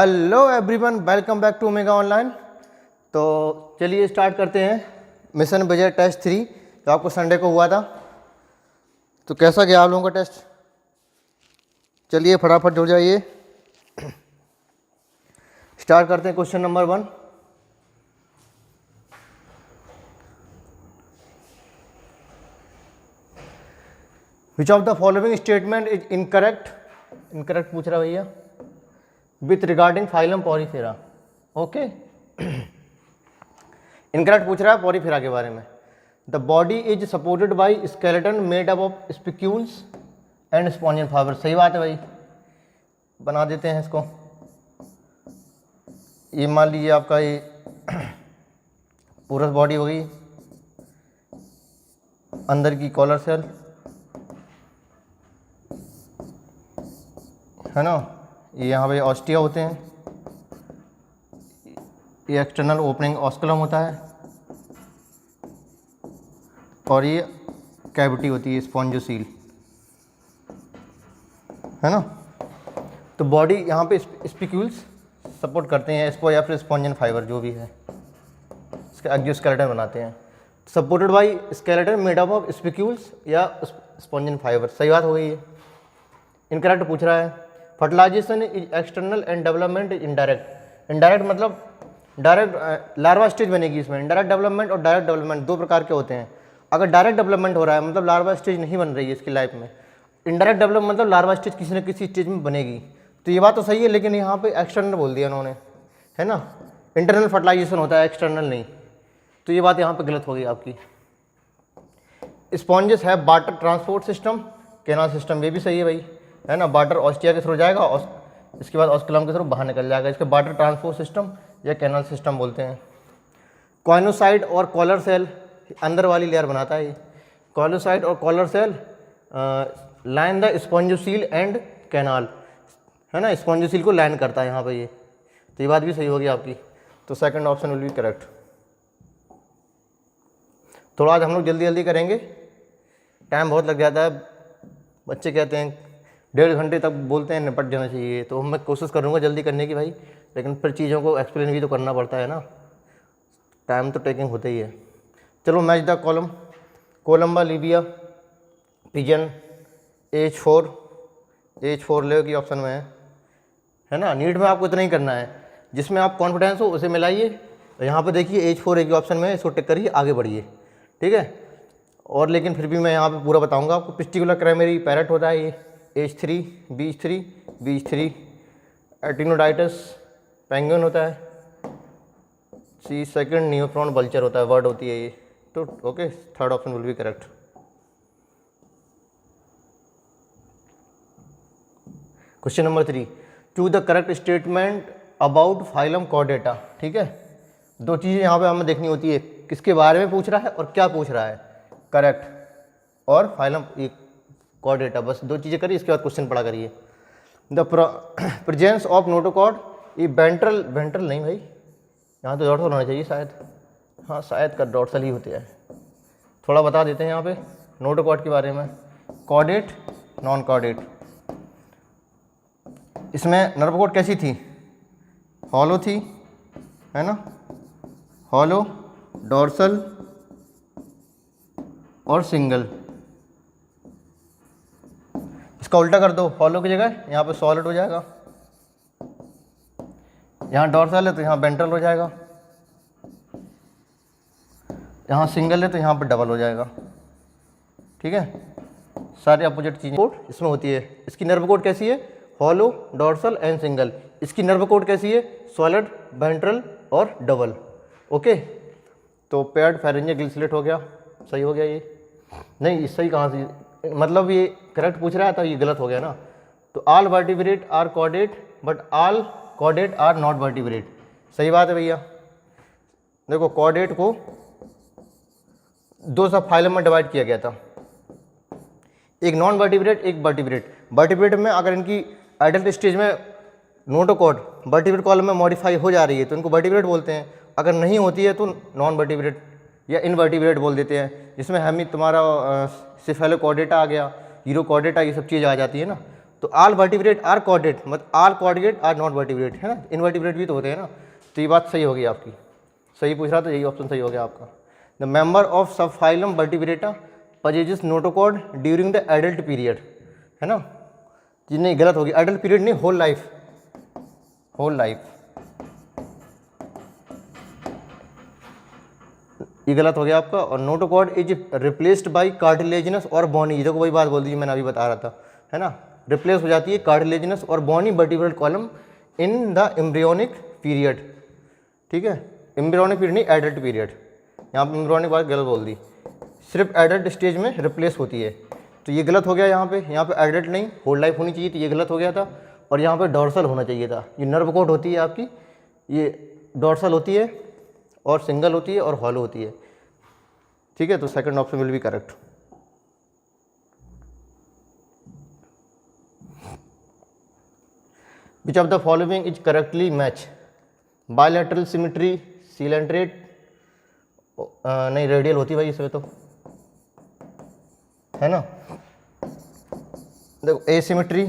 Hello everyone, welcome back to Omega online. तो चलिए start करते हैं मिशन विजय टेस्ट 3 जो आपको संडे को हुआ था। तो कैसा गया आप लोगों का टेस्ट? चलिए फटाफट जुड़ जाइए। स्टार्ट करते हैं question number 1। Which of the following statement is incorrect? Incorrect पूछ रहा भैया with regarding phylum porifera. Okay, incorrect पूछ रहा है पॉरीफेरा के बारे में। The body is supported by skeleton made up of spicules and spongin fibre. सही बात है भाई, बना देते हैं इसको। ये मान लीजिए आपका ये पूरस बॉडी हो गई, अंदर की कॉलर सेल है ना, ये यहाँ पे ऑस्टिया होते हैं, ये एक्सटर्नल ओपनिंग ऑस्कुलम होता है और ये कैविटी होती है स्पॉन्जोसील, है ना। तो बॉडी यहाँ पे स्पिक्यूल्स सपोर्ट करते हैं इसको, या फिर स्पॉन्जियन फाइबर जो भी है इसका एक्सोस्केलेटन बनाते हैं। Supported by skeleton made up of spicules या स्पॉन्जियन फाइबर। सही बात हो गई है। इनकरेक्ट पूछ रहा है fertilization is external and development is indirect. Indirect मतलब डायरेक्ट लार्वा स्टेज बनेगी इसमें। इनडायरेक्ट डेवलपमेंट और डायरेक्ट डेवलपमेंट दो प्रकार के होते हैं। अगर डायरेक्ट डेवलपमेंट हो रहा है मतलब लार्वा स्टेज नहीं बन रही है इसकी लाइफ में। इनडायरेक्ट डेवलपमेंट मतलब लार्वा स्टेज किसी न किसी स्टेज में बनेगी। तो ये बात तो सही है, लेकिन यहाँ पे एक्सटर्नल बोल दिया उन्होंने, है ना। इंटरनल फर्टिलाइजेशन होता है, एक्सटर्नल नहीं। तो ये बात यहाँ पे गलत हो गई आपकी। स्पॉन्जेस है water transport system, canal system, ये भी सही है भाई, है ना। वाटर ऑस्टिया के थ्रू जाएगा और इसके बाद ऑस्कुलम के थ्रू बाहर निकल जाएगा। इसके वाटर ट्रांसपोर्ट सिस्टम या कैनाल सिस्टम बोलते हैं। कॉइनोसाइट और कॉलर सेल अंदर वाली लेयर बनाता है ये। कॉइनोसाइट और collar cell line the spongocoel and canal, है ना। स्पॉन्जोसील को लाइन करता है यहाँ पे ये। तो ये बात भी सही होगी आपकी। तो second option will be correct. थोड़ा आज हम लोग जल्दी जल्दी करेंगे, टाइम बहुत लग जाता है। बच्चे कहते हैं 1.5 घंटे तक बोलते हैं निपट जाना चाहिए, तो मैं कोशिश करूँगा जल्दी करने की भाई, लेकिन फिर चीज़ों को एक्सप्लेन भी तो करना पड़ता है ना, टाइम तो टेकिंग होता ही है। चलो match the column. Columba, Libya, pigeon, H4 ले की ऑप्शन में है ना। नीट में आपको इतना ही करना है, जिसमें आप कॉन्फिडेंस हो उसे मिलाइए। यहाँ पर देखिए H4 की ऑप्शन में, इसको टिक करिए, आगे बढ़िए, ठीक है। और लेकिन फिर भी मैं यहाँ पे पूरा बताऊँगा आपको। पिस्टिकुलर क्राइमरी पैरेट होता है ये, H3, B3, एटिनोडाइटस पेंगुइन होता है, सी सेकंड नियोफ्रॉन वल्चर होता है, वर्ड होती है ये। तो okay, third option will be correct. Question number 3, choose the correct statement about phylum Chordata. ठीक है, दो चीज़ें यहाँ पे हमें देखनी होती है, किसके बारे में पूछ रहा है और क्या पूछ रहा है, करेक्ट और फाइलम कॉर्डेटा। बस दो चीज़ें करिए, इसके बाद क्वेश्चन पढ़ा करिए। द प्रेजेंस ऑफ नोटोकॉर्ड, ये वेंट्रल नहीं भाई, यहाँ तो डॉर्सल होना चाहिए शायद। हाँ शायद का डॉर्सल ही होते हैं। थोड़ा बता देते हैं यहाँ पे नोटोकॉर्ड के बारे में। Chordate, non chordate. इसमें नर्व कॉर्ड कैसी थी, हॉलो थी, है ना। हॉलो, डॉर्सल और सिंगल। इसका उल्टा कर दो, हॉलो की जगह यहाँ पे सॉलिड हो जाएगा, यहाँ डॉर्सल है तो यहाँ वेंट्रल हो जाएगा, यहाँ सिंगल है तो यहाँ पे डबल हो जाएगा, ठीक है। सारे अपोजिट चीज़ें कोड इसमें होती है। इसकी नर्व कोड कैसी है, हॉलो, डॉर्सल एंड सिंगल। इसकी नर्व कोड कैसी है, सॉलिड, वेंट्रल और डबल। ओके, तो पेयर्ड फेरेंजियल गिल हो गया, सही हो गया ये। नहीं सही कहाँ से, मतलब ये करेक्ट पूछ रहा है तो ये गलत हो गया ना। तो all vertebrate are chordate but all chordate are not vertebrate. सही बात है भैया। देखो कॉर्डेट को दो सब फाइलम में डिवाइड किया गया था, एक नॉन वर्टिब्रेट एक वर्टिब्रेट। वर्टिब्रेट में अगर इनकी एडल्ट स्टेज में नोटोकॉर्ड वर्टिब्रेट कॉलम में मॉडिफाई हो जा रही है तो इनको वर्टिब्रेट बोलते हैं, अगर नहीं होती है तो नॉन वर्टिब्रेट या इनवर्टिब्रेट बोल देते हैं। जिसमें हमें तुम्हारा सिफेलोकॉर्डेटा आ गया, यूरोकॉर्डेटा, ये सब चीज़ आ जाती है ना, तो ऑल वर्टिब्रेट आर कॉर्डेट, मतलब all chordate are not vertebrate, है ना, इनवर्टिब्रेट भी तो होते हैं ना। तो ये बात सही होगी आपकी, सही पूछ रहा था, यही ऑप्शन सही हो गया आपका। The member of subphylum vertebrata possesses notochord during the adult period, है ना, जी नहीं गलत होगी, एडल्ट पीरियड नहीं, होल लाइफ, होल लाइफ, ये गलत हो गया आपका। और notochord is replaced by cartilaginous और बोनी, देखो वही बात बोल दी मैंने अभी बता रहा था, है ना, रिप्लेस हो जाती है कार्टिलेजिनस और bony vertebral column in the embryonic period, ठीक है, एम्ब्रियोनिक पीरियड नहीं, एडल्ट पीरियड, यहाँ पर एम्ब्रियोनिक बात गलत बोल दी, सिर्फ एडल्ट स्टेज में रिप्लेस होती है, तो ये गलत हो गया यहाँ पे एडल्ट नहीं, होल लाइफ होनी चाहिए, तो ये गलत हो गया था। और यहाँ पे डॉर्सल होना चाहिए था, ये नर्व कोट होती है आपकी, ये डॉर्सल होती है और सिंगल होती है और हॉलो होती है, ठीक है, तो second option will be correct. Which of the following is correctly match, bilateral symmetry, coelenterate, नहीं रेडियल होती भाई इसमें तो, है ना, देखो एसिमेट्री,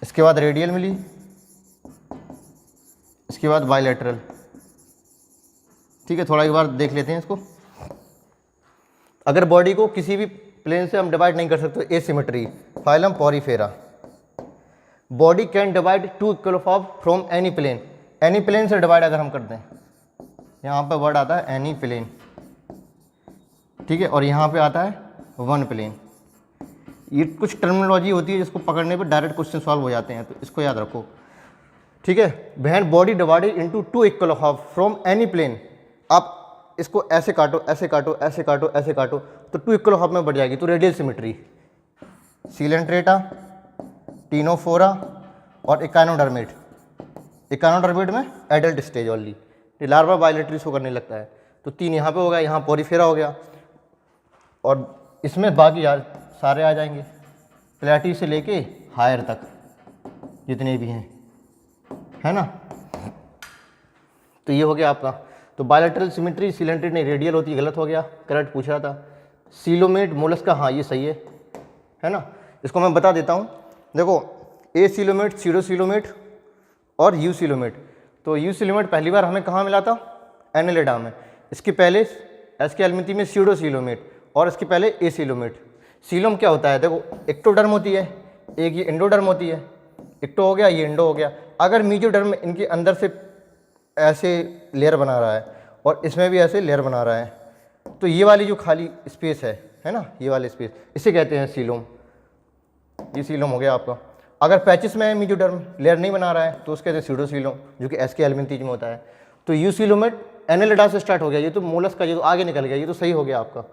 इसके बाद रेडियल मिली, इसके बाद बायलैटरल, ठीक है, थोड़ा एक बार देख लेते हैं इसको। अगर बॉडी को किसी भी प्लेन से हम डिवाइड नहीं कर सकते, asymmetry, phylum Porifera, body can divide to equal of from any plane, any plane से डिवाइड अगर हम करते हैं, यहाँ पे वर्ड आता है एनी प्लेन, ठीक है, और यहाँ पे आता है वन प्लेन, ये कुछ टर्मिनोलॉजी होती है जिसको पकड़ने पे डायरेक्ट क्वेश्चन सॉल्व हो जाते हैं, तो इसको याद रखो, ठीक है। When body divided into two equal half from any plane, आप इसको ऐसे काटो, ऐसे काटो, ऐसे काटो, ऐसे काटो, तो टू इक्वल हाफ में बढ़ जाएगी, तो रेडियल सिमेट्री, सीलेंट्रेटा, टीनोफोरा और इकानोडर्मेट, इकानोडर्मेट में एडल्ट स्टेज वाली, लार्वा बायलैटरल शो करने लगता है, तो तीन यहाँ पे हो गया, यहाँ पॉरीफेरा हो गया, और इसमें बाकी यार सारे आ जाएंगे, प्लेटी से लेके हायर तक जितने भी हैं, है ना, तो ये हो गया आपका। तो बायलैटरल सिमेट्री, सीलेंट्रेट नहीं, रेडियल होती है, गलत हो गया, करेक्ट पूछ रहा था। सीलोमेट मोलस्का, हाँ ये सही है ना, इसको मैं बता देता हूँ, देखो ए सीलोमेट, सीरो सीलोमेट और यू सीलोमेट, तो यू सीलोमेट पहली बार हमें कहाँ मिला था, एनेलिडा में, इसके पहले एसके एल्मिथी में सीडो सीलोमेट, और इसके पहले ए सीलोमेट। सीलोम क्या होता है, देखो एक्टोडर्म होती है, एक ये एंडोडर्म होती है, एक्टो हो गया, ये एंडो हो गया, अगर मीजोडर्म इनके अंदर से ऐसे लेयर बना रहा है और इसमें भी ऐसे लेयर बना रहा है, तो ये वाली जो खाली स्पेस है ना, ये वाली स्पेस, इसे कहते हैं सीलोम, ये सीलोम हो गया आपका। अगर पैचिस में है मीजोडर्म, लेयर नहीं बना रहा है, तो उसके कहते हैं सीडोसीलोम, जो कि एसके एल्मिथीज में होता है। तो यू सीलोमेट एनेलिडा से स्टार्ट हो गया, ये तो मोलस्का, ये तो आगे निकल गया, ये तो सही हो गया आपका,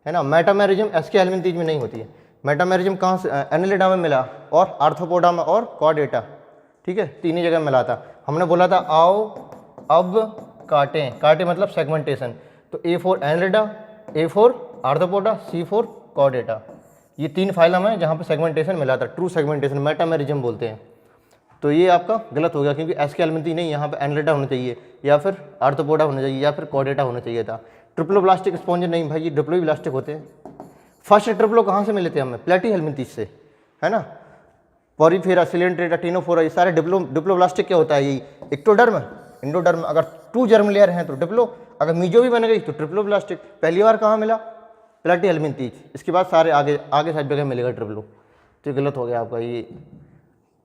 है ना। मेटामेरिज्म एसके एल्मिथीज में नहीं होती है, मेटामेरिज्म कहाँ से, एनेलिडा में मिला, और आर्थ्रोपोडा में और कॉर्डेटा, ठीक है, तीन ही जगह मिला था। हमने बोला था आओ अब काटें, काटे मतलब सेगमेंटेशन, तो A for Annelida, A for Arthropoda, C for Chordata, ये तीन फाइलम है जहाँ पे सेगमेंटेशन मिला था, ट्रू सेगमेंटेशन, मेटामेरिज्म बोलते हैं। तो ये आपका गलत हो गया, क्योंकि एसके एल्मिथी नहीं, यहाँ पे एनेलिडा होना चाहिए, या फिर आर्थ्रोपोडा होना चाहिए, या फिर कॉर्डेटा होना चाहिए था। ट्रिप्लोब्लास्टिक स्पॉन्ज नहीं भाई, ये डिप्लोब्लास्टिक होते हैं। फर्स्ट ट्रिप्लो कहाँ से मिले थे हमें, प्लेटी हेल्मिथीज से, है ना। पॉरीफेरा, सिलेंट्रेटा, टीनोफोरा, ये सारे डिप्लोब्लास्टिक क्या होता है, ये एक्टोडर्म, एंडोडर्म, अगर टू जर्म लेयर हैं तो डिप्लो, अगर मीजो भी बन गई तो ट्रिप्लोब्लास्टिक। पहली बार कहाँ मिला, प्लेटी हेल्मिथीज, इसके बाद सारे आगे सब जगह मिलेगा ट्रिप्लो, तो गलत हो गया आपका ये,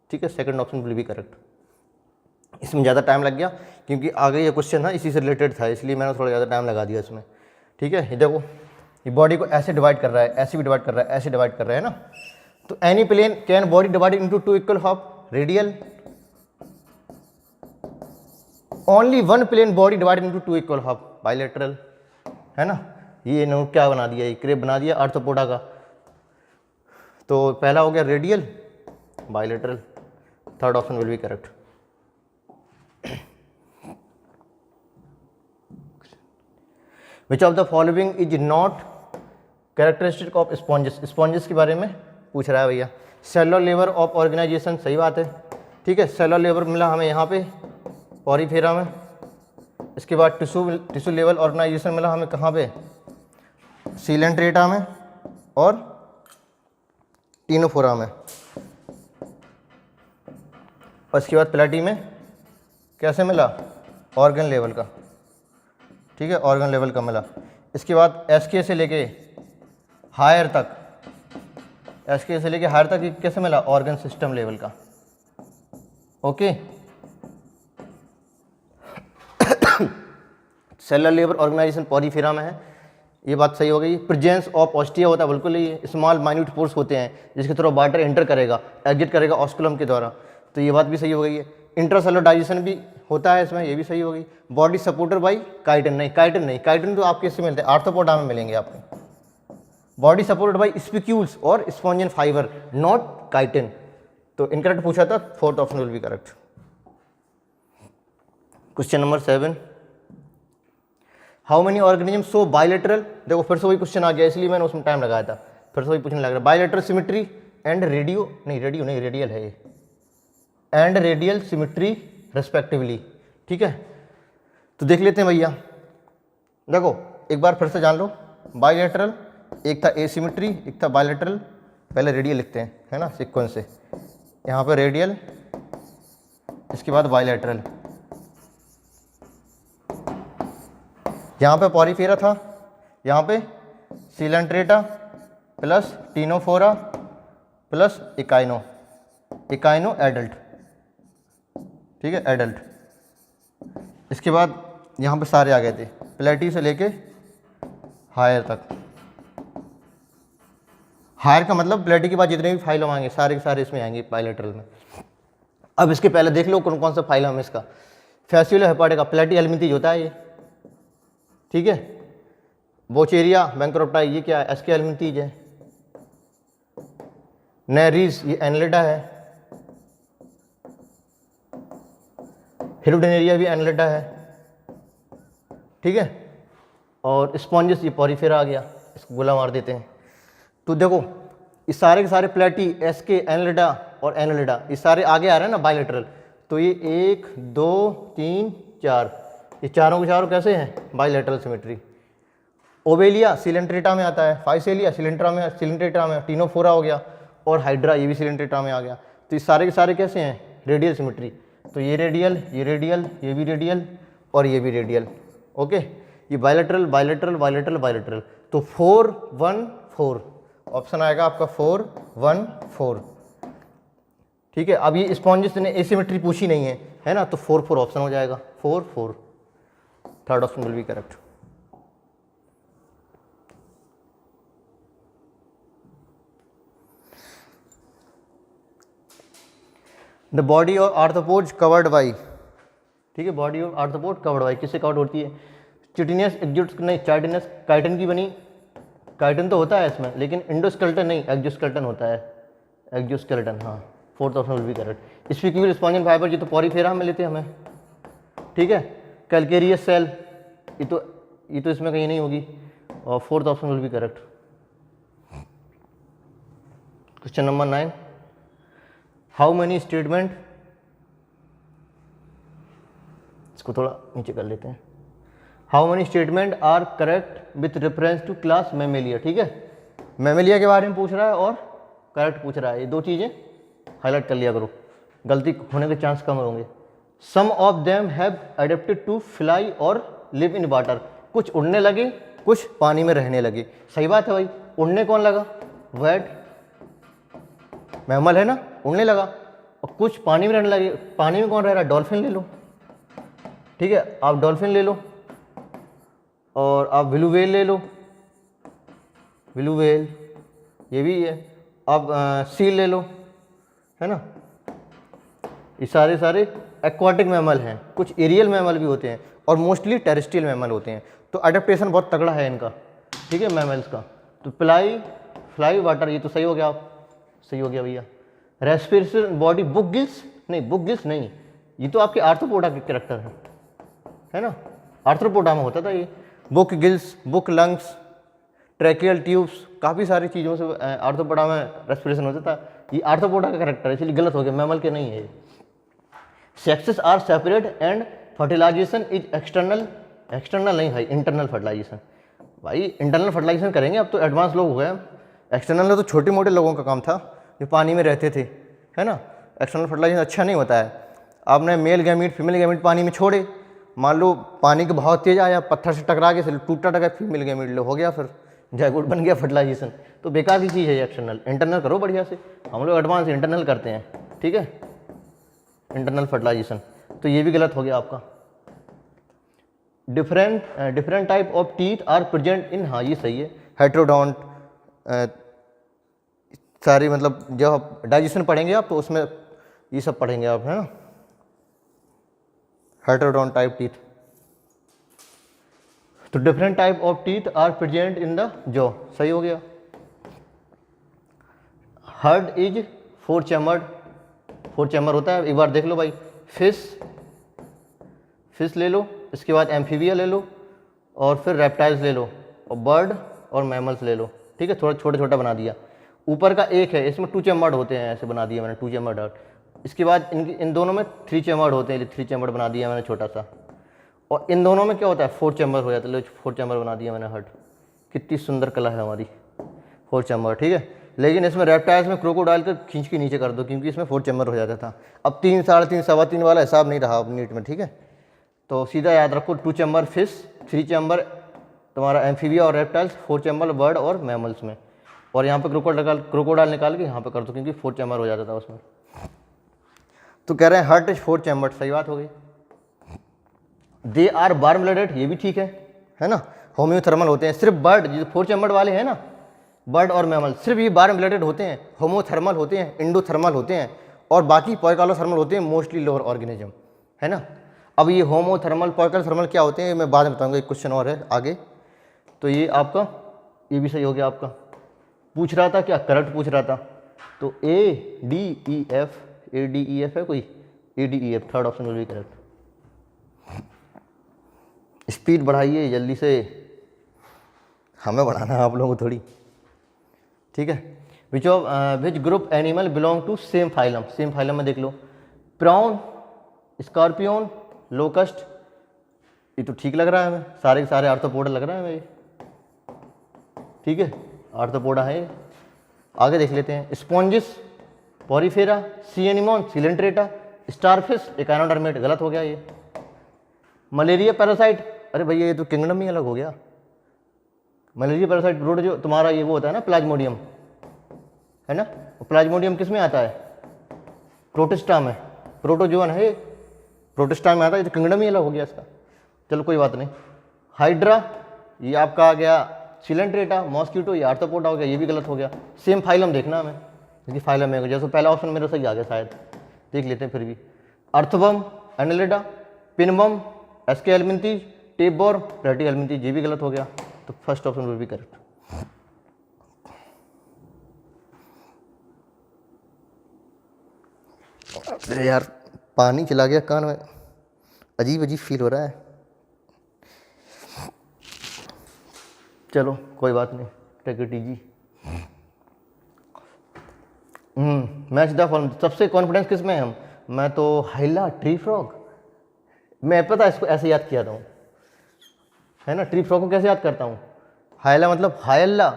ठीक है, second option will be correct. इसमें ज़्यादा टाइम लग गया क्योंकि आगे ये क्वेश्चन था इसी से रिलेटेड था, इसलिए मैंने थोड़ा ज़्यादा टाइम लगा दिया इसमें, ठीक है। ये देखो, ये बॉडी को ऐसे डिवाइड कर रहा है, ऐसे भी डिवाइड कर रहा है, ऐसे डिवाइड कर रहा है ना। तो any plane can body divided into two equal half, radial, only one plane body divided into two equal half, bilateral, है ना। ये नोट क्या बना दिया, ये क्रेप बना दिया आर्थ्रोपोडा का। तो पहला हो गया radial, bilateral, third option will be correct. Which of the following is not characteristic of sponges, sponges के बारे में पूछ रहा है भैया। सेलुलर लेवल ऑफ ऑर्गेनाइजेशन, सही बात है, ठीक है। सेलुलर लेवल मिला हमें यहाँ पे पॉरीफेरा में, इसके बाद टिश्यू लेवल ऑर्गेनाइजेशन मिला हमें कहाँ पे, सीलेंट्रेटा में और टीनोफोरा में। और इसके बाद प्लेटी में कैसे मिला, ऑर्गन लेवल का, ठीक है, ऑर्गन लेवल का मिला। इसके बाद एसके से लेके हायर तक, एसके से लेके हायर तक ये कैसे मिला, ऑर्गन सिस्टम लेवल का। Okay, cellular level organisation Porifera में है, ये बात सही हो गई। प्रेजेंस ऑफ ऑस्टिया होता है, बिल्कुल ही स्मॉल माइन्यूट पोर्स होते हैं जिसके थ्रू वाटर एंटर करेगा, एग्जिट करेगा ऑस्कुलम के द्वारा, तो ये बात भी सही हो गई है। इंट्रासेलुलर डाइजेशन भी होता है इसमें, ये भी सही हो गई। बॉडी सपोर्टेड बाई काइटिन, नहीं काइटिन नहीं, काइटिन तो आपके इससे मिलते हैं, आर्थ्रोपोडा में मिलेंगे आपको। बॉडी सपोर्टेड बाई स्पिक्यूल्स और स्पॉन्जियन फाइबर, नॉट काइटिन, तो इनकरेक्ट पूछा था, fourth option will be correct. Question number 7, how many organism so bilateral, देखो फिर से वही क्वेश्चन आ गया, इसलिए मैंने उसमें टाइम लगाया था, फिर से वही पूछने लग रहा है। बायलैटरल सिमेट्री एंड रेडियो नहीं रेडियल है ये, एंड रेडियल सिमेट्री रेस्पेक्टिवली, ठीक है। तो देख लेते हैं भैया, देखो एक बार फिर से जान लो, बायलैटरल एक था एसिमेट्री, एक था बायलैटरल, पहले रेडियल लिखते हैं, है ना, सीक्वेंस से, यहाँ पे रेडियल, इसके बाद बायलैटरल। यहाँ पे पॉरीफेरा था, यहाँ पे coelenterata plus ctenophora plus echino, echino adult, ठीक है, एडल्ट। इसके बाद यहाँ पे सारे आ गए थे, प्लेटी से लेके हायर तक। हायर का मतलब प्लेटी के बाद जितने भी फाइलम आएंगे सारे के सारे इसमें आएंगे बायलैटरल में। अब इसके पहले देख लो कौन कौन सा फाइलम है इसका। फैसियोला हेपाटिका, प्लेटी हेल्मिंथीज होता है ये, ठीक है। बोचेरिया बैंक्रोप्टाई, ये क्या है, एसके हेल्मिंथीज है। नेरीज, ये एनलेटा है। हिरुडेनेरिया भी एनलेटा है, ठीक है। और स्पॉन्जिस, ये पॉरीफेरा आ गया, इसको गोला मार देते हैं। तो देखो ये सारे के सारे प्लेटी, एसके, एनलेटा और एनलेटा, ये सारे आगे आ रहे हैं ना बायलैटरल, तो ये 1 2 3 4, ये चारों के चारों कैसे हैं, बायलैटरल सिमेट्री। ओवेलिया सिलेंट्रेटा में आता है, फाइसेलिया सिलेंट्रेटा में, टीनोफोरा हो गया, और हाइड्रा ये भी सिलेंट्रेटा में आ गया। तो ये सारे के सारे कैसे हैं, रेडियल सिमेट्री। तो ये रेडियल, ये रेडियल, ये भी रेडियल और ये भी रेडियल। ओके, ये बायलैटरल बायलैटरल बायलैटरल बायलैटरल, तो 4 1 4 ऑप्शन आएगा आपका 4 1 4, ठीक है। अब ये स्पॉन्जिस ने एसिमेट्री पूछी नहीं है ना, तो 4 4 ऑप्शन हो जाएगा, 4 4, third option will be correct. The body of arthropods covered by, ठीक है, body of arthropod covered by, किससे कवर्ड होती है, चिटिनियस एक्जिट, नहीं चार्टिनस, काइटिन की बनी, काइटिन तो होता है इसमें, लेकिन इंडोस्केलेटन नहीं, एक्जोस्केलेटन होता है, एक्जोस्केलेटन, हाँ, fourth option will be correct. Spicule spongin fibre, ये तो पॉरीफेरा में लेते हैं हमें, ठीक है। कैलकेरियस सेल, ये तो इसमें कहीं नहीं होगी, और fourth option will be correct. Question number 9, how many statement, इसको थोड़ा नीचे कर लेते हैं, how many statement are correct with reference to class Mammalia, ठीक है, मैमेलिया के बारे में पूछ रहा है और करेक्ट पूछ रहा है, ये दो चीज़ें हाईलाइट कर लिया करो, गलती होने के चांस कम होंगे। Some of them have adapted to fly और लिव इन वाटर, कुछ उड़ने लगे कुछ पानी में रहने लगे, सही बात है भाई, उड़ने कौन लगा, वेट मैमल है ना, उड़ने लगा, और कुछ पानी में रहने लगे, पानी में कौन रह रहा है, डॉल्फिन ले लो, ठीक है, आप डॉल्फिन ले लो, और आप ब्लू व्हेल ले लो, ब्लू व्हेल ये भी है, आप सील ले लो, है ना, ये सारे सारे एक्वाटिक मैमल हैं, कुछ एरियल मैमल भी होते हैं और मोस्टली टेरेस्ट्रियल मैमल होते हैं, तो अडेप्टेशन बहुत तगड़ा है इनका, ठीक है, मैमल्स का। तो फ्लाई वाटर, ये तो सही हो गया, आप सही हो गया भैया। रेस्पिरेशन बॉडी, बुक गिल्स नहीं, ये तो आपके आर्थ्रोपोडा के कैरेक्टर है ना, आर्थ्रोपोडा में होता था ये, book gills, book lungs, tracheal tubes, काफ़ी सारी चीज़ों से आर्थ्रोपोडा में रेस्पिरेशन होता था, ये आर्थ्रोपोडा का कैरेक्टर है, इसलिए गलत हो गया, मैमल के नहीं है। Sexes are separate and fertilization is external नहीं भाई, इंटरनल फर्टिलाइजेशन, भाई इंटरनल फर्टिलाइजेशन करेंगे, अब तो एडवांस लोग हो गए, एक्सटर्नल तो छोटे मोटे लोगों का काम था। जो पानी में रहते थे, है ना। एक्सटर्नल फर्टिलाइजेशन अच्छा नहीं होता है। आपने मेल गैमीट फीमेल गैमीट पानी में छोड़े, मान लो पानी का बहाव तेज आया, पत्थर से टकरा के टूटा टका फीमेल गैमीट लो, हो गया फिर जायगोट बन गया फर्टिलाइजेशन। तो बेकार की चीज़ है एक्सटर्नल। इंटरनल करो बढ़िया से, हम लोग एडवांस इंटरनल करते हैं, ठीक है, इंटरनल फर्टिलाइजेशन। तो ये भी गलत हो गया आपका। Different type of teeth are present in, हाँ ये सही है। हेट्रोडोंट सारी, मतलब जब आप डाइजेशन पढ़ेंगे आप तो उसमें ये सब पढ़ेंगे आप, है ना। हेट्रोडोंट टाइप टीथ, तो different type of teeth are present in the jaw, सही हो गया। हर्ड इज 4 चैम्बर्ड, 4 चैम्बर होता है। एक बार देख लो भाई, फिश ले लो, इसके बाद एम्फीबिया ले लो, और फिर रेप्टाइल्स ले लो, और बर्ड और मैमल्स ले लो, ठीक है। थोड़ा छोटा छोटा बना दिया। ऊपर का एक है, इसमें 2 चैम्बर्ड होते हैं, ऐसे बना दिया मैंने 2 चैम्बर्ड। इसके बाद इन दोनों में 3 चैम्बर्ड होते हैं, 3 चैम्बर्ड बना दिया मैंने छोटा सा। और इन दोनों में क्या होता है, 4 चैम्बर हो जाता है। 4 चैम्बर बना दिया मैंने हर्ट। कितनी सुंदर कला है हमारी, 4 चैम्बर, ठीक है। लेकिन इसमें रेप्टाइल्स में क्रोकोडाइल का खींच के नीचे कर दो, क्योंकि इसमें 4 चैम्बर हो जाता था। अब 3, 3.5, 3.25 वाला हिसाब नहीं रहा अब नीट में, ठीक है। तो सीधा याद रखो, 2 चैम्बर फिश, 3 चैम्बर तुम्हारा एम्फीबिया और रेप्टाइल्स, 4 चैम्बर बर्ड और मैमल्स में। और यहाँ पे क्रोकोडाइल निकाल के यहाँ पे कर दो, क्योंकि 4 चैम्बर हो जाता था उसमें। तो कह रहे हैं हार्ट इज 4 चैम्बर, सही बात हो गई। दे आर वार्म ब्लडेड, ये भी ठीक है ना। होम्योथर्मल होते हैं। सिर्फ बर्ड, जो 4 चैम्बर वाले हैं ना, बर्ड और मैमल, सिर्फ ये वार्म ब्लडेड होते हैं। होमोथर्मल होते हैं, इंडोथर्मल होते हैं, और बाकी पॉइकालोथर्मल होते हैं, मोस्टली लोअर ऑर्गेनिज्म, है ना। अब ये होमोथर्मल पॉइकालोथर्मल क्या होते हैं मैं बाद में बताऊंगा, एक क्वेश्चन और है आगे। तो ये आपका, ये भी सही हो गया आपका। पूछ रहा था क्या, करंट पूछ रहा था। तो ADEF है कोई, ADEF, third option will be correct. Speed बढ़ाइए जल्दी से, हमें बढ़ाना है आप लोगों को थोड़ी, ठीक है। Which group animal belong to same phylum, same phylum में देख लो, प्राउन, स्कॉर्पियन, लोकस्ट, ये तो ठीक लग रहा है हमें, सारे के सारे आर्थ्रोपोडा लग रहा है हमें, ठीक है, आर्थ्रोपोडा है। आगे देख लेते हैं, sponges, porifera, sea anemone, coelenterata, starfish, echinodermata, गलत हो गया ये। मलेरिया पैरासाइट, अरे भैया ये तो किंगडम ही अलग हो गया। मलेरिया पैरासाइट रोड जो तुम्हारा ये वो होता है ना, प्लाज्मोडियम, है ना। प्लाज्मोडियम किस में आता है, प्रोटिस्टा में, प्रोटोजोन है, प्रोटिस्टा में आता है। ये तो किंगडम ही अलग हो गया इसका। चलो कोई बात नहीं। हाइड्रा, ये आपका आ गया सिलेंट्रेटा, मॉस्किटो, ये आर्थ्रोपोडा हो गया, ये भी गलत हो गया। सेम फाइलम देखना हमें, क्योंकि फाइलम है, जैसे पहला ऑप्शन मेरा सही आ गया शायद, देख लेते हैं फिर भी। अर्थबम, एनेलिडा, पिनबम, एसके एलमिंथीज, टेपबॉर्म, प्लेटी एलमिंथीज, ये भी गलत हो गया। तो first option will be correct. अरे यार पानी चला गया कान में, अजीब अजीब फील हो रहा है। चलो कोई बात नहीं, take it easy. Match the form, सबसे कॉन्फिडेंस किस में है हम, मैं तो हाइला ट्री फ्रॉग, मैं पता इसको ऐसे याद किया था, है ना। ट्री फ्रॉग को कैसे याद करता हूँ, हाइला मतलब हायल्ला,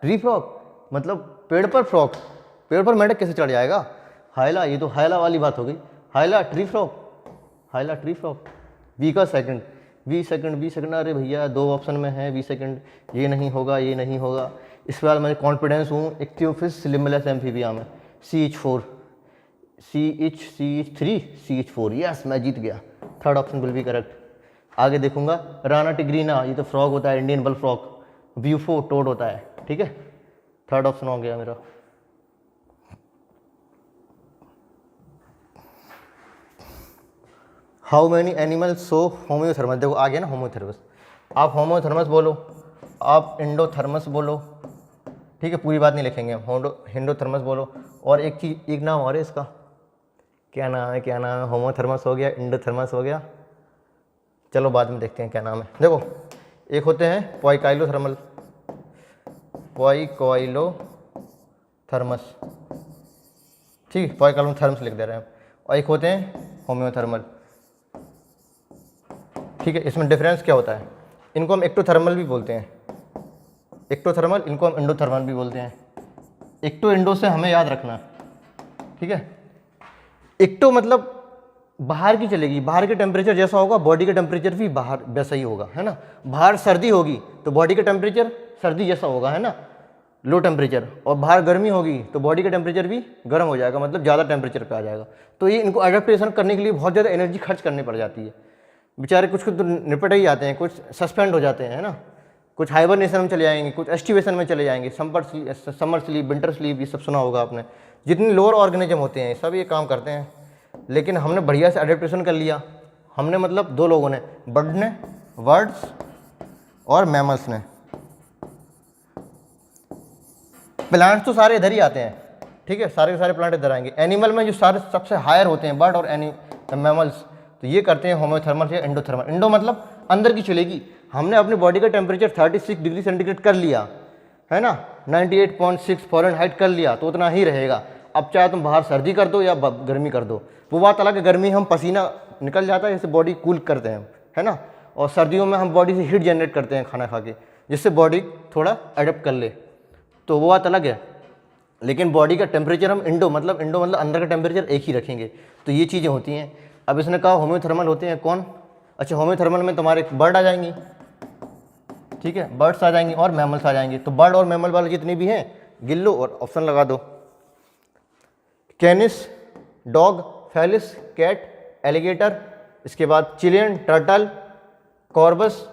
ट्री फ्रॉग मतलब पेड़ पर फ्रॉग, पेड़ पर मेंढक कैसे चढ़ जाएगा, हाइला, ये तो हाइला वाली बात हो गई। Hyla tree frog, hyla tree frog. V का सेकंड, वी सेकंड, अरे भैया 2 ऑप्शन में है वी सेकंड, ये नहीं होगा, ये नहीं होगा। इस बार मैं कॉन्फिडेंस हूँ इक्थियोफिस लिम्बलेस एम्फीबिया में। CH4, CH3, CH4, यस मैं जीत गया। Third option will be correct. आगे देखूंगा, राना टिग्रीना, ये तो फ्रॉग होता है, इंडियन बल फ्रॉग। ब्यूफो टोड होता है, ठीक है। थर्ड ऑप्शन हो गया मेरा। How many animals show homeotherms, देखो आ गया ना होम्योथर्मस। आप होम्योथर्मस बोलो, आप इंडोथर्मस बोलो, ठीक है, पूरी बात नहीं लिखेंगे हम। हिंडोथर्मस बोलो, और एक चीज़, एक नाम और है इसका, क्या नाम है, होमोथर्मस हो गया, इंडोथर्मस हो गया, चलो बाद में देखते हैं क्या नाम है। देखो एक होते हैं पॉइकाइलोथर्मल, पॉइकाइलोथर्मस, ठीक है, पॉइकाइलोथर्मस लिख दे रहे हैं। और एक होते हैं होम्योथर्मल, ठीक है। इसमें डिफरेंस क्या होता है, इनको हम एक्टोथर्मल भी बोलते हैं, एक्टोथर्मल, इनको हम इंडोथर्मल भी बोलते हैं, इक्टो इंडो से हमें याद रखना, ठीक है। इक्टो मतलब बाहर की चलेगी, बाहर के टेम्परेचर जैसा होगा बॉडी का टेम्परेचर भी बाहर वैसा ही होगा, है ना। बाहर सर्दी होगी तो बॉडी का टेम्परेचर सर्दी जैसा होगा, है ना, लो टेम्परेचर। और बाहर गर्मी होगी तो बॉडी का टेम्परेचर भी गर्म हो जाएगा, मतलब ज़्यादा टेम्परेचर पे आ जाएगा। तो ये इनको एडेप्टेशन करने के लिए बहुत ज़्यादा एनर्जी खर्च करनी पड़ जाती है। बेचारे कुछ तो निपट ही जाते हैं, कुछ सस्पेंड हो जाते हैं, है ना, कुछ हाइबरनेशन में चले जाएंगे, कुछ एस्टिवेशन में चले जाएंगे, समर स्लीप, विंटर स्लीप, ये सब सुना होगा आपने। जितने लोअर ऑर्गेनिज्म होते हैं सब ये काम करते हैं। लेकिन हमने बढ़िया से एडेप्टेशन कर लिया। हमने मतलब दो लोगों ने, बर्ड ने, बर्ड्स और मैमल्स ने। प्लांट्स तो सारे इधर ही आते हैं, ठीक है, सारे के सारे प्लांट इधर आएंगे। एनिमल में जो सारे सबसे हायर होते हैं बर्ड और मैमल्स, तो ये करते हैं होम्योथर्मल या एंडोथर्मल। इंडो मतलब अंदर की चलेगी। हमने अपनी बॉडी का टेम्परेचर 36 डिग्री सेंटीग्रेड कर लिया, है ना, 98.6 फ़ारेनहाइट कर लिया, तो उतना ही रहेगा। अब चाहे तुम बाहर सर्दी कर दो या गर्मी कर दो, वो बात अलग है। गर्मी हम पसीना निकल जाता है, जैसे बॉडी कूल करते हैं, है ना, और सर्दियों में हम बॉडी से हीट जनरेट करते हैं खाना खा के, जिससे बॉडी थोड़ा अडेप्ट कर ले, तो वो बात अलग है। लेकिन बॉडी का टेम्परेचर हम इंडो मतलब अंदर का टेम्परेचर एक ही रखेंगे। तो ये चीज़ें होती हैं। अब इसने कहा होम्योथर्मल होते हैं कौन? अच्छा, होम्योथर्मल में तुम्हारे बर्ड आ जाएंगी, ठीक है, बर्ड्स आ जाएंगी और मैमल्स आ जाएंगे। तो बर्ड और मैमल वाले जितने भी हैं गिन लो और ऑप्शन लगा दो। Canis dog, Felis cat, alligator, इसके बाद चिलियन टर्टल, कॉर्बस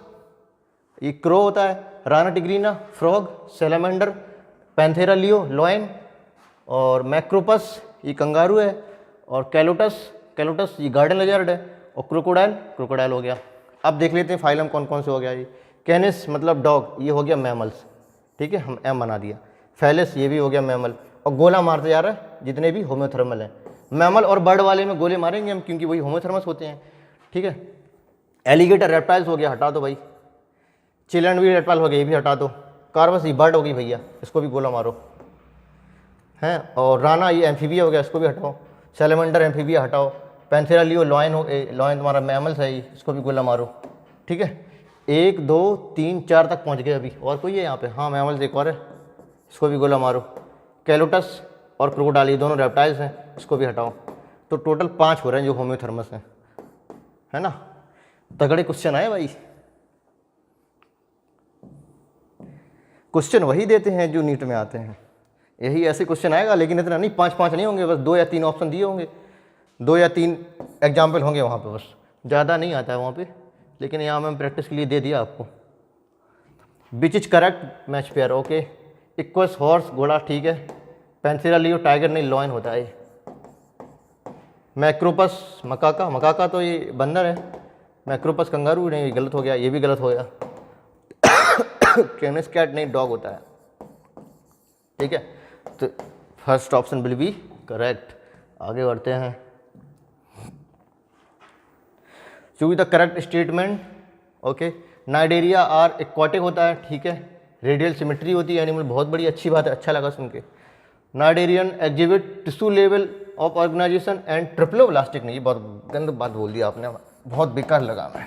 ये क्रो होता है, Rana tigrina frog, salamander, Panthera leo lion, और मैक्रोपस ये कंगारू है, और कैलोटस ये गार्डन लेजर्ड है, और क्रोकोडाइल हो गया। अब देख लेते हैं फाइलम कौन कौन से हो गया जी। कैनिस मतलब डॉग, ये हो गया मैमल्स, ठीक है, हम एम बना दिया। फेलिस ये भी हो गया मैमल, और गोला मारते जा रहा है जितने भी होम्योथर्मल हैं। मैमल और बर्ड वाले में गोले मारेंगे हम, क्योंकि वही होम्योथर्मस होते हैं, ठीक है। एलिगेटर रेप्टाइल्स हो गया, हटा दो भाई। चिलियन भी रेप्टाइल हो गया, ये भी हटा दो। कार्बस ये बर्ड हो गई भैया, इसको भी गोला मारो, हैं। और राना ये एम्फीबिया हो गया, इसको भी हटाओ। सैलेमेंडर एम्फीबिया हटाओ। पैंथेरा लियो लॉयन लॉयन तुम्हारा मैमल्स है, इसको भी गोला मारो, ठीक है। 1 2 3 4 तक पहुंच गए अभी। और कोई है यहाँ पे? हाँ, मैमल्स एक और है, इसको भी गोला मारो। कैलोटस और क्रोकोडाइल ये दोनों रेप्टाइल्स हैं, इसको भी हटाओ। तो टोटल 5 हो रहे हैं जो होम्योथर्मस हैं, है ना। तगड़े क्वेश्चन आए भाई। क्वेश्चन वही देते हैं जो नीट में आते हैं, यही ऐसे क्वेश्चन आएगा। लेकिन इतना नहीं, 5 नहीं होंगे, बस 2 या 3 ऑप्शन दिए होंगे, 2 या 3 एग्जाम्पल होंगे वहाँ पे, बस ज़्यादा नहीं आता है वहाँ पे। लेकिन यहाँ मैंने प्रैक्टिस के लिए दे दिया आपको। Which is correct match pair? Okay, equals horse घोड़ा, ठीक है। पैंथेरा लियो टाइगर नहीं, लॉयन होता है। मैक्रोपस मकाका तो ये बंदर है। मैक्रोपस कंगारू नहीं, ये गलत हो गया, ये भी गलत हो गया। कैनिस कैट नहीं, डॉग होता है, ठीक है। तो first option will be correct. आगे बढ़ते हैं। Choose the correct statement. Okay, Cnidaria are aquatic होता है, ठीक है। रेडियल सिमेट्री होती है एनिमल, बहुत बड़ी अच्छी बात है, अच्छा लगा सुन के। Cnidarian exhibit tissue level of organization and triploblastic नहीं, ये बहुत गंद बात बोल दिया आपने, बहुत बेकार लगा मैं,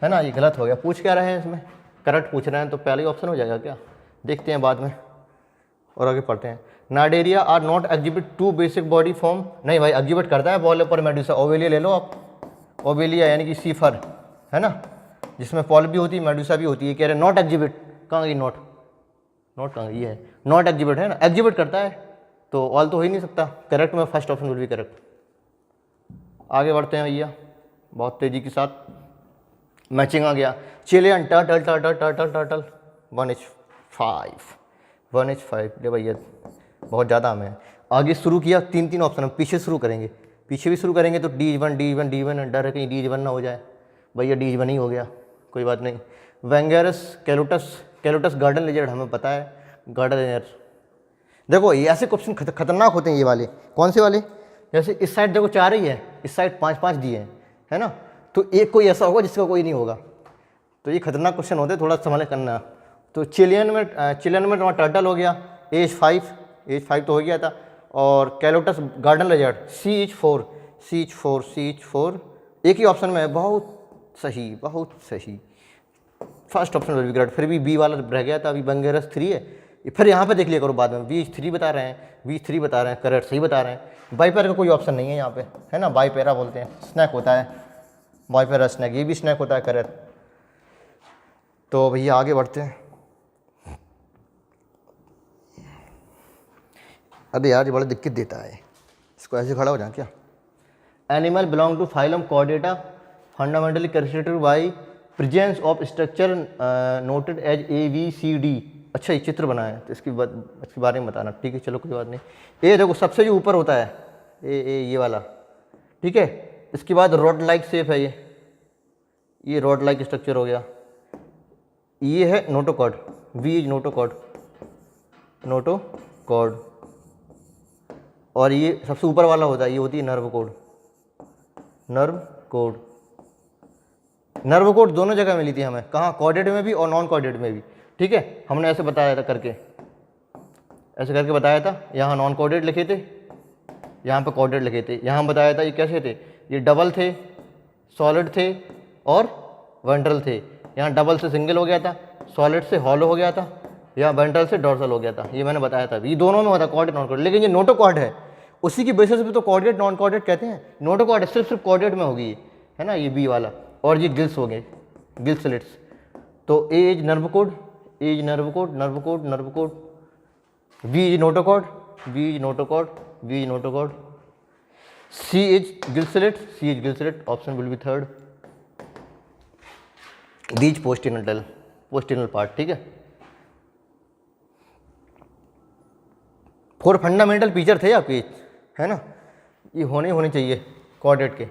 है ना। ये गलत हो गया। पूछ क्या रहे हैं इसमें? करेक्ट पूछ रहे हैं, तो पहले ही ऑप्शन हो जाएगा क्या? देखते हैं बाद में, और आगे पढ़ते हैं। Cnidaria are not exhibit two basic body form. नहीं भाई, एग्जिबिट करता है पॉलिपर मेडुसा। ओवेलिया ले लो आप, ओवेलिया यानी कि सीफर, है ना, जिसमें पॉलिप भी होती है, मेडुसा भी होती है। कह रहे नॉट एग्जिबिट, कहाँ गई नॉट कहाँ गई? ये है नॉट एग्जिबिट, है ना, एग्जिबिट करता है, तो ऑल तो हो ही नहीं सकता। करेक्ट में first option will be correct. आगे बढ़ते हैं भैया, बहुत तेज़ी के साथ मैचिंग आ गया। चिलियन टर्टल 1H5 ले भैया, बहुत ज़्यादा हमें आगे शुरू किया। 3 ऑप्शन हम पीछे शुरू करेंगे, पीछे भी शुरू करेंगे तो D1 डर है कहीं D1 ना हो जाए। भैया D1 ही हो गया, कोई बात नहीं। वेंगेरस कैलोटस गार्डन लेजर्ड हमें पता है, गार्डन लेजर्ड। देखो ये ऐसे क्वेश्चन खतरनाक होते हैं ये वाले। कौन से वाले? जैसे इस साइड देखो 4 ही है, इस साइड 5 दिए हैं, है ना, तो एक कोई ऐसा होगा जिसका कोई नहीं होगा। तो ये खतरनाक क्वेश्चन होते हैं, थोड़ा संभाल करना। तो चिलियन में तुम्हारा टर्टल हो गया, H5 तो हो गया था। और कैलोटस गार्डन लेजर्ड CH4 एक ही ऑप्शन में है। बहुत सही। First option will be correct. फिर भी बी वाला रह गया था, अभी वेंगेरस 3 है, फिर यहाँ पे देख लिया करो बाद में, VH3 बता रहे हैं, VH3 बता रहे हैं, करेक्ट सही बता रहे हैं। बाईपैरा का कोई ऑप्शन नहीं है यहाँ पे, है ना, बाईपैरा बोलते हैं, स्नैक होता है, बाईपैरा स्नैक, ये भी स्नैक होता है, करेक्ट। तो भैया आगे बढ़ते हैं। अरे यार ये बड़ा दिक्कत देता है, इसको ऐसे खड़ा हो जाए क्या। Animal belong to phylum Chordata, fundamentally characteristic by presence of structure noted as ABCD। अच्छा ये चित्र बना है तो इसके बारे में बताना, ठीक है चलो कोई बात नहीं। ये देखो सबसे जो ऊपर होता है ये वाला, ठीक है। इसके बाद रॉड लाइक शेप है, ये रॉड लाइक स्ट्रक्चर हो गया। ये है notochord, V is notochord, notochord. और ये सबसे ऊपर वाला होता है, ये होती है nerve cord, nerve cord. Nerve code दोनों जगह मिली थी हमें, कहाँ, कॉर्डेट में भी और नॉन कॉर्डेट में भी, ठीक है। हमने ऐसे बताया था करके, ऐसे करके बताया था। यहाँ नॉन कॉर्डेट लिखे थे, यहाँ पे कॉर्डेट लिखे थे। यहाँ बताया था ये कैसे थे, ये डबल थे, सॉलिड थे और वेंट्रल थे। यहाँ डबल से सिंगल हो गया था, सॉलिड से हॉलो हो गया था, यहाँ वेंट्रल से डॉर्सल हो गया था। ये मैंने बताया था, ये दोनों में होता है कॉर्डेट नॉन कॉर्डेट। लेकिन ये नोटोकॉर्ड है, उसी की बेसिस पे तो कॉर्डेट नॉन कॉर्डेट कहते हैं। नोटोकॉर्ड सिर्फ कॉर्डेट में होगी, है ना, ये बी वाला। और ये गिल्स हो गए, गिल स्लिट्स। तो A is nerve cord, A is nerve cord, nerve cord, nerve cord. B is notochord, B is notochord, B is notochord. C is gill slit, C is gill slit, option will be third. D is postanal, postanal part, ठीक है। 4 fundamental feature थे आपके, है ना, ये होने चाहिए chordate के।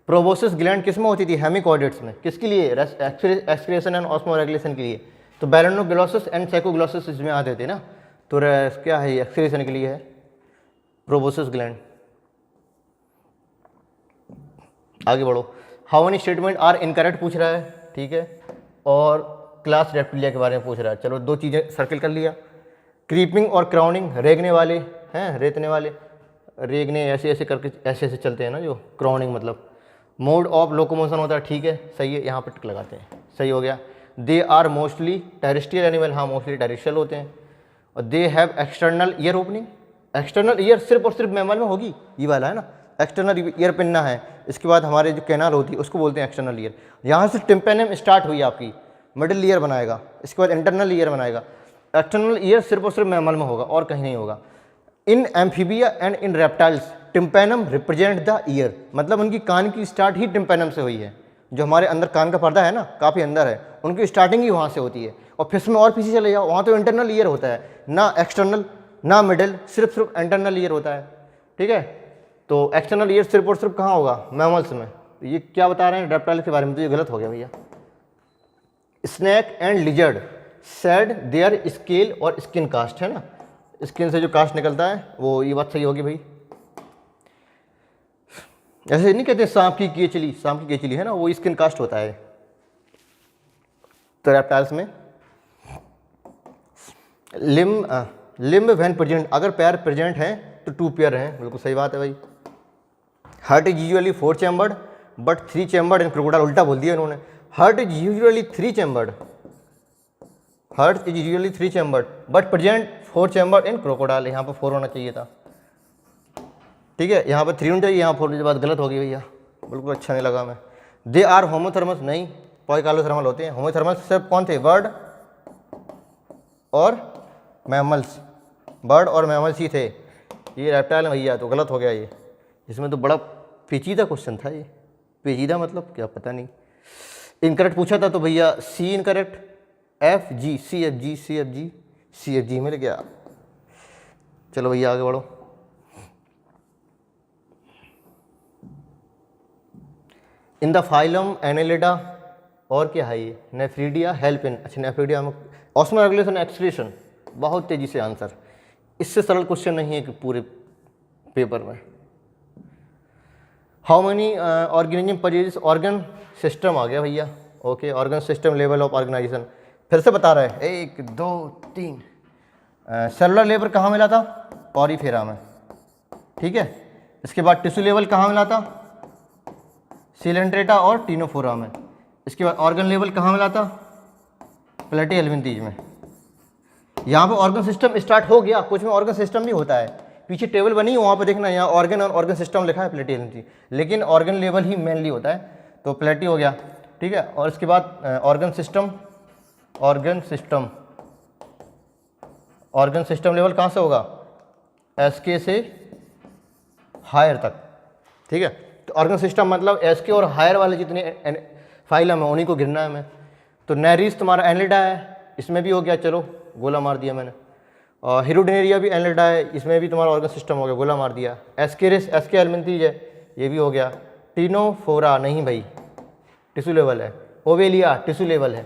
प्रोबोसिस ग्लैंड किस में होती थी, हेमिकॉर्डेट्स में। किसके लिए, एक्सक्रीशन एंड ऑस्मोरेगुलेशन के लिए। तो बैलेनोग्लोसिस एंड साइकोग्लोसिस इसमें आते थे ना, तो क्या है, एक्सक्रीशन के लिए है प्रोबोसिस ग्लैंड। आगे बढ़ो। How many statement are incorrect पूछ रहा है, ठीक है। और क्लास रेप्टिलिया के बारे में पूछ रहा है। चलो 2 चीज़ें सर्किल कर लिया। क्रीपिंग और क्राउनिंग, रेगने वाले हैं, रेतने वाले, रेगने ऐसे ऐसे करके ऐसे ऐसे चलते हैं ना, जो क्राउनिंग मतलब। मोड ऑफ लोकोमोशन होता है, ठीक है सही है, यहाँ पर टिक लगाते हैं, सही हो गया। They are mostly terrestrial animal, हाँ मोस्टली टेरेस्ट्रियल होते हैं। और they have external ear opening, external ear सिर्फ और सिर्फ मैमल में होगी, ये वाला है ना, एक्सटर्नल ईयर पिन्ना है। इसके बाद हमारे जो कैनाल होती है उसको बोलते हैं एक्सटर्नल ईयर। यहाँ से टिम्पेनम स्टार्ट हुई आपकी, मिडिल ईयर बनाएगा, इसके बाद इंटरनल ईयर बनाएगा। एक्सटर्नल ईयर सिर्फ और सिर्फ मैमल में होगा और कहीं नहीं होगा। In amphibia and in reptiles tympanum represent the ear, मतलब उनकी कान की स्टार्ट ही टिम्पेनम से हुई है। जो हमारे अंदर कान का पर्दा है ना, काफ़ी अंदर है, उनकी स्टार्टिंग ही वहाँ से होती है। और फिश में और पीछे चले जाओ, वहाँ तो इंटरनल ईयर होता है, ना एक्सटर्नल ना मिडिल, सिर्फ इंटरनल ईयर होता है, ठीक है। तो एक्सटर्नल ईयर सिर्फ और सिर्फ कहाँ होगा, मैमल्स में। ये क्या बता रहे हैं रेप्टाइल के बारे में, तो ये गलत हो गया भैया। Snake and lizard shed their scale और स्किन कास्ट, है ना, स्किन से जो कास्ट निकलता है वो, ये बात सही होगी भाई। ऐसे नहीं कहते सांप की केचली, सांप की केचली है ना, वो स्किन कास्ट होता है। तो रेप्टाइल्स में लिम्ब व्हेन प्रेजेंट, अगर पैर प्रेजेंट हैं तो 2 पेयर हैं, बिल्कुल सही बात है भाई। Heart is usually 4 chambered but 3 chambered in crocodile, उल्टा बोल दिया उन्होंने। Heart is usually 3 chambered, heart is usually 3 chambered but present 4 chambered in crocodile. यहाँ पर 4 होना चाहिए था, ठीक है, यहाँ पर 3 होना चाहिए, यहाँ 4 की बात गलत हो गई भैया, बिल्कुल अच्छा नहीं लगा मैं। दे आर होमोथर्मस, नहीं, पॉइकालोथर्मल होते हैं। होमोथर्मल सिर्फ कौन थे, बर्ड और मैमल्स, बर्ड और मैमल्स ही थे। ये रेप्टाइल भैया, तो गलत हो गया ये। इसमें तो बड़ा पेचीदा क्वेश्चन था ये, पेचीदा मतलब क्या पता नहीं। इनकरेक्ट पूछा था तो भैया C incorrect, F G, C F G, C F G, C F G मिल गया। चलो भैया आगे बढ़ो। इन द फाइलम एनेलिडा, और क्या है ये, नेफ्रीडिया, हेल्पिन। अच्छा नेफ्रीडिया में ऑस्मोरेगुलेशन एक्सक्रीशन, बहुत तेजी से आंसर, इससे सरल क्वेश्चन नहीं है कि पूरे पेपर में। How many organism possess, organ system आ गया भैया, okay, organ system level of organisation फिर से बता रहे हैं, 1 2 3। सेलुलर लेवल कहाँ मिला था, पॉरीफेरा में, ठीक है। इसके बाद टिश्यू लेवल कहाँ मिला था, सिलेंट्रेटा और टीनोफोरा में। इसके बाद ऑर्गन लेवल कहाँ मिला था, प्लेटी एल्विंथीज में। यहाँ पे ऑर्गन सिस्टम स्टार्ट हो गया, कुछ में ऑर्गन सिस्टम भी होता है, पीछे टेबल बनी है वहाँ पे देखना, यहाँ ऑर्गन और ऑर्गन सिस्टम लिखा है प्लेटी एलिमेंट्री, लेकिन ऑर्गन लेवल ही मेनली होता है, तो प्लेटी हो गया, ठीक है। और इसके बाद organ system, organ system level कहाँ से होगा, एसके से हायर तक, ठीक है। तो ऑर्गन सिस्टम मतलब एसके और हायर वाले जितने फाइलम है उन्हीं को गिनना है हमें। तो नेरिस तुम्हारा एनलिडा है, इसमें भी हो गया, चलो गोला मार दिया मैंने। और हिरोडेनेरिया भी एनलिडा है, इसमें भी तुम्हारा ऑर्गन सिस्टम हो गया, गोला मार दिया। एस्केरिस, एसके एलिमेंथीज है, ये भी हो गया। टिनोफोरा नहीं भाई, टिश्यू लेवल है। ओवेलिया टिश्यू लेवल है।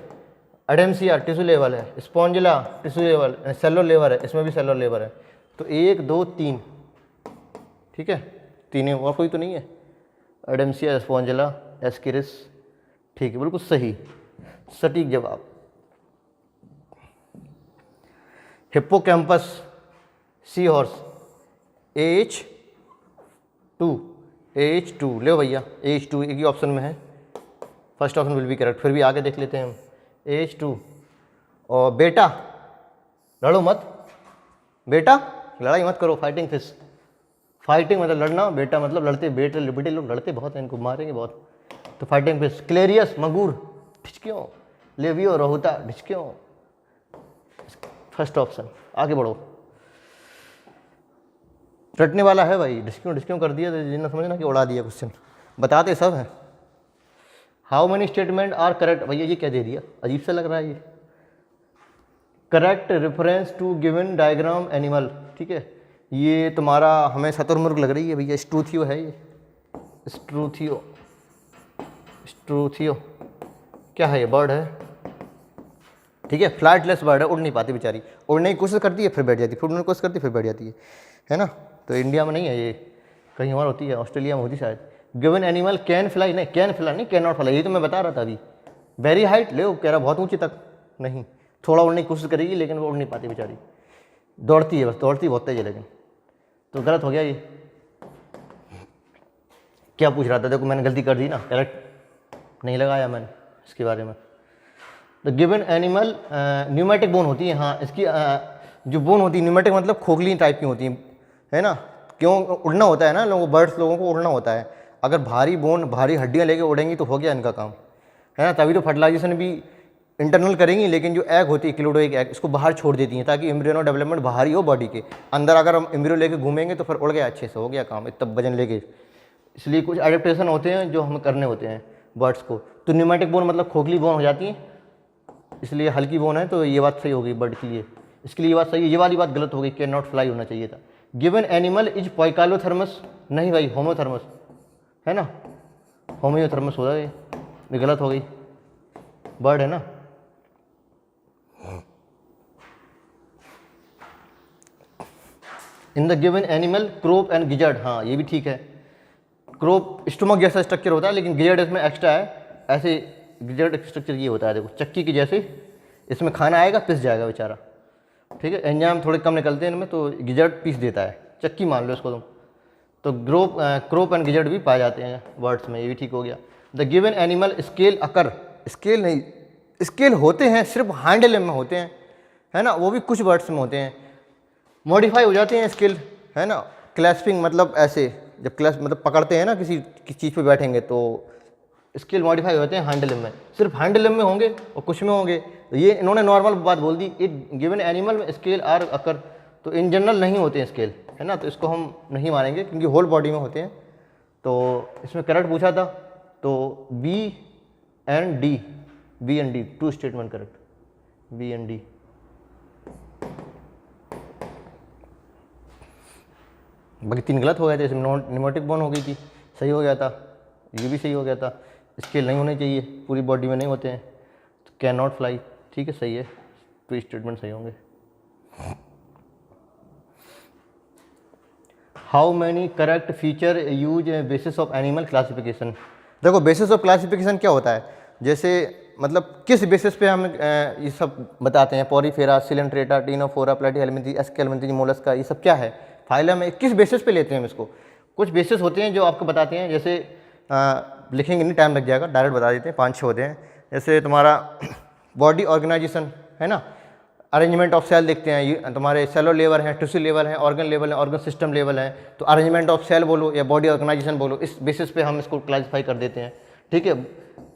एडेम्सिया टिश्यू लेवल है। Spongilla tissue level, cellular level है, इसमें भी सेलुलर लेवल है। तो 1 2 3, ठीक है, तीन, और कोई तो नहीं है। एडेम्सिया, स्पॉन्जिला, एस्केरिस, ठीक है, बिल्कुल सही, सटीक जवाब। हिप्पोकैम्पस, सी हॉर्स, AH2 ले भैया, AH2 एक ही ऑप्शन में है, first option will be correct, फिर भी आगे देख लेते हैं हम। AH2 और बेटा, लड़ो मत बेटा, लड़ाई मत करो, फाइटिंग फिश, फाइटिंग मतलब लड़ना, बेटा मतलब लड़ते, बेटे लोग लड़ते बहुत हैं, इनको मारेंगे बहुत, तो फाइटिंग फिश। क्लेरियस मगूर, ढिचक्यों। लेवियो रोहुता, ढिचक्यों, फर्स्ट ऑप्शन। आगे बढ़ो, रटने वाला है भाई, ढिचक्यों कर दिया तो जिन्ना समझना कि उड़ा दिया क्वेश्चन, बताते सब हैं। How many statement are correct, भैया ये क्या दे दिया, अजीब सा लग रहा है ये। Correct reference to given diagram animal, ठीक है, ये तुम्हारा हमें शतुरमुर्ग लग रही है भैया, स्ट्रूथियो है ये, स्ट्रूथियो क्या है ये, बर्ड है, ठीक है, फ्लाइटलेस बर्ड है, उड़ नहीं पाती बेचारी, उड़ने की कोशिश करती है फिर बैठ जाती है, फिर उड़ने की कोशिश करती है फिर बैठ जाती है ना। तो इंडिया में नहीं है ये, कहीं और होती है, ऑस्ट्रेलिया में होती शायद। गिवन एनिमल कैन फ्लाई, नहीं कैन फ्लाई नहीं, कैन नॉट फ्लाई, ये तो मैं बता रहा था अभी। वेरी हाइट, ले कह रहा बहुत ऊंची तक, नहीं, थोड़ा उड़ने की कोशिश करेगी लेकिन वो उड़ नहीं पाती बेचारी, दौड़ती है बस, दौड़ती बहुत तेज है लेकिन, तो गलत हो गया ये। क्या पूछ रहा था, देखो मैंने गलती कर दी ना, करेक्ट नहीं लगाया मैंने इसके बारे में। The given animal pneumatic bone होती है, हाँ इसकी जो बोन होती है न्यूमेटिक मतलब खोखली टाइप की होती है ना, क्यों उड़ना होता है ना लोगों को उड़ना होता है, अगर भारी बोन भारी हड्डियाँ लेके उड़ेंगी तो हो गया इनका काम, है ना, तभी तो फर्टिलाइजेशन भी इंटरनल करेंगी, लेकिन जो एग होती है क्लोडोइक एग, इसको बाहर छोड़ देती हैं ताकि एम्ब्रियोनो डेवलपमेंट बाहर ही हो बॉडी के अंदर, अगर हम एम्ब्रियो लेके घूमेंगे तो फिर उड़ गया, अच्छे से हो गया काम, इतना वजन लेके। इसलिए कुछ एडेप्टेशन होते हैं जो हमें करने होते हैं बर्ड्स को। तो न्यूमेटिक बोन मतलब खोखली बोन हो जाती है, इसलिए हल्की बोन है, तो ये बात सही होगी बर्ड के लिए, इसके लिए ये बात सही है, ये वाली बात गलत हो गई, कैन नॉट फ्लाई होना चाहिए था। गिवन एनिमल इज पोइकालोथर्मस, नहीं भाई होमोथर्मस है ना, होम्योथर्मस हो जाए, ये गलत हो गई, बर्ड है ना। In the given animal crop and gizzard, हाँ ये भी ठीक है, क्रोप स्टोमक जैसा स्ट्रक्चर होता है लेकिन गिजर्ड इसमें एक्स्ट्रा है, ऐसे गिजर्ड स्ट्रक्चर ये होता है, देखो चक्की की जैसे, इसमें खाना आएगा पिस जाएगा बेचारा, ठीक है, एंजाइम थोड़े कम निकलते हैं इनमें तो गिजर्ड पीस देता है, चक्की मान लो इसको तुम। तो क्रोप एंड गिजर्ड भी पाए जाते हैं वर्ड्स में, ये भी ठीक हो गया। The given animal scale occur, scale नहीं, स्केल होते हैं सिर्फ हैंडल में होते हैं, है ना, वो भी कुछ वर्ड्स में होते हैं, मॉडिफाई हो जाते हैं स्केल, है ना। क्लैस्पिंग मतलब ऐसे, जब क्लैस मतलब पकड़ते हैं ना किसी चीज़ पे बैठेंगे तो स्केल मॉडिफाई होते हैं हैंडल में, सिर्फ हैंडल में होंगे और कुछ में होंगे, तो ये इन्होंने नॉर्मल बात बोल दी, इट गिवन एनिमल में स्केल आर अकर, तो इन जनरल नहीं होते हैं स्केल, है ना, तो इसको हम नहीं मानेंगे क्योंकि होल बॉडी में होते हैं। तो इसमें करेक्ट पूछा था, तो B and D, two statement correct, B and D. बाकी 3 गलत हो गए थे, इसमें न्यूमेटिक बोन हो गई थी, सही हो गया था, ये भी सही हो गया था, स्केल नहीं होने चाहिए, पूरी बॉडी में नहीं होते हैं, तो कैन नॉट फ्लाई, ठीक है सही है, तो स्टेटमेंट सही होंगे। How many correct feature use basis of animal classification, देखो बेसिस ऑफ क्लासिफिकेशन क्या होता है, जैसे मतलब किस बेसिस पे हम ये सब बताते हैं, पॉरीफेरा, सिलेंट्रेटा, टीनोफोरा, प्लेटीहेल्मिंथी, एस्केल्मिंथी, मोलस्का, ये सब क्या है, फाइलम में किस बेसिस पे लेते हैं हम इसको। कुछ बेसिस होते हैं जो आपको बताते हैं, जैसे लिखेंगे नहीं टाइम लग जाएगा, डायरेक्ट बता देते हैं, 5-6 होते हैं। जैसे तुम्हारा बॉडी ऑर्गेनाइजेशन है ना, अरेंजमेंट ऑफ सेल देखते हैं, ये तुम्हारे सेलुलर लेवल हैं, टिश्यू लेवल हैं, ऑर्गन लेवल है, ऑर्गन सिस्टम लेवल है। तो अरेंजमेंट ऑफ सेल बोलो या बॉडी ऑर्गेनाइजेशन बोलो, इस बेसिस पे हम इसको क्लासीफाई कर देते हैं, ठीक है।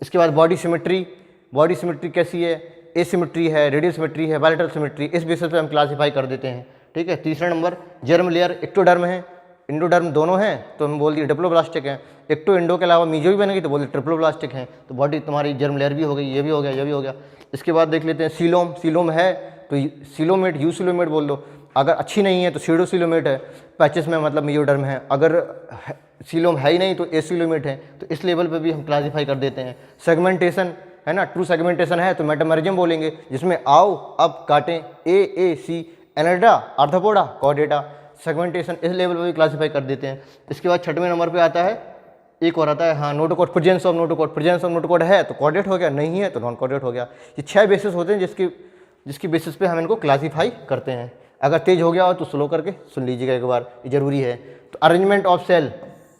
इसके बाद बॉडी सिमेट्री कैसी है, एसिमेट्री है, रेडियल सिमेट्री है, बायलैटरल सिमेट्री, इस बेसिस पे हम क्लासीफाई कर देते हैं, ठीक है। तीसरा नंबर जर्म लेयर, एक्टोडर्म है, इंडोडर्म दोनों हैं तो हम बोल दिए डिप्लोब्लास्टिक है। एक्टो इंडो के अलावा मीजो भी बनेगी तो बोल दिए ट्रिप्लोब्लास्टिक है। तो बॉडी तुम्हारी जर्म लेयर भी हो गई, ये भी हो गया, ये भी हो गया। इसके बाद देख लेते हैं सीलोम है तो सीलोमेट, यूसिलोमेट बोल दो। अगर अच्छी नहीं है तो सीडोसिलोमेट है, पैचेस में मतलब मीजोडर्म है। अगर सीलोम है ही नहीं तो एसिलोमेट है। तो इस लेवल पे भी हम क्लासीफाई कर देते हैं। सेगमेंटेशन है ना, ट्रू सेगमेंटेशन है तो मेटामेरिज्म बोलेंगे, जिसमें आओ अब काटें, ए सी, एनेडा, आर्थ्रोपोडा, कॉर्डेटा। सेगमेंटेशन इस लेवल पे भी क्लासीफाई कर देते हैं। इसके बाद 6वें नंबर पे आता है, एक और आता है हाँ नोटोकॉर्ड, प्रेजेंस ऑफ नोटोकॉर्ड है तो कॉर्डेट हो गया, नहीं है तो नॉन कॉर्डेट हो गया। ये 6 बेसिस होते हैं जिसकी बेसिस पे हम इनको क्लासीफाई करते हैं। अगर तेज हो गया हो तो स्लो करके सुन लीजिएगा एक बार, ये जरूरी है। तो अरेंजमेंट ऑफ सेल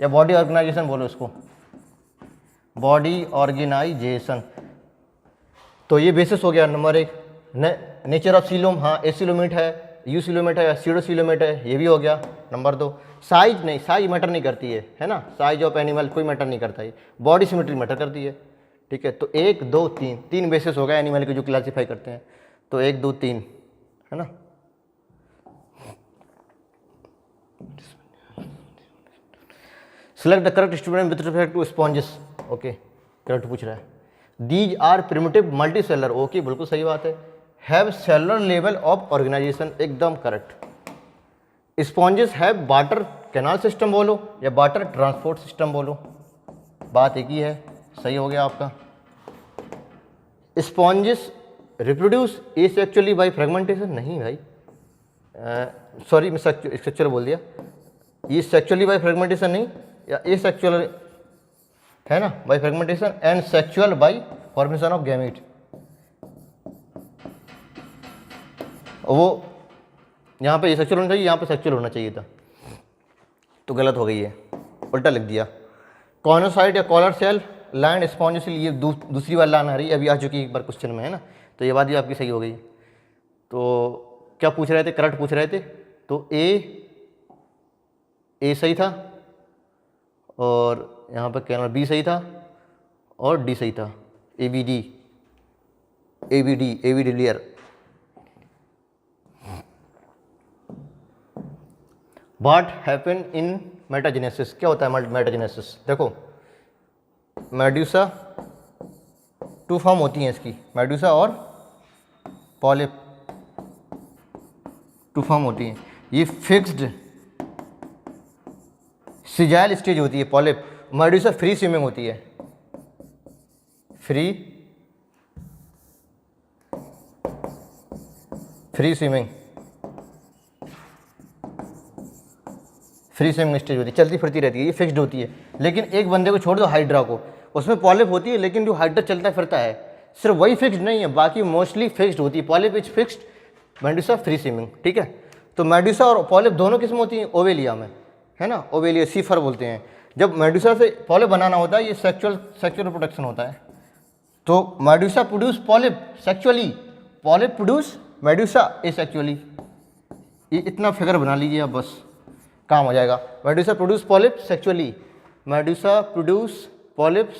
या बॉडी ऑर्गेनाइजेशन बोलो इसको, बॉडी ऑर्गेनाइजेशन। तो ये बेसिस हो गया नंबर 1। नेचर ऑफ सीलोम, हाँ एसिलोमेट है, यूसिलोमेट है या सीडोसिलोमेट है, ये भी हो गया। नंबर 2 साइज, नहीं साइज मैटर नहीं करती है ना, साइज ऑफ एनिमल कोई मैटर नहीं करता है, बॉडी सिमेट्री मैटर करती है, ठीक है। तो 1 2 3 बेसिस हो गया एनिमल के जो क्लासीफाई करते हैं। तो 1 2 3 है ना। Select the correct student with respect to sponges, okay correct पूछ रहा है। These are primitive multi cellular, okay बिल्कुल सही बात है। Have cellular level of organisation, एकदम correct. Sponges have water canal system बोलो या वाटर ट्रांसपोर्ट सिस्टम बोलो, बात एक ही है, सही हो गया आपका। Sponges reproduce asexually by fragmentation, नहीं भाई सॉरी मैं सेक्सुअल बोल दिया, ये सेक्सुअली बाय फ्रेगमेंटेशन नहीं, या एसेक्सुअल है ना by fragmentation, and sexual bye formation of gamete. वो यहाँ पे सेक्सुअल होना चाहिए, यहाँ पे सेक्सुअल होना चाहिए था, तो गलत हो गई है, उल्टा लिख दिया। कॉनोसाइट या कॉलर सेल, लैंड स्पॉन्ज, ये दूसरी बार लाइन आ रही है, अभी आ चुकी है एक बार क्वेश्चन में है ना, तो ये बात भी आपकी सही हो गई। तो क्या पूछ रहे थे, करेक्ट पूछ रहे थे। तो ए सही था, और यहाँ पर कैनल बी सही था, और डी सही था, ए बी डी लियर। What happen in मेटाजेनेसिस, क्या होता है मेटाजेनेसिस, देखो मेडुसा 2 फॉर्म होती हैं इसकी, मेडुसा और पॉलिप 2 फॉर्म होती हैं। ये फिक्स्ड सिजाइल स्टेज होती है पॉलिप, मेडुसा फ्री स्विमिंग होती है, फ्री स्विमिंग स्टेज होती है, चलती फिरती रहती है, ये फिक्स्ड होती है। लेकिन एक बंदे को छोड़ दो हाइड्रा को, उसमें पॉलिप होती है, लेकिन जो हाइड्रा चलता फिरता है सिर्फ वही फिक्स्ड नहीं है, बाकी मोस्टली फिक्स्ड होती है। Polyp is fixed, Medusa free swimming, ठीक है। तो मेडुसा और पॉलिप दोनों किस्म होती हैं ओवेलिया में, है ना, ओवेलिया सीफर बोलते हैं। जब मेडुसा से पॉलिप बनाना होता है ये सेक्सुअल रिप्रोडक्शन होता है। तो Medusa produce polyp sexually, polyp produce medusa asexually, ये इतना फिगर बना लीजिए आप, बस काम हो जाएगा। Medusa produce polyp sexually, medusa produce polyp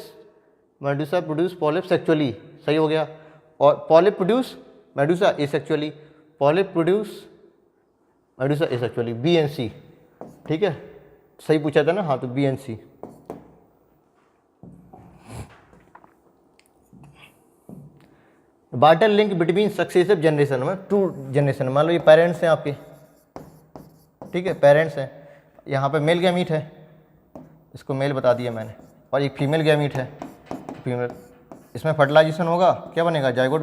sexually, सही हो गया। और polyp produce medusa asexually, polyp produce medusa asexually, B and C, ठीक है, सही पूछा था ना, हाँ तो B and C. Water link between successive generation में 2 जनरेशन, मान लो ये पेरेंट्स हैं आपके, ठीक है, पेरेंट्स हैं, यहाँ पे मेल गैमीट है, इसको मेल बता दिया मैंने, और एक फीमेल गैमीट है, फीमेल। इसमें फर्टिलाइजेशन होगा, क्या बनेगा, जाइगोट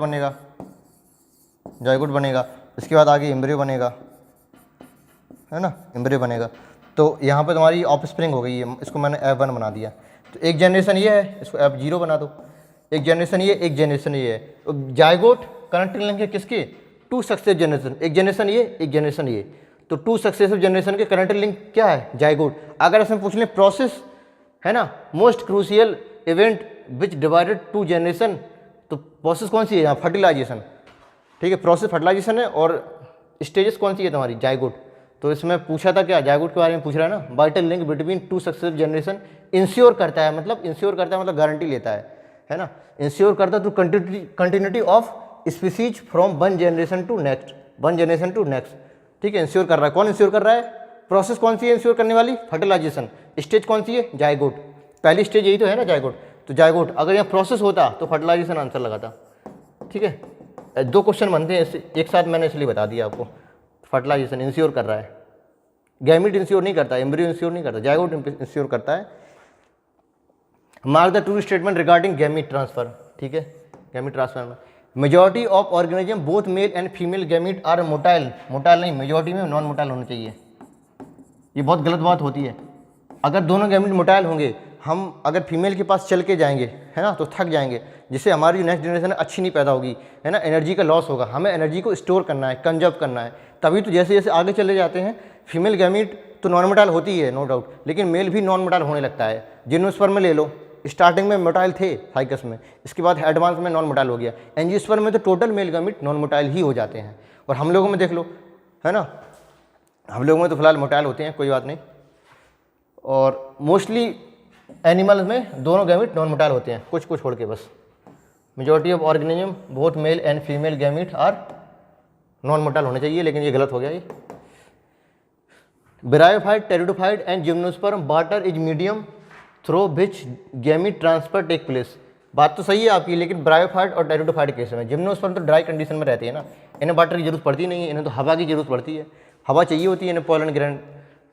बनेगा। इसके बाद आगे एम्ब्रियो बनेगा, है ना, एम्ब्रियो बनेगा। तो यहाँ पे तुम्हारी ऑफस्प्रिंग हो गई है, इसको मैंने F1 बना दिया। तो एक जनरेशन ये है, इसको F0 बना दो। एक जनरेशन ये, एक जनरेशन ये है। तो जाइगोट कनेक्टिंग लिंक है किसके, 2 सक्सेसिव जनरेशन, एक जनरेशन ये, एक जनरेशन ये। तो 2 सक्सेसिव जनरेशन के कनेक्टिंग लिंक क्या है, जाइगोट। अगर इसमें पूछ लें प्रोसेस, है ना, most crucial event which divided 2 generation, तो प्रोसेस कौन सी है यहाँ, फर्टिलाइजेशन। ठीक है, प्रोसेस फर्टिलाइजेशन है। और स्टेजेस कौन सी है तुम्हारी, जाइगोट। तो इसमें पूछा था क्या, जाइगोट के बारे में पूछ रहा है ना। Vital link between two successive generation ensure करता है, मतलब इंश्योर करता है मतलब गारंटी लेता है ना। इंश्योर करता है to continuity of species from one generation to next, ठीक है। इंश्योर कर रहा है, कौन इंश्योर कर रहा है, प्रोसेस कौन सी है इंश्योर करने वाली, फर्टिलाइजेशन। स्टेज कौन सी है, जाइगोट। पहली स्टेज यही तो है ना, जाइगोट। तो जाइगोट अगर यहाँ प्रोसेस होता तो फर्टिलाइजेशन आंसर लगाता, ठीक है। 2 क्वेश्चन बनते हैं एक साथ, मैंने इसलिए बता दिया आपको। फर्टिलाइजेशन इंश्योर कर रहा है, गैमिट इंश्योर नहीं करता, एम्ब्रियो इंश्योर नहीं करता, जाइगोट इंश्योर करता है। Mark the true statement regarding gamete transfer, ठीक है। गैमिट ट्रांसफर में majority of organism both male and female gamete are motile नहीं, मेजॉरिटी में नॉन मोटाइल होना चाहिए। ये बहुत गलत बात होती है। अगर दोनों गैमिट मोटाइल होंगे, हम अगर फीमेल के पास चल के जाएंगे, है ना, तो थक जाएंगे, जिससे हमारी नेक्स्ट जनरेशन अच्छी नहीं पैदा होगी, है ना, एनर्जी का लॉस होगा। हमें एनर्जी को स्टोर करना है, कंजर्व करना है। तभी तो जैसे जैसे आगे चले जाते हैं, फीमेल गैमिट तो नॉन मोटाइल होती है नो डाउट, लेकिन मेल भी नॉन मोटाइल होने लगता है। जिम्नोस्पर्म में ले लो, स्टार्टिंग में मोटाइल थे साइकस में, इसके बाद एडवांस में नॉन मोटाइल हो गया। एंजियोस्पर्म में तो total male gamete non motile ही हो जाते हैं। और हम लोगों में देख लो, है ना, हम लोगों में तो फिलहाल मोटाइल होते हैं, कोई बात नहीं। और मोस्टली एनिमल्स में दोनों गैमिट नॉन मोटाइल होते हैं, कुछ छोड़ के बस। Majority of organism both male and female gamete are non motile होने चाहिए, लेकिन ये गलत हो गया। ये bryophyte, pteridophyte and gymnosperm water is medium through which gamete transfer take place. बात तो सही है आपकी, लेकिन ब्रायोफाइट और टेरिडोफाइट केस में जिम्नोस्पर्म तो ड्राई कंडीशन में रहती है ना, इन्हें वाटर की जरूरत पड़ती नहीं है, इन्हें तो हवा की जरूरत पड़ती है। हवा चाहिए होती है इन्हें पोलन ग्रेन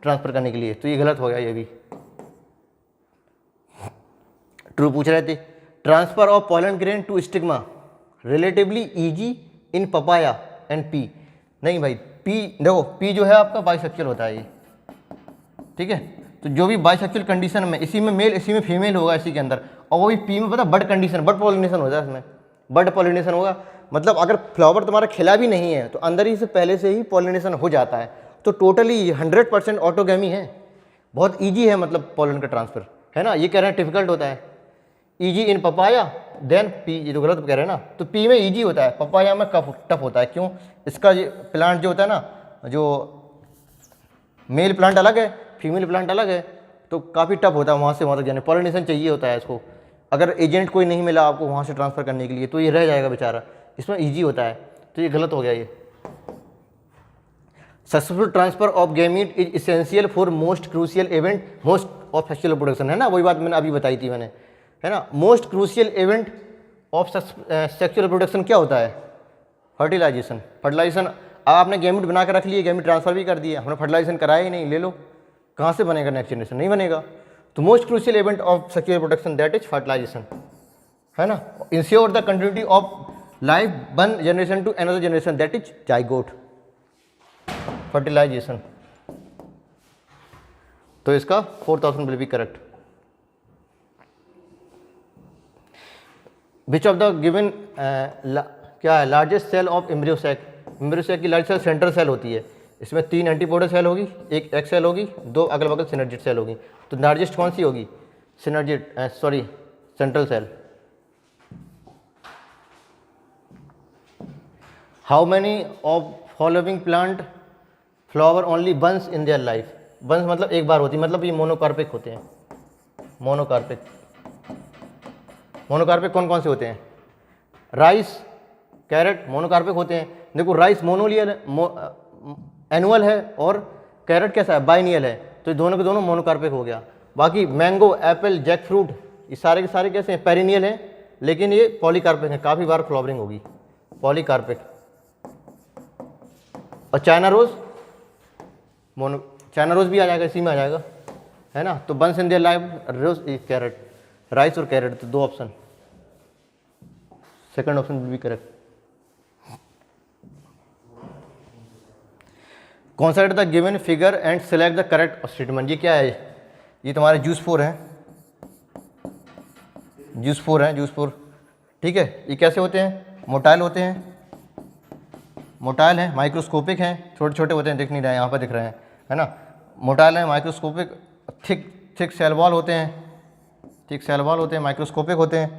ट्रांसफर करने के लिए, तो ये गलत हो गया। ये भी ट्रू पूछ रहे थे। Transfer of pollen grain to stigma relatively easy in papaya and pea. नहीं भाई, पी देखो, पी जो है आपका बाइसेक्सुअल होता है ये, ठीक है। तो जो भी बाइसेक्सुअल कंडीशन में, इसी में मेल इसी में फीमेल होगा इसी के अंदर, और वो भी पी में पता बड कंडीशन, बड पॉलिनेशन होता है इसमें, बड पॉलिनेशन होगा। मतलब अगर फ्लावर तुम्हारा खिला भी नहीं है तो अंदर ही से पहले से ही पॉलिनेशन हो जाता है। तो टोटली 100% ऑटोगैमी है, बहुत ईजी है, मतलब पॉलन का ट्रांसफर, है ना। ये कह रहे हैं डिफिकल्ट होता है, easy in papaya than pea, ये तो गलत कह रहे हैं ना। तो पी में ईजी होता है, पपाया में टफ होता है। क्यों, इसका प्लांट जो होता है ना, जो मेल प्लांट अलग है, फीमेल प्लांट अलग है, तो काफ़ी टफ होता है वहाँ से वहाँ तक जाने। पॉलिनेशन चाहिए होता है इसको, अगर एजेंट कोई नहीं मिला आपको वहाँ से ट्रांसफ़र करने के लिए तो ये रह जाएगा बेचारा, इसमें ईजी होता है। तो ये गलत हो गया। ये successful transfer of gamete is essential for most crucial event most of sexual reproduction, है ना, वही बात मैंने अभी बताई थी मैंने, है ना। Most crucial event of sexual reproduction क्या होता है, फर्टिलाइजेशन। फर्टिलाइजेशन आपने गैमीट बना कर रख लिए, गैमीट ट्रांसफर भी कर दिया, हमने फर्टिलाइजेशन कराया ही नहीं, ले लो, कहाँ से बनेगा नेक्स्ट जनरेशन, नहीं बनेगा। तो most crucial event of sexual reproduction that is fertilization, है ना। Ensure the continuity of life one generation to another generation that is zygote, fertilization. तो इसका 4th option will be correct. Which of the given क्या है largest cell of embryo sac. Embryo sac की largest cell central cell होती है, इसमें 3 antipodal cell होगी, एक एक्स सेल होगी, 2 अगल बगल सिनर्जिड सेल होगी। तो लार्जेस्ट कौन सी होगी, synergid central cell. How many of following plant flower only once in their life. Once मतलब एक बार होती है, मतलब ये मोनोकार्पिक होते हैं। मोनोकार्पिक कौन कौन से होते हैं, राइस, कैरेट मोनोकार्पिक होते हैं। देखो राइस मोनोलियल एनुअल है और कैरेट कैसा है, बाइनियल है, तो दोनों के दोनों मोनोकार्पिक हो गया। बाकी मैंगो, एप्पल, जैक फ्रूट ये सारे के सारे कैसे हैं, पेरिनियल हैं, लेकिन ये पॉलीकार्पिक है, काफ़ी बार फ्लावरिंग होगी, पॉलीकार्पिक। और चाइना रोज चाइना रोज भी आ जाएगा, इसी में आ जाएगा, है ना। तो once in their life rose carrot, rice और कैरेट, तो 2 option, second option will be correct. Consider the given figure and select the correct statement. ये क्या है, ये तुम्हारे जूस 4 है, जूस 4 है, जूस 4, ठीक है। ये कैसे होते हैं, मोटाइल होते हैं, मोटाइल है, माइक्रोस्कोपिक हैं, छोटे छोटे होते हैं, दिख नहीं रहे हैं, यहाँ पर दिख रहे हैं, है ना। मोटाइल है, माइक्रोस्कोपिक, थिक सेल वॉल होते हैं, थिक सेल वॉल होते हैं, माइक्रोस्कोपिक होते हैं।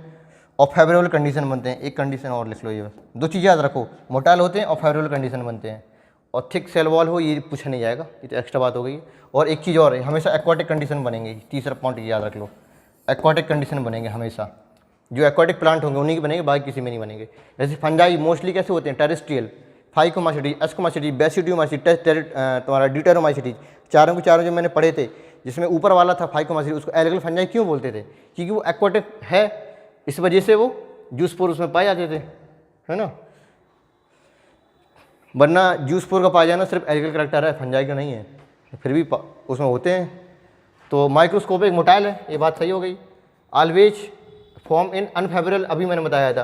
और फेवरेबल कंडीशन बनते हैं। एक कंडीशन और लिख लो ये बस, 2 चीज़ याद रखो, मोटाइल होते हैं और फेवरेबल कंडीशन बनते हैं। और थिक सेल वॉल हो ये पूछा नहीं जाएगा, ये तो एक्स्ट्रा बात हो गई। और एक चीज़ और है, हमेशा एक्वाटिक कंडीशन बनेंगे, तीसरा पॉइंट याद रख लो, एक्वाटिक कंडीशन बनेंगे हमेशा। जो एक्वाटिक प्लांट होंगे उन्हीं के बनेंगे, बाकी किसी में नहीं बनेंगे। जैसे फंजाई मोस्टली कैसे होते हैं, टेरेस्ट्रियल, फाइकोमाइसीटी, एस्कोमाइसीटी, बेसिडियोमाइसीटी, तुम्हारा ड्यूटेरोमाइसीटी, चारों के चारों जो मैंने पढ़े थे, जिसमें ऊपर वाला था फाइकोमाइसीटी, उसको एल्गल फंजाई क्यों बोलते थे, क्योंकि वो एक्वाटिक है, इस वजह से वो जूस पोर उसमें पाए जाते थे, है ना। वरना जूस पोर का पाया जाना सिर्फ एल्गल करेक्टर है, फंजाई का नहीं है, फिर भी उसमें होते हैं। तो माइक्रोस्कोपिक मोटाइल है, ये बात सही हो गई। ऑलवेज फॉर्म इन अनफेवरेबल, अभी मैंने बताया था,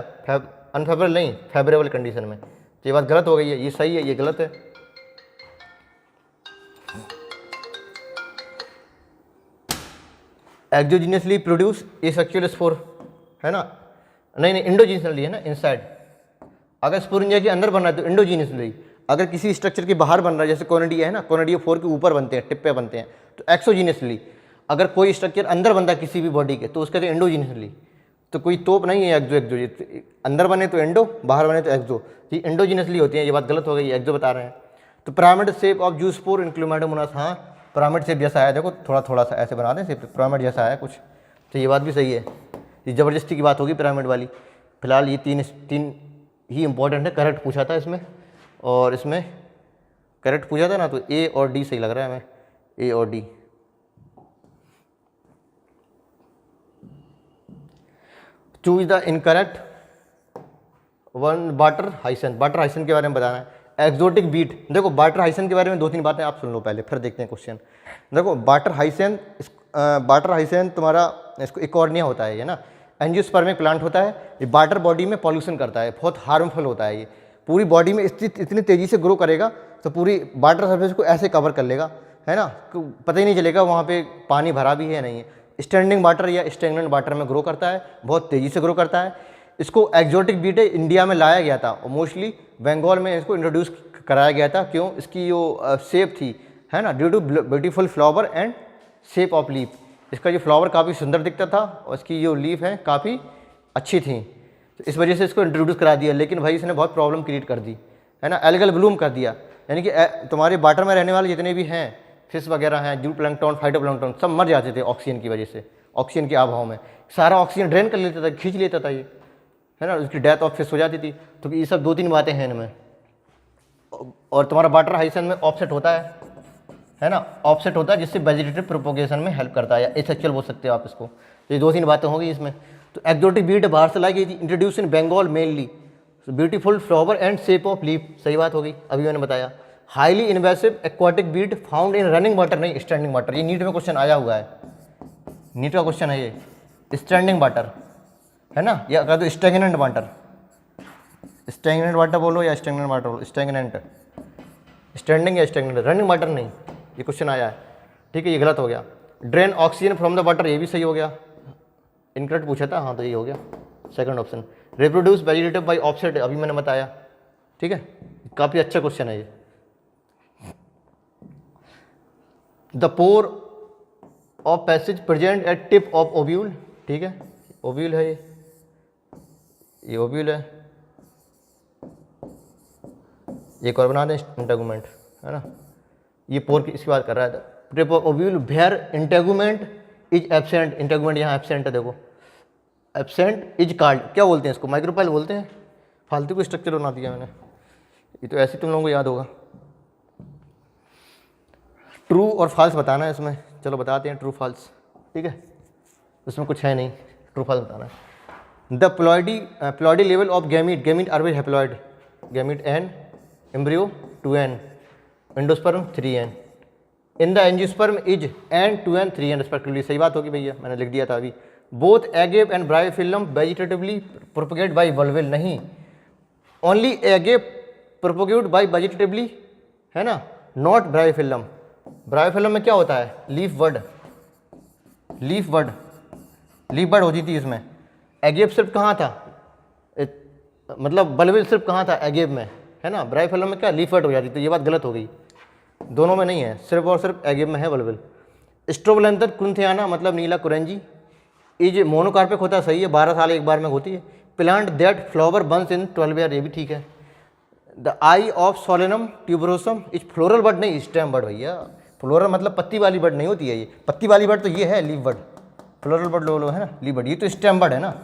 अनफेवरेबल नहीं, फेवरेबल कंडीशन में, तो ये बात गलत हो गई है, ये सही है, ये गलत है। एक्सोजीनियसली प्रोड्यूस एसेक्सुअल स्पोर, है ना, नहीं इंडोजीनियसली है ना, इनसाइड। अगर स्पोर इंडिया के अंदर बन रहा है तो इंडोजीनियसली, अगर किसी स्ट्रक्चर के बाहर बन रहा है, जैसे कोनिडिया है ना, कोनिडिया 4 के ऊपर बनते हैं, टिप पे बनते हैं, तो एक्सोजीनियसली। अगर कोई स्ट्रक्चर अंदर बनता है किसी भी बॉडी के तो उसका तो इंडोजीनियसली। तो कोई तोप नहीं है एक्सो, अंदर बने तो एंडो, बाहर बने तो एक्सो, ये इंडोजीनियसली होती है, ये बात गलत हो गई, एक्सो बता रहे हैं। तो पिरामिड शेप ऑफ जूस पोर इन क्लोमेडोमोनास, हाँ पिरामिड शेप जैसा है, देखो थोड़ा थोड़ा सा ऐसे बना दें, पिरामिड जैसा है कुछ, तो ये बात भी सही है। ये ज़बरदस्ती की बात होगी पिरामिड वाली। फिलहाल ये तीन ही इंपॉर्टेंट है, करेक्ट पूछा था इसमें, और इसमें करेक्ट पूछा था ना, तो ए और डी सही लग रहा है हमें, ए और D. Choose the incorrect one. Water hyacinth, water hyacinth के बारे में बताना है। एक्सोटिक बीट, देखो बाटर हाइसन के बारे में 2-3 बातें आप सुन लो पहले, फिर देखते हैं क्वेश्चन। देखो बाटर हाइसन तुम्हारा, इसको इकॉर्निया होता है ये ना, एंजियोस्पर्मिक प्लांट होता है, ये वाटर बॉडी में पॉल्यूशन करता है, बहुत हार्मफुल होता है ये, पूरी बॉडी में इतनी तेज़ी से ग्रो करेगा तो पूरी वाटर सरफेस को ऐसे कवर कर लेगा, है ना, पता ही नहीं चलेगा वहाँ पे पानी भरा भी है नहीं है। स्टैंडिंग वाटर या स्टैग्नेंट वाटर में ग्रो करता है, बहुत तेज़ी से ग्रो करता है। इसको एक्जोटिक बीट इंडिया में लाया गया था और मोस्टली बंगाल में इसको इंट्रोड्यूस कराया गया था। क्यों? इसकी जो शेप थी, है ना, due to beautiful flower and shape of leaf, इसका जो फ्लावर काफ़ी सुंदर दिखता था और इसकी जो लीफ है काफ़ी अच्छी थी, तो इस वजह से इसको इंट्रोड्यूस करा दिया। लेकिन भाई इसने बहुत प्रॉब्लम क्रिएट कर दी, है ना, एल्गल ब्लूम कर दिया, यानी कि तुम्हारे वाटर में रहने वाले जितने भी हैं, फिश वगैरह हैं, जू प्लैंकटन, फाइटोप्लैंकटन, सब मर जाते थे ऑक्सीजन की वजह से। ऑक्सीजन के अभाव में सारा ऑक्सीजन ड्रेन कर लेता था, खींच लेता था ये, है ना, उसकी डेथ ऑफ फिश हो जाती थी। तो ये सब 2-3 बातें हैं इनमें। और तुम्हारा वाटर हाइसन में ऑफसेट होता है ना, ऑफसेट होता है जिससे वेजिटेटिव प्रोपोगेशन में हेल्प करता है, या एसेक्सुअल बोल सकते हो आप इसको। तो ये 2-3 बातें होंगी इसमें। तो एक्सोटिक बीट बाहर से लाई गई थी, introduce in Bengal mainly, beautiful flower and shape of leaf, सही बात हो गई, अभी मैंने बताया। Highly invasive aquatic weed found in running water, नहीं स्टैंडिंग वाटर, ये नीट में क्वेश्चन आया हुआ है, नीट का क्वेश्चन है ये, स्टैंडिंग वाटर, है ना, या कह दो स्टैग्नेंट वाटर, स्टैग्नेंट वाटर बोलो या स्टैग्नेंट वाटर बोलो, स्टैग्नेंट, स्टैंडिंग या स्टैग्नेंट, रनिंग वाटर नहीं, ये क्वेश्चन आया है, ठीक है, ये गलत हो गया। Drain oxygen from the water, ये भी सही हो गया, इनकरेक्ट पूछा था, हाँ तो ये हो गया second option. Reproduce vegetative by offset, अभी मैंने बताया, ठीक है, काफ़ी अच्छा क्वेश्चन है ये। The pore of passage present at tip of ovule, ठीक है, ओव्यूल है ये ओव्यूल है, एक और बना दें इंटेगुमेंट, है ना, ये पोर की इसकी बात कर रहा था। Tip of ovule where integument is absent, integument यहाँ एब्सेंट है, देखो एब्सेंट इज कार्ड, क्या बोलते हैं इसको, माइक्रोपाइल बोलते हैं, फालतू को स्ट्रक्चर बना दिया मैंने, ये तो ऐसे तुम लोगों को याद होगा। ट्रू और फॉल्स बताना है इसमें, चलो बताते हैं ट्रू फॉल्स, ठीक है, उसमें कुछ है नहीं, ट्रू फॉल्स बताना है। The ploidy level of gamete, gamete are haploid, gamete N, embryo 2n, endosperm 3n, in the angiosperm is n 2n 3n respectively, सही बात होगी भैया, मैंने लिख दिया था अभी। Both agave and bryophyllum vegetatively propagate by वल्वेल, नहीं, only agave propagate by vegetatively, है ना, नॉट ब्रायोफिल्म। ब्रायोफिल्म में क्या होता है, लीफ बर्ड, लीफ बर्ड होती थी इसमें। एगेप सिर्फ कहाँ था, मतलब बल्वेल सिर्फ कहाँ था, एगेप में, है ना, ब्रायोफिल्म में क्या लीफ बर्ड हो जाती थी, ये बात गलत हो गई, दोनों में नहीं है, सिर्फ और सिर्फ एगेप में है बल्वेल। स्ट्रोबलेंथर कुंथियाना मतलब नीला कुरेंजी, ये जो मोनोकार्पिक होता है सही है, 12 साल एक बार में होती है। Plant that flower once in 12 year, ये भी ठीक है। The eye of Solanum tuberosum is floral bud, नहीं स्टेम बर्ड भैया। फ्लोरल मतलब पत्ती वाली बर्ड नहीं होती है ये, पत्ती वाली बर्ड तो ये है लीव बर्ड, फ्लोरल बर्ड लो है ना लीव बर्ड, ये तो स्टेम बर्ड है ना।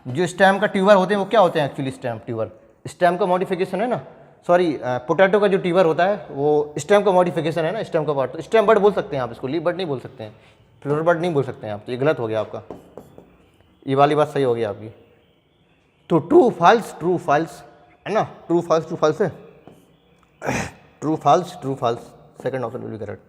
जो स्टेम का ट्यूबर होते हैं वो क्या होते हैं एक्चुअली, स्टेम ट्यूबर, स्टेम का मॉडिफिकेशन है ना, सॉरी पोटैटो का जो ट्यूबर होता है वो स्टेम का मॉडिफिकेशन है ना, स्टेम का पार्ट, तो स्टेम बर्ड बोल सकते हैं आप इसको, लीव बर्ड नहीं बोल सकते हैं, फ्लोरल बर्ड नहीं बोल सकते हैं आप, तो ये गलत हो गया आपका, ये वाली बात सही होगी आपकी। तो ट्रू फॉल्स है ना, ट्रू फॉल्स है, true false, second option will be correct.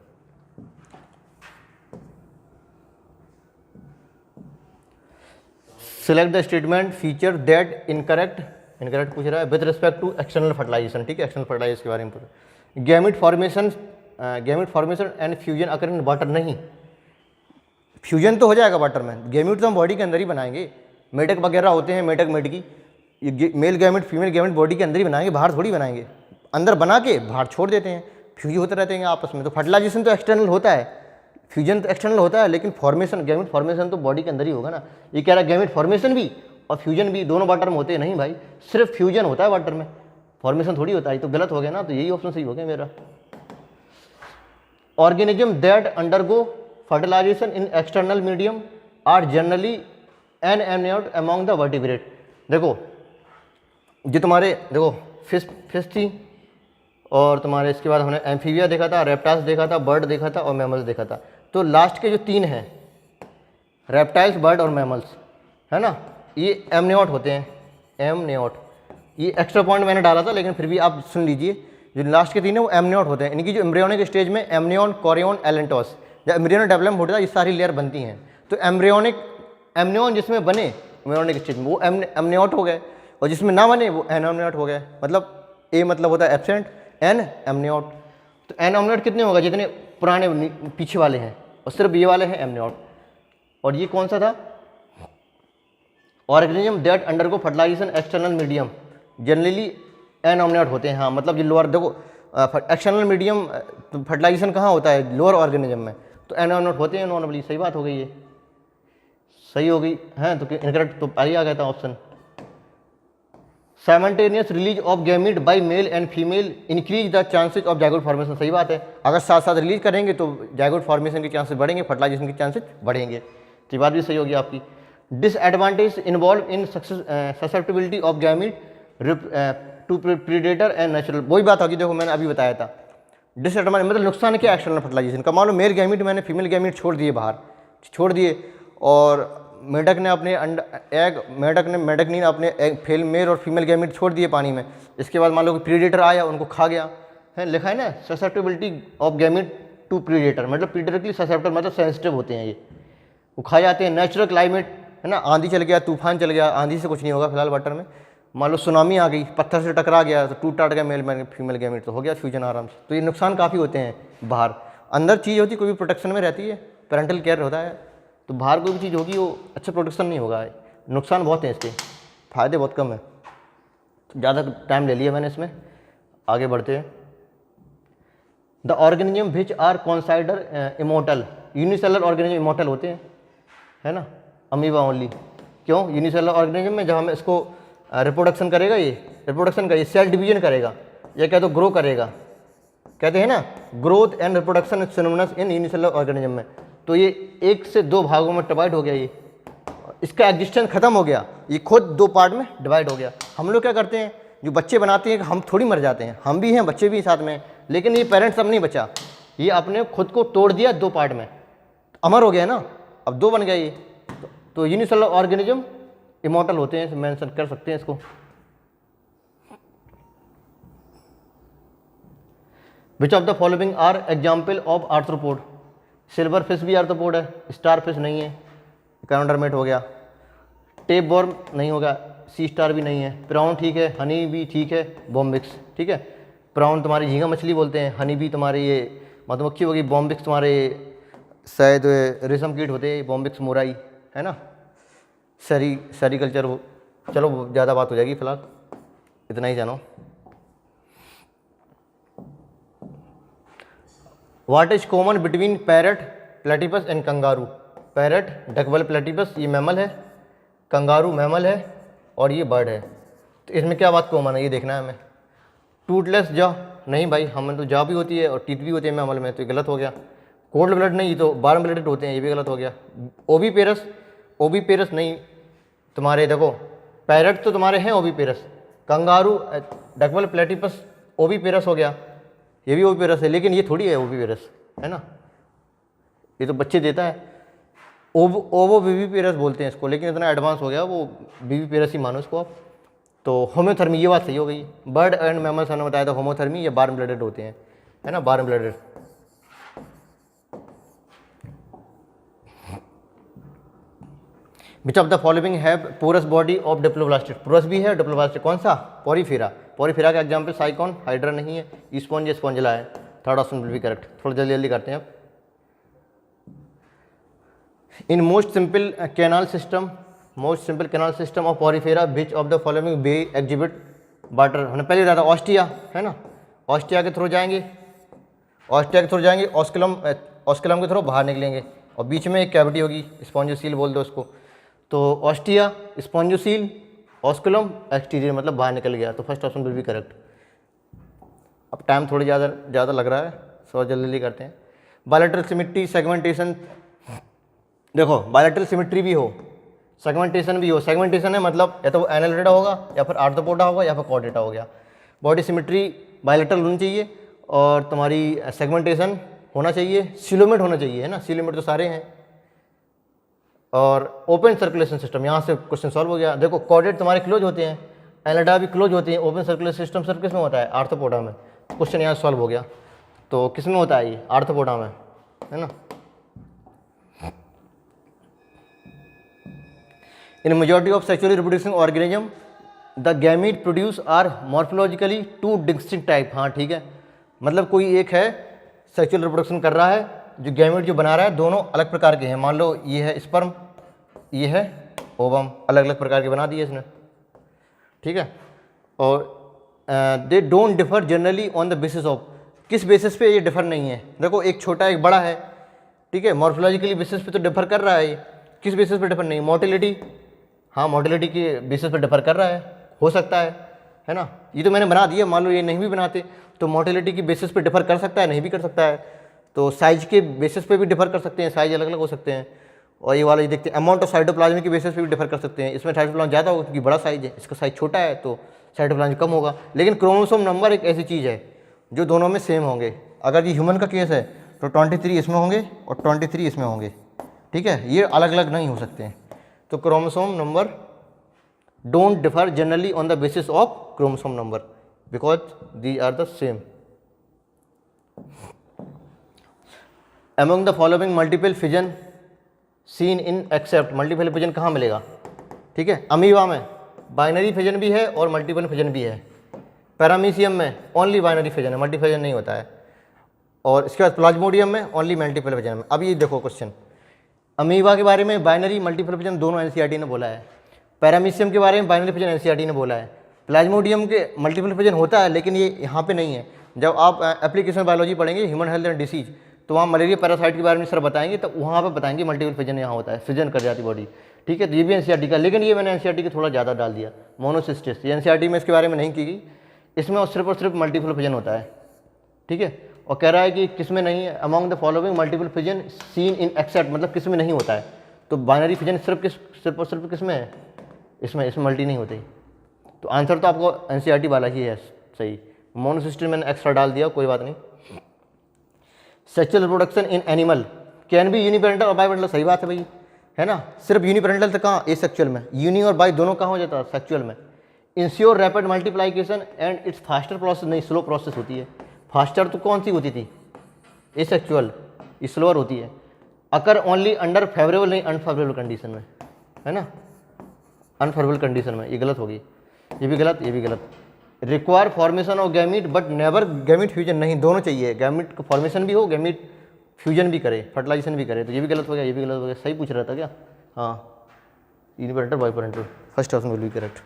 Select the statement feature that incorrect पूछ रहा है with respect to external fertilization, ठीक है, एक्सटर्नल फर्टिलाइजेशन के बारे में पूछा। Gamete formation and fusion occur in water, नहीं, फ्यूजन तो हो जाएगा वाटर में, गैमेट तो हम बॉडी के अंदर ही बनाएंगे, मेटक वगैरह होते हैं, मेटक मेटकी, ये male gamete female gamete body के अंदर ही बनाएंगे, बाहर थोड़ी बनाएंगे, अंदर बना के बाहर छोड़ देते हैं, फ्यूज होते रहते हैं आपस में। तो फर्टिलाइजेशन तो एक्सटर्नल होता है, फ्यूजन तो एक्सटर्नल होता है, लेकिन फॉर्मेशन गैमेट फॉर्मेशन तो बॉडी के अंदर ही होगा ना। ये कह रहा है गैमेट फॉर्मेशन भी और फ्यूजन भी दोनों वाटर में होते हैं, नहीं भाई, सिर्फ फ्यूजन होता है वाटर में, फॉर्मेशन थोड़ी होता है, तो गलत हो गया ना, तो यही ऑप्शन सही हो गया मेरा। Organism that undergo fertilization in external medium are generally an among the vertebrate. देखो जो तुम्हारे देखो फिश थी, और तुम्हारे इसके बाद हमने एम्फीबिया देखा था, रेप्टाइल्स देखा था, बर्ड देखा था और मैमल्स देखा था। तो लास्ट के जो 3 हैं, रेप्टाइल्स, बर्ड और मैमल्स, है ना, ये एमनियोट होते हैं, एमनियोट, ये एक्स्ट्रा पॉइंट मैंने डाला था लेकिन फिर भी आप सुन लीजिए, जो लास्ट के 3 है वो एमनियोट होते हैं। इनकी जो एम्ब्रियोनिक स्टेज में एमनियन, कोरियन, एलेंटोस, जब एम्ब्रियोनिक डेवलपमेंट होता है ये सारी लेयर बनती हैं। तो एमनियन जिसमें बने एम्ब्रियोनिक स्टेज में वो एमनियोट हो गए, और जिसमें ना बने वो एनोमनियोट हो गए। मतलब ए मतलब होता है एब्सेंट, एन एमनियोट। तो एनोमनियोट कितने होगा, जितने पुराने पीछे वाले हैं, और सिर्फ ये वाले हैं एमनियोट। और ये कौन सा था, organism that undergo fertilisation external medium, generally anamniote होते हैं। हाँ मतलब ये लोअर, देखो एक्सटर्नल मीडियम फर्टिलाइजेशन कहाँ होता है, लोअर ऑर्गेनिज्म में, तो एनोमनियोट होते हैं नॉर्मली। सही बात हो गई, ये सही हो गई है, तो इनकरेक्ट तो पहले आ गया था option. Simultaneous release of gamete by male and female increase the chances of zygote formation. सही बात है, अगर साथ साथ रिलीज करेंगे तो जाइगोट फॉर्मेशन के चांसेस बढ़ेंगे, फर्टिलाइजेशन के चांसेस बढ़ेंगे। तो ये बात भी सही होगी आपकी। Disadvantage involve in susceptibility of gamete to predator and natural, वही बात होगी, देखो मैंने अभी बताया था। डिसएडवांटेज मतलब नुकसान क्या एक्सटर्नल फर्टिलाइजेशन का, मान लो मेल गैमीट मैंने फीमेल गैमीट छोड़ दिए बाहर, छोड़ दिए, और मेढक ने अपने मेढक ने अपने एग मेल और फीमेल गैमीट छोड़ दिए पानी में। इसके बाद मान लो कि प्रीडेटर आया उनको खा गया, है लिखा है ना, susceptibility of gamete to predator, मतलब प्रीडेटर के लिए ससेप्टिबल मतलब सेंसिटिव होते हैं, ये वो खा जाते हैं। नेचुरल क्लाइमेट है ना, आंधी चल गया, तूफान चल गया, आंधी से कुछ नहीं होगा फिलहाल वाटर में, मान लो सुनामी आ गई, पत्थर से टकरा गया तो टूट टाट गया मेल फीमेल गैमीट, तो हो गया फ्यूजन आराम से। तो ये नुकसान काफ़ी होते हैं बाहर, अंदर चीज़ होती है कोई भी प्रोटेक्शन में रहती है, पेरेंटल केयर होता है, तो बाहर कोई भी चीज़ होगी वो अच्छा प्रोटेक्शन नहीं होगा। नुकसान बहुत हैं इसके, फ़ायदे बहुत कम है। तो ज़्यादा टाइम ले लिया मैंने इसमें, आगे बढ़ते हैं। The organism which are consider immortal, unicellular organism immortal होते हैं, है ना, अमीबा ओनली। क्यों, यूनिसेलर ऑर्गेनिज्म में जब हम इसको रिप्रोडक्शन करेगा, ये रिप्रोडक्शन का ये सेल डिवीजन करेगा, या क्या तो ग्रो करेगा, कहते हैं ना growth and reproduction synonymous in unicellular organism में। तो ये 1 से 2 भागों में डिवाइड हो गया, ये इसका एग्जिस्टेंस खत्म हो गया, ये खुद 2 पार्ट में डिवाइड हो गया। हम लोग क्या करते हैं, जो बच्चे बनाते हैं, हम थोड़ी मर जाते हैं, हम भी हैं, बच्चे भी साथ में, लेकिन ये पेरेंट्स अब नहीं बचा, ये अपने खुद को तोड़ दिया 2 पार्ट में, अमर हो गया ना, अब 2 बन गया ये। तो यूनिसेलर ऑर्गेनिज्म इमॉर्टल होते हैं, मेंशन कर सकते हैं इसको। Which of the following are example of arthropod, silver fish भी आर्थ्रोपोड है, स्टार फिश नहीं है, कैनोडर्मेट हो गया, टेप वॉर्म नहीं होगा, सी स्टार भी नहीं है, प्राउन ठीक है, हनी भी ठीक है, बॉम्बिक्स ठीक है। प्राउन तुम्हारी झींगा मछली बोलते हैं, हनी भी तुम्हारी ये मधुमक्खी होगी, बॉम्बिक्स तुम्हारे शायद रेशम कीट होते हैं, बॉम्बिक्स मोराई है ना, सेरीकल्चर हो। चलो ज़्यादा बात हो जाएगी, फिलहाल इतना ही जानो। What is common between parrot, platypus and kangaroo, parrot, duckbill platypus ये मैमल है, कंगारू मैमल है और ये बर्ड है। तो इसमें क्या बात कॉमन है ये देखना है हमें। टूथलेस जॉ, नहीं भाई हमें तो जॉ भी होती है और टीथ भी होते हैं मैमल में, तो ये गलत हो गया। कोल्ड ब्लड नहीं, ये तो वार्म ब्लडेड होते हैं, ये भी गलत हो गया। ओवीपेरस, ओवीपेरस नहीं तुम्हारे, देखो पैरट तो तुम्हारे हैं ओवीपेरस, कंगारू डकबल प्लेटिपस ओवीपेरस हो गया, ये भी ओवीपेरस है, लेकिन ये थोड़ी है ओवीपेरस, है ना, ये तो बच्चे देता है। ओवो विविपेरस बोलते हैं इसको, लेकिन इतना एडवांस हो गया वो, विविपेरस ही मानो इसको आप। तो होम्योथर्मी, ये बात सही हो गई। बर्ड एंड मैमल्स ने बताया था होमोथर्मी या वार्म ब्लडेड होते हैं, है ना, warm blooded. Which of the following have porous body of diploblastic, porous भी है डिप्लोब्लास्टिड, कौन सा, पॉरीफेरा, पॉरीफेरा का एग्जाम्पल साइकॉन, हाइड्रा नहीं है, स्पॉन्ज स्पॉन्जिला है, third option will be correct. थोड़ा जल्दी जल्दी करते हैं आप। In most simple canal system, most simple canal system of porifera which of the following may exhibit water, हमने पहले बताया था ऑस्टिया, है ना, ऑस्टिया के थ्रू जाएंगे, ऑस्टिया के थ्रू जाएंगे, ऑस्कुलम, ऑस्कुलम के थ्रू बाहर निकलेंगे और बीच में एक कैविटी होगी, स्पॉन्जोसील बोल दो उसको। तो ऑस्टिया, स्पॉन्जोसील, ऑस्कुलम, एक्सटीरियर मतलब बाहर निकल गया, तो first option will be correct. अब टाइम थोड़ी ज़्यादा लग रहा है, सो जल्दी करते हैं। बायलैटरल सिमेट्री, सेगमेंटेशन, देखो बायलैटरल सिमेट्री भी हो, सेगमेंटेशन भी हो। सेगमेंटेशन है मतलब या तो वो एनालिटा होगा या फिर आर्थ्रोपोडा होगा या फिर कॉर्डेटा हो गया। बॉडी सिमेट्री बायलैटरल होनी चाहिए और तुम्हारी सेगमेंटेशन होना चाहिए, सिलोमेट होना चाहिए, है ना, सिलोमेट तो सारे हैं। और ओपन सर्कुलेशन सिस्टम, यहाँ से क्वेश्चन सॉल्व हो गया। देखो कॉर्डेट तुम्हारे क्लोज होते हैं, एनालिटा भी क्लोज होती है, ओपन सर्कुलेशन सिस्टम सर किस में होता है, आर्थ्रोपोडा में। क्वेश्चन यहाँ सॉल्व हो गया। तो किस में होता है ये, आर्थ्रोपोडा में, है ना। In majority of sexually reproducing organism the gamete produce are morphologically two distinct type, हाँ ठीक है, मतलब कोई एक है सेक्सुअल रिप्रोडक्शन कर रहा है, जो गैमीट जो बना रहा है दोनों अलग प्रकार के हैं। मान लो ये है स्पर्म, ये है ओवम, अलग अलग प्रकार के बना दिए इसने, ठीक है। और they don't differ generally on the basis of, किस बेसिस पे ये डिफर नहीं है, देखो एक छोटा एक बड़ा है, ठीक है, मॉर्फोलॉजिकली बेसिस पे तो डिफर कर रहा है, ये किस बेसिस पे डिफर नहीं, मोटिलिटी, हाँ मोटिलिटी के बेसिस पे डिफर कर रहा है, हो सकता है ना। ये तो मैंने बना दिया, मान लो ये नहीं भी बनाते तो मोटिलिटी की बेसिस पे डिफर कर सकता है, नहीं भी कर सकता है। तो साइज के बेसिस पे भी डिफर कर सकते हैं, साइज अलग अलग हो सकते हैं। और ये वाला ये देखते हैं अमाउंट ऑफ साइटोप्लाज्म की बेसिस पे भी डिफर कर सकते हैं, इसमें साइटोप्लाज्म ज़्यादा होगा क्योंकि बड़ा साइज है, इसका साइज छोटा है तो साइटोप्लाज्म कम होगा। लेकिन क्रोमोसोम नंबर एक ऐसी चीज़ है जो दोनों में सेम होंगे। अगर ये ह्यूमन का केस है तो 23 इसमें होंगे और 23 इसमें होंगे, ठीक है, ये अलग अलग नहीं हो सकते हैं। तो chromosome number don't differ generally on the basis of chromosome number because these are the same. Among the following multiple fission seen in except, multiple fission कहाँ मिलेगा, ठीक है, अमीबा में बाइनरी फिजन भी है और मल्टीपल फिजन भी है, पैरामीशियम में ओनली बाइनरी फिजन है, मल्टी फिजन नहीं होता है, और इसके बाद प्लाज्मोडियम में ओनली मल्टीपल फिजन है। अब ये देखो क्वेश्चन, अमीबा के बारे में बाइनरी मल्टीपल फिजन दोनों एनसीईआरटी ने बोला है, पैरामीशियम के बारे में बाइनरी फिजन एनसीईआरटी ने बोला है, प्लाज्मोडियम के मल्टीपल फिजन होता है लेकिन ये यहाँ पे नहीं है। जब आप एप्लीकेशन बायोलॉजी पढ़ेंगे ह्यूमन हेल्थ एंड डिसीज तो वहाँ मलेरिया पैरासाइट के बारे में सर बताएंगे, तो वहाँ पे बताएंगे मल्टीपल फिजन यहाँ होता है, फिजन कर जाती बॉडी, ठीक है। तो ये भी एनसीईआरटी का, लेकिन ये मैंने एनसीईआरटी के थोड़ा ज़्यादा डाल दिया, मोनोसिस्टिस, ये एनसीईआरटी में इसके बारे में नहीं की गई, इसमें और सिर्फ मल्टीपल फिजन होता है, ठीक है। और कह रहा है कि किस में नहीं है, among the following multiple fission seen in except, मतलब किस में नहीं होता है। तो बाइनरी फिजन सिर्फ और सिर्फ किस में है, इसमें मल्टी नहीं होती। तो आंसर तो आपको एनसीईआरटी वाला ही है सही, मोनोसिस्टिस मैंने एक्स्ट्रा डाल दिया, कोई बात नहीं। Sexual reproduction in animal can be uniparental और बाइपेरेंटल, सही बात है भाई, है ना, सिर्फ यूनिपेरेंटल तो कहाँ, एसेक्सुअल में, यूनि और बाई दोनों कहाँ हो जाता है, सेक्सुअल में। Ensure rapid multiplication and it's faster process, नहीं स्लो प्रोसेस होती है, फास्टर तो कौन सी होती थी, एसेक्सुअल, स्लोअर होती है। अकर ओनली अंडर फेवरेबल, नहीं अनफेवरेबल कंडीशन में, है ना, अनफेवरेबल कंडीशन में, ये गलत होगी, ये भी गलत, ये भी गलत। Require formation of gamete but never gamete fusion, नहीं दोनों चाहिए, गैमीट का फॉर्मेशन भी हो, गैमीट फ्यूजन भी करे, फर्टिलाइजेशन भी करे, तो ये भी गलत हो गया, ये भी गलत हो गया। सही पूछ रहा था क्या, हाँ, uniparental biparental, first option will be correct.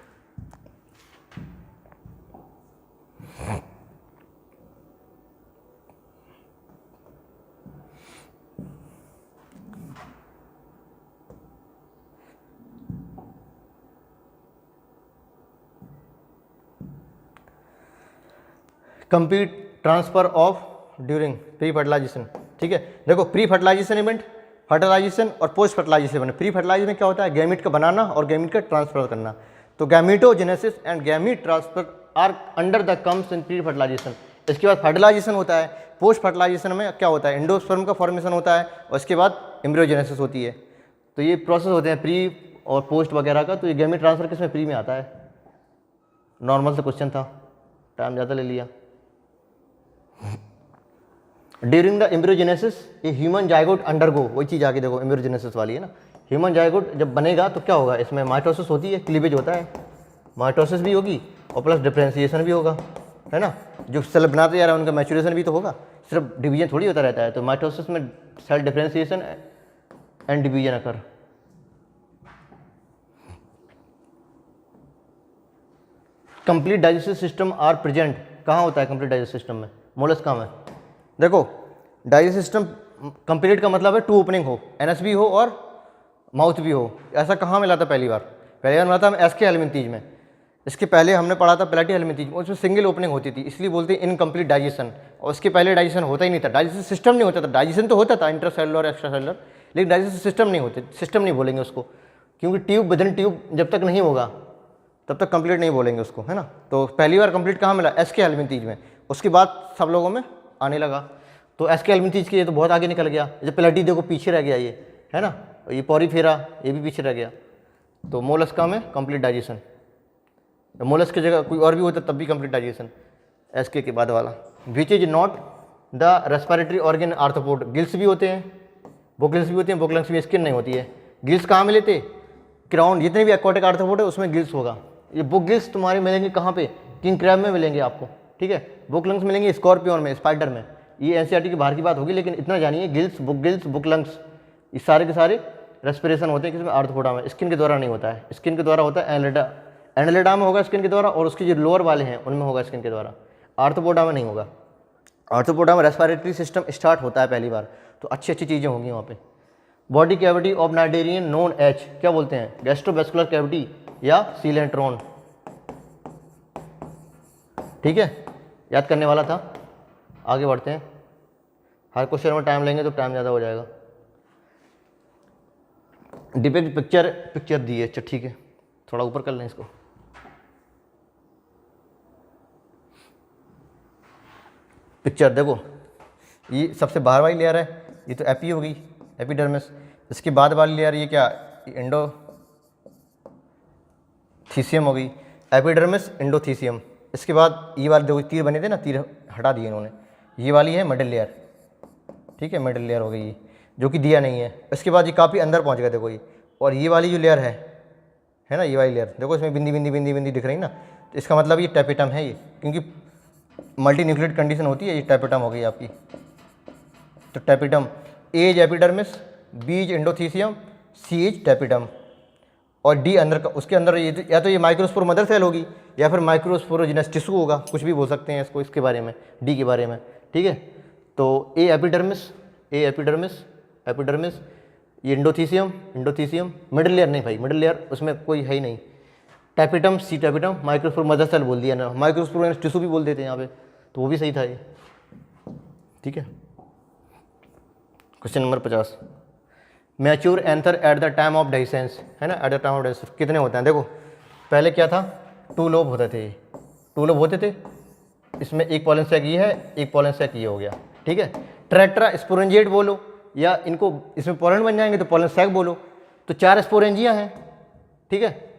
Complete transfer of during pre fertilisation. ठीक है, देखो प्री फर्टिलाइजेशन इवेंट, फर्टिलाइजेशन और post fertilisation event. Pre fertilisation में क्या होता है, गैमीट का बनाना और गैमीट का ट्रांसफर करना। तो gametogenesis and gamete transfer are under the comes in pre fertilisation. इसके बाद फर्टिलाइजेशन होता है। पोस्ट फर्टिलाइजेशन में क्या होता है, एंडोस्पर्म का फॉर्मेशन होता है और इसके बाद एम्ब्रियोजेनेसिस होती है। तो ये प्रोसेस होते हैं प्री और पोस्ट वगैरह का। तो ये गैमीट ट्रांसफर किस में, प्री में आता है। नॉर्मल से क्वेश्चन था, टाइम ज़्यादा ले लिया। ड्यूरिंग द एम्ब्रियोजेनेसिस ये ह्यूमन जाइगोट अंडरगो, वही चीज़ आगे देखो एम्ब्रियोजेनेसिस वाली है ना। ह्यूमन जाइगोट जब बनेगा तो क्या होगा, इसमें माइटोसिस होती है, क्लीवेज होता है, माइटोसिस भी होगी और प्लस डिफरेंशिएशन भी होगा, है ना। जो सेल बनाते जा रहा है उनका मैच्योरेशन भी तो होगा, सिर्फ डिवीजन थोड़ी होता रहता है। तो माइटोसिस में cell differentiation and division occur. Complete digestive system are present, कहाँ होता है कंप्लीट डाइजेस्टिव सिस्टम में, मोलस्का में। देखो डाइजेस्टिव सिस्टम कंप्लीट का मतलब है टू ओपनिंग हो, एनएस भी हो और माउथ भी हो। ऐसा कहाँ मिला था पहली बार मिला था एसके हेलमिंथीज में। इसके पहले हमने पढ़ा था प्लेटी हेलमिंथीज में, उसमें सिंगल ओपनिंग होती थी, इसलिए बोलते हैं इनकम्प्लीट डाइजेशन। और उसके पहले डाइजेशन होता ही नहीं था, डाइजेस्टिव सिस्टम नहीं होता था। डाइजेशन तो होता था इंटरसेलुलर और एक्स्ट्रा सेलुलर, लेकिन डाइजेस्टिव सिस्टम नहीं होते। सिस्टम नहीं बोलेंगे उसको, क्योंकि ट्यूब विदिन ट्यूब जब तक नहीं होगा तब तक कंप्लीट नहीं बोलेंगे उसको, है ना। तो पहली बार कंप्लीट कहाँ मिला, एसके हेलमिंथीज में। उसके बाद सब लोगों में आने लगा। तो एसके हेलमिंथीज के ये तो बहुत आगे निकल गया। जब प्लेटी देखो पीछे रह गया ये, है ना। ये पॉरीफेरा ये भी पीछे रह गया। तो मोलस्का में कंप्लीट डाइजेशन, मोलस्क की जगह कोई और भी होता तब भी कंप्लीट डाइजेशन एसके के बाद वाला। Which is not the respiratory organ arthropod, gills भी होते हैं, बोकलंग्स भी होते हैं, बोकलंग्स में स्किन नहीं होती है। गिल्स कहाँ मिले थे, क्राउन, जितने भी एक्वाटिक आर्थ्रोपोड है उसमें गिल्स होगा। ये बुक गिल्स तुम्हारे मिलेंगे कहाँ पे, किंग क्रैब में मिलेंगे आपको, ठीक है। बुक लंग्स मिलेंगे स्कॉर्पियन में, स्पाइडर में। ये एनसीईआरटी के बाहर की बात होगी, लेकिन इतना जानिए गिल्स, बुक लंग्स, ये सारे के सारे रेस्पिरेशन होते हैं किसमें, आर्थ्रोपोडा में। स्किन के द्वारा नहीं होता है, स्किन के द्वारा होता है एनालिडा, एनालिडा में होगा स्किन के द्वारा, और उसके जो लोअर वाले हैं उनमें होगा स्किन के द्वारा। आर्थ्रोपोडा में नहीं होगा। आर्थ्रोपोडा में रेस्पिरेटरी सिस्टम स्टार्ट होता है पहली बार। तो अच्छी अच्छी चीज़ें होंगी वहाँ पे। Body cavity of cnidarian known H, क्या बोलते हैं, गैस्ट्रोवेस्कुलर कैविटी या सीलेंट्रॉन। ठीक है, याद करने वाला था। आगे बढ़ते हैं, हर क्वेश्चन में टाइम लेंगे तो टाइम ज़्यादा हो जाएगा। डिपिक्ट पिक्चर दी है, अच्छा ठीक है, थोड़ा ऊपर कर लें इसको। पिक्चर देखो, ये सबसे बाहर वाली लेयर है, ये तो एपी होगी, एपिडर्मिस। इसके बाद वाली लेयर ये क्या, एंडोथीसियम होगी, एपिडर्मिस एंडोथीसियम। इसके बाद ये वाले देखो तीर बने थे ना, तीर हटा दिए इन्होंने, ये वाली है मिडिल लेयर, ठीक है, मिडिल लेयर हो गई ये, जो कि दिया नहीं है। इसके बाद ये काफ़ी अंदर पहुंच गया देखो ये। और ये वाली जो लेयर है ना, ये वाली लेयर देखो, इसमें बिंदी बिंदी बिंदी बिंदी दिख रही ना, तो इसका मतलब ये टैपेटम है ये, क्योंकि मल्टी न्यूक्लिएट कंडीशन होती है, ये टैपेटम हो गई आपकी। तो टैपेटम, एज एपिडर्मिस, बीज एंडोथीसियम, सी एज टैपेटम, और डी अंदर का, उसके अंदर ये या तो ये माइक्रोस्पोर मदर सेल होगी या फिर माइक्रोस्पोरोजिनस टिश्यू होगा, कुछ भी बोल सकते हैं इसको, इसके बारे में, डी के बारे में, ठीक है। तो ए एपिडर्मिस, ये एंडोथीसियम, मिडिल लेयर नहीं भाई, मिडिल लेयर उसमें कोई है ही नहीं। टैपेटम, सी टैपेटम, माइक्रोस्पोर मदर सेल बोल दिया ना, माइक्रोस्पोर टिश्यू भी बोल देते हैं यहाँ पे, तो वो भी सही था ये, ठीक है। Question number 50, mature anther at the time of dehiscence, है ना, at the time of dehiscence कितने होते हैं। देखो पहले क्या था, 2 लोब होते थे, 2 लोब होते थे। इसमें एक पॉलन सैक ये है, एक पॉलन सैक ये हो गया, ठीक है। ट्रैक्टरा स्पोरेंजिएट बोलो, या इनको इसमें पॉलन बन जाएंगे तो पॉलन सैक बोलो। तो 4 स्पोरेंजिया हैं, ठीक है।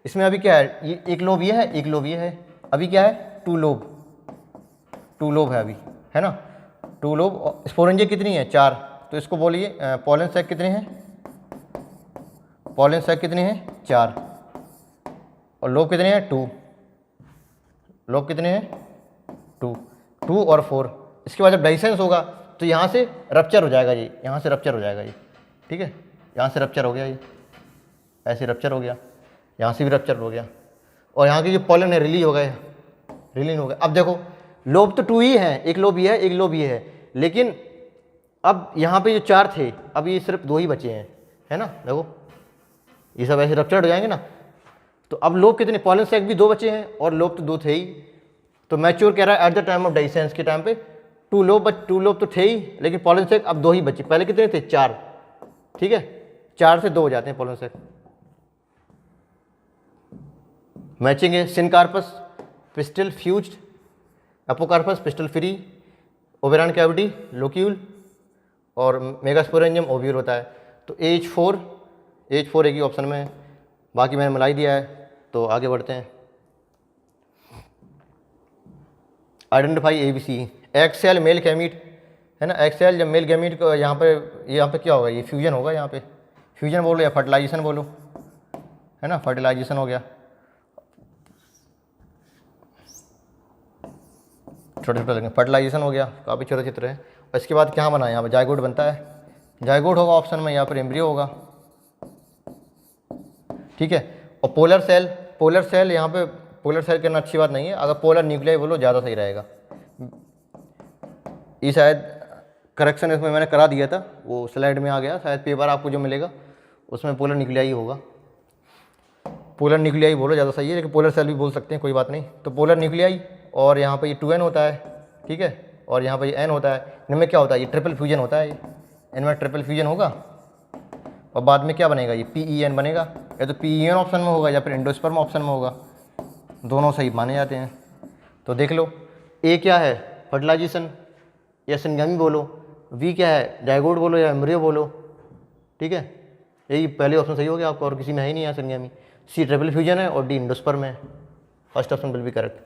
इसमें अभी क्या है, ये एक लोब ये है, एक लोब ये है। अभी क्या है, 2 लोब है अभी, है ना, 2 लोब। स्पोरेंजिया कितनी है, 4। तो इसको बोलिए पॉलन सैक कितने हैं, पॉलन सैक कितने हैं, 4, और लोब कितने हैं, 2। लोब कितने हैं, 2 और 4। इसके बाद जब डाइसेंस होगा तो यहाँ से रप्चर हो जाएगा ये, यहाँ से रप्चर हो जाएगा ये, ठीक है। यहाँ से रप्चर हो गया ये, ऐसे रप्चर हो गया, यहाँ से भी रप्चर हो गया, और यहाँ की जो पॉलन है रिलीज हो गया, रिलीज हो गया। अब देखो लोब तो 2 ही है, एक लोब ये है, एक लोब ये है, लेकिन अब यहाँ पे जो 4 थे, अब ये सिर्फ 2 ही बचे हैं, है ना। देखो ये सब ऐसे रप्चर्ड हो जाएंगे ना। तो अब लोब कितने, पॉलन सैक भी 2 बचे हैं और लोब तो 2 थे ही, तो मैच्योर कह रहा है एट द टाइम ऑफ डाइसेंस के टाइम पे टू लोब तो थे ही, लेकिन पॉलन सेक अब 2 ही बचे, पहले कितने थे 4, ठीक है 4 से 2 हो जाते हैं पॉलन सेक। मैचिंग है syncarpous pistil fused, apocarpous pistil free, ovarian cavity locule और मेगास्पोरेंजियम ओव्यूल होता है। तो H4 एक ही ऑप्शन में है, बाकी मैंने मिलाई दिया है। तो आगे बढ़ते हैं। आइडेंटिफाई ABC, एक्सेल मेल गैमीट है ना, एक्सेल जब मेल गैमीट को यहाँ पे क्या होगा, ये फ्यूजन होगा, यहाँ पे फ्यूजन बोलो या फर्टिलाइजेशन बोलो, है ना, फर्टिलाइजेशन हो गया। छोटे छोटे लगेंगे, फर्टिलाइजेशन हो गया, काफ़ी छोटे चित्र है। और इसके बाद क्या बना है, यहाँ पे जायगोट बनता है, जायगोट होगा ऑप्शन में, यहाँ पर एम्ब्रियो होगा, ठीक है। और पोलर सेल यहाँ पे पोलर सेल करना अच्छी बात नहीं है, अगर पोलर न्यूक्लियाई बोलो ज़्यादा सही रहेगा। ये शायद करेक्शन इसमें मैंने करा दिया था, वो स्लाइड में आ गया, शायद पेपर आपको जो मिलेगा उसमें पोलर न्यूक्लियाई होगा। पोलर न्यूक्लियाई बोलो ज़्यादा सही है, लेकिन पोलर सेल भी बोल सकते हैं, कोई बात नहीं। तो पोलर न्यूक्लियाई, और यहाँ पे ये 2n होता है, ठीक है, और यहाँ पे ये n होता है। इनमें क्या होता है, ये ट्रिपल फ्यूजन होता है, इनमें ट्रिपल फ्यूजन होगा और बाद में क्या बनेगा, ये PEN बनेगा। या तो PEN ऑप्शन में होगा या फिर एंडोस्पर्म ऑप्शन में होगा, दोनों सही माने जाते हैं। तो देख लो, A क्या है फर्टिलाइजेशन या सिनगामी बोलो, V क्या है जायगोट बोलो या एम्ब्रियो बोलो, ठीक है, यही पहले ऑप्शन सही हो गया आपका, और किसी में है ही नहीं है सिनगामी। C ट्रिपल फ्यूजन है और D एंडोस्पर्म है, first option will be correct.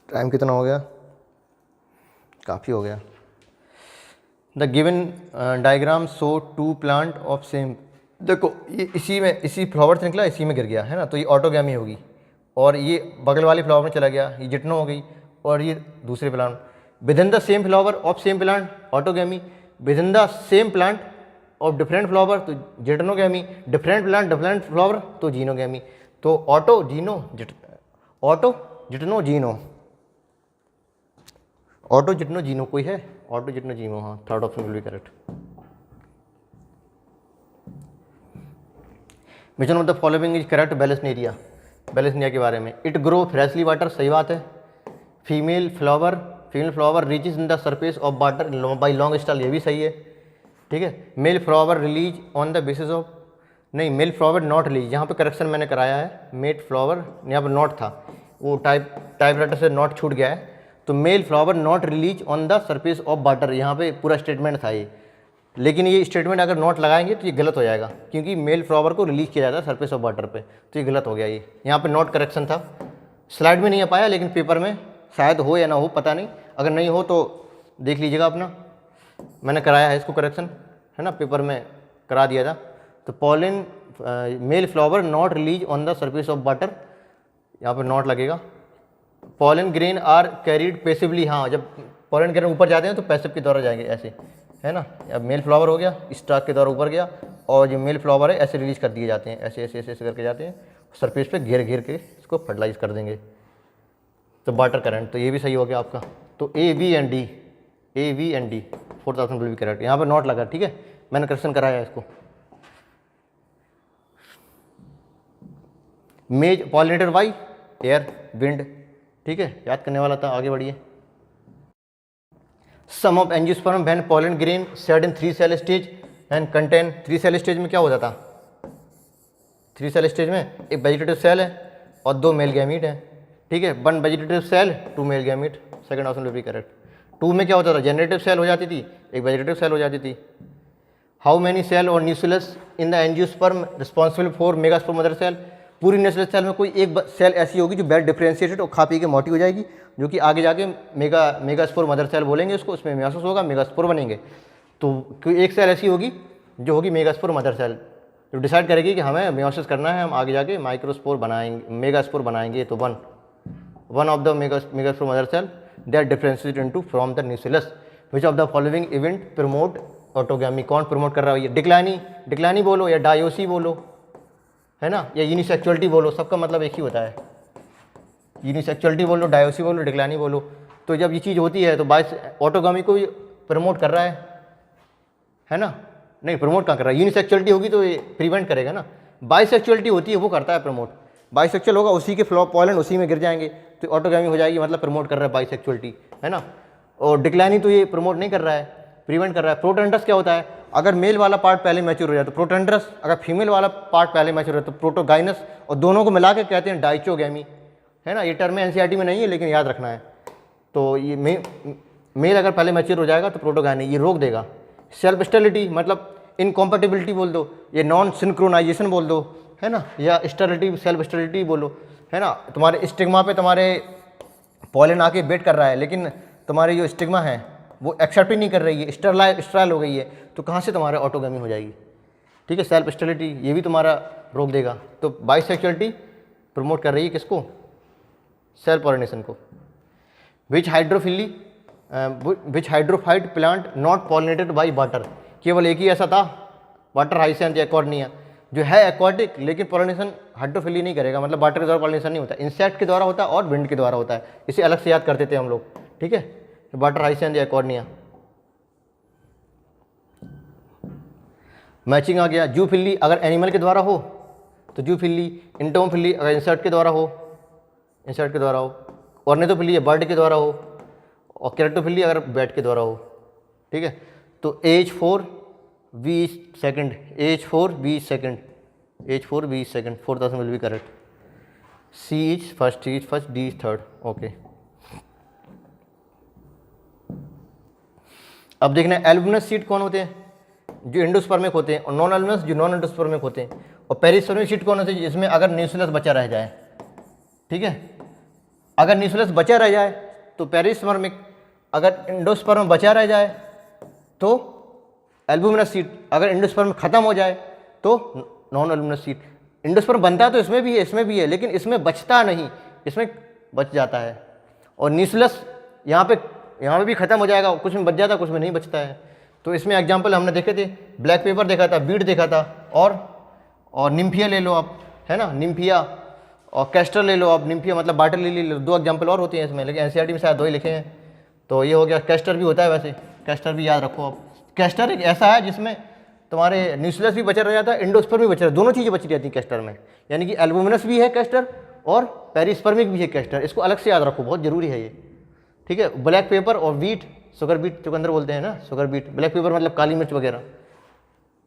Time कितना हो गया, काफ़ी हो गया। The given diagram show 2 plant of same, देखो ये इसी फ्लावर से निकला, इसी में गिर गया है ना, तो ये ऑटोगैमी होगी, और ये बगल वाली फ्लावर में चला गया, ये जिटनो हो गई, और ये दूसरे plant. Within the same flower of same plant autogamy, within the same plant of different flower तो geitonogamy, different plant different flower तो जीनोगैमी। तो auto geitono xeno, auto geitono xeno कोई है, ऑटो जिटनो जीनो, हाँ third option will be correct. Which one of the following is correct vallisneria, vallisneria के बारे में। It grow freshly water, सही बात है। Female flower reaches in the surface of water by long style, ये भी सही है, ठीक है। Male flower release on the basis of, नहीं मेल फ्लावर नॉट रिलीज, यहाँ पे करेक्शन मैंने कराया है, मेल फ्लावर यहाँ पर नॉट था, वो टाइपराइटर से नॉट छूट गया है, तो mail flower not release on the surface of water, यहाँ पे पूरा स्टेटमेंट था ये, लेकिन ये स्टेटमेंट अगर नॉट लगाएंगे तो ये गलत हो जाएगा, क्योंकि मेल फ्लावर को रिलीज किया जाता है सरफेस ऑफ वाटर पे, तो ये गलत हो गया। ये यहाँ पे नॉट करेक्शन था, स्लाइड में नहीं आ पाया, लेकिन पेपर में शायद हो या ना हो पता नहीं, अगर नहीं हो तो देख लीजिएगा अपना, मैंने कराया है इसको करेक्शन, है ना, पेपर में करा दिया था। तो pollen male flower not release on the surface of water, यहाँ पर नॉट लगेगा। Pollen grain are carried passively, हाँ जब पॉलन ग्रेन ऊपर जाते हैं तो पैसिव के द्वारा जाएंगे ऐसे, है ना। अब मेल फ्लावर हो गया, स्टाक के द्वारा ऊपर गया, और जो मेल फ्लावर है ऐसे रिलीज कर दिए जाते हैं, ऐसे ऐसे ऐसे ऐसे करके जाते हैं सरफेस पे, घेर के इसको फर्टिलाइज कर देंगे, तो वाटर करंट। तो ये भी सही हो गया आपका। तो A B and D 4000 will be correct, यहाँ पर नॉट लगा, ठीक है, मैंने करेक्शन कराया इसको। मेज पॉलिनेटेड बाई एयर विंड, ठीक है, याद करने वाला था, आगे बढ़िए। Some of angiosperm when pollen grain shed in 3 cell stage and contain, 3 cell stage में क्या हो जाता, 3 सेल स्टेज में एक वेजिटेटिव सेल है और 2 मेल गैमीट है, ठीक है, 1 vegetative cell 2 male gamete, second option will be correct. 2 में क्या होता था, जनरेटिव सेल हो जाती थी, एक वेजिटेटिव सेल हो जाती थी। हाउ मेनी सेल और nucleus in the angiosperm responsible for megaspore mother cell, पूरी न्यूक्लियस सेल में कोई एक सेल ऐसी होगी जो वेल डिफरेंशिएटेड और खा पी के मोटी हो जाएगी, जो कि आगे जाके मेगास्पोर मदर सेल बोलेंगे उसको, उसमें मेयोसिस होगा, मेगास्पोर बनेंगे। तो कोई एक सेल ऐसी होगी जो होगी मेगास्पोर मदर सेल, जो डिसाइड करेगी कि हमें मेयोसिस करना है, हम आगे जाके माइक्रोस्पोर बनाएंगे, मेगास्पोर बनाएंगे। तो one of the megaspore mother cell that differentiate into from the nucleus, which of the following event promote autogamy, कौन प्रमोट कर रहा है, डिक्लाइनी बोलो या डायोसी बोलो, है ना, या यूनिसेक्सुअलिटी बोलो, सबका मतलब एक ही होता है, यूनिसेक्सुअलिटी बोलो, डायोसी बोलो, डिक्लाइनी बोलो। तो जब ये चीज़ होती है तो बाइस ऑटोगैमी को भी प्रमोट कर रहा है ना, नहीं प्रमोट कहाँ कर रहा है, यूनिसेक्सुअलिटी होगी तो ये प्रिवेंट करेगा ना, बाइसेक्सुअलिटी होती है वो करता है प्रमोट, बाइसेक्सुअल होगा, उसी के पॉलन उसी में गिर जाएंगे तो ऑटोगैमी हो जाएगी, मतलब प्रमोट कर रहा है बाइसेक्सुअलिटी, है ना। और डिक्लाइनिंग तो ये प्रमोट नहीं कर रहा है, प्रिवेंट कर रहा है। प्रोटेंडरस क्या होता है, अगर मेल वाला पार्ट पहले मैच्योर हो जाए तो प्रोटेंडरस, अगर फीमेल वाला पार्ट पहले मैच्योर हो जाए तो प्रोटोगाइनस, और दोनों को मिला के कहते हैं डाइचोगैमी, है ना। ये टर्म एनसीईआरटी में नहीं है लेकिन याद रखना है। तो ये मेल अगर पहले मैच्योर हो जाएगा तो प्रोटोगाइनी, ये रोक देगा। सेल्फ स्टेरिलिटी मतलब इनकॉम्पेटिबिलिटी बोल दो, ये नॉन सिंक्रोनाइजेशन बोल दो, है ना, या स्टेरिलिटी, सेल्फ स्टेरिलिटी बोलो, है ना। तुम्हारे स्टिग्मा पे तुम्हारे पॉलन आके वेट कर रहा है, लेकिन तुम्हारी जो स्टिग्मा है वो एक्सेप्ट ही नहीं कर रही है, स्टेराइल हो गई है, तो कहाँ से तुम्हारा ऑटोगैमी हो जाएगी, ठीक है। सेल्फ स्टेरिलिटी ये भी तुम्हारा रोक देगा। तो बाइसेक्सुअलिटी प्रमोट कर रही है किसको, सेल्फ पॉलिनेशन को। Which hydrophyte plant not pollinated by water, केवल एक ही ऐसा था, वाटर हाइसेंथ या एकॉर्निया, जो है एक्वाटिक लेकिन पॉलिनेशन हाइड्रोफिली नहीं करेगा, मतलब वाटर के द्वारा पॉलिनेशन नहीं होता, इंसेक्ट के द्वारा होता है और विंड के द्वारा होता है। इसे अलग से याद करते थे हम लोग, ठीक है। वाटर हाइसेंथ या एकॉर्निया। मैचिंग आ गया। जूफिली अगर एनिमल के द्वारा हो तो जूफिली, इंटोमफिली अगर इंसेक्ट के द्वारा हो, इंसेक्ट के द्वारा हो, ऑर्निथोफिली या बर्ड के द्वारा हो, और केरेटोफिली अगर बैट के द्वारा हो, ठीक है। तो as 4 20 second, as 4 20 second, as 4 20 second, 4000 will be correct. C is first, D is third, okay. अब देखना एल्बुमिनस सीट कौन होते हैं, जो एंडोस्पर्मिक होते हैं, और नॉन एल्बुमिनस जो नॉन एंडोस्पर्मिक होते हैं। और पेरिस्पर्मिक सीट कौन होते हैं, जिसमें अगर न्यूक्लियस बचा रह जाए, ठीक है। अगर न्यूक्लियस बचा रह जाए तो पेरिस्पर्मिक, अगर एंडोस्पर्म बचा रह जाए तो एल्बुमिनस सीट, अगर एंडोस्पर्म खत्म हो जाए तो नॉन एल्बुमिनस सीट। एंडोस्पर्म बनता है तो इसमें भी है, इसमें भी है, लेकिन इसमें बचता नहीं, इसमें बच जाता है। और न्यूक्लियस यहाँ पे भी खत्म हो जाएगा, कुछ में बच जाता है, कुछ में नहीं बचता है। तो इसमें एग्जाम्पल हमने देखे थे, ब्लैक पेपर देखा था, बीट देखा था, और निम्फिया ले लो आप, है ना, निम्फिया, और कैस्टर ले लो आप। निम्फिया मतलब वाटर लिली ले लो। 2 एग्जाम्पल और होते हैं इसमें, लेकिन एनसीईआरटी में शायद 2 ही लिखे हैं। तो ये हो गया। कैस्टर भी होता है, वैसे कैस्टर भी याद रखो आप। कैस्टर एक ऐसा है जिसमें तुम्हारे न्यूक्लियस भी बचा रह जाता है, एंडोस्पर्म भी बचा रहा, दोनों चीज़ें बची रहती हैं कैस्टर में। यानी कि एल्बुमिनस भी है कैस्टर और पेरिस्पर्मिक भी है कैस्टर, इसको अलग से याद रखो, बहुत जरूरी है ये, ठीक है। ब्लैक पेपर और वीट, शुगर बीट चुकंदर बोलते हैं ना, शुगर बीट। ब्लैक पेपर मतलब काली मिर्च वगैरह।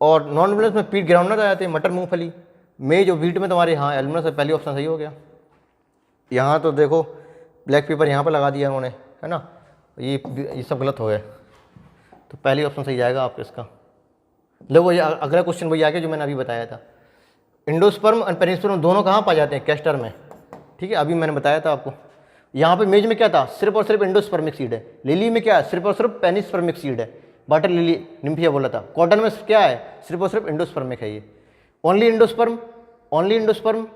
और नॉन एल्बुमिनस में पीट ग्राउंडनट आ जाते हैं, मटर मूंगफली। मेज और वीट में तुम्हारे, हाँ एल्बुमिनस है, पहली ऑप्शन सही हो गया। यहाँ तो देखो ब्लैक पेपर यहाँ पर लगा दिया उन्होंने, है ना, ये सब गलत हो गए, तो पहली ऑप्शन सही जाएगा आपका इसका। लो वही अगला क्वेश्चन वही आ गया जो मैंने अभी बताया था। एंडोस्पर्म और पेरिस्पर्म दोनों कहाँ पाए जाते हैं, कैस्टर में, ठीक है, अभी मैंने बताया था आपको। यहाँ पे मेज में क्या था, सिर्फ और सिर्फ एंडोस्पर्मिक सीड है। लिली में क्या है, सिर्फ और सिर्फ पेनिस्पर्मिक सीड है, वाटर लिली निम्फिया बोला था। कॉटन में क्या है, सिर्फ और सिर्फ एंडोस्पर्मिक है ये। Only endosperm, only endosperm,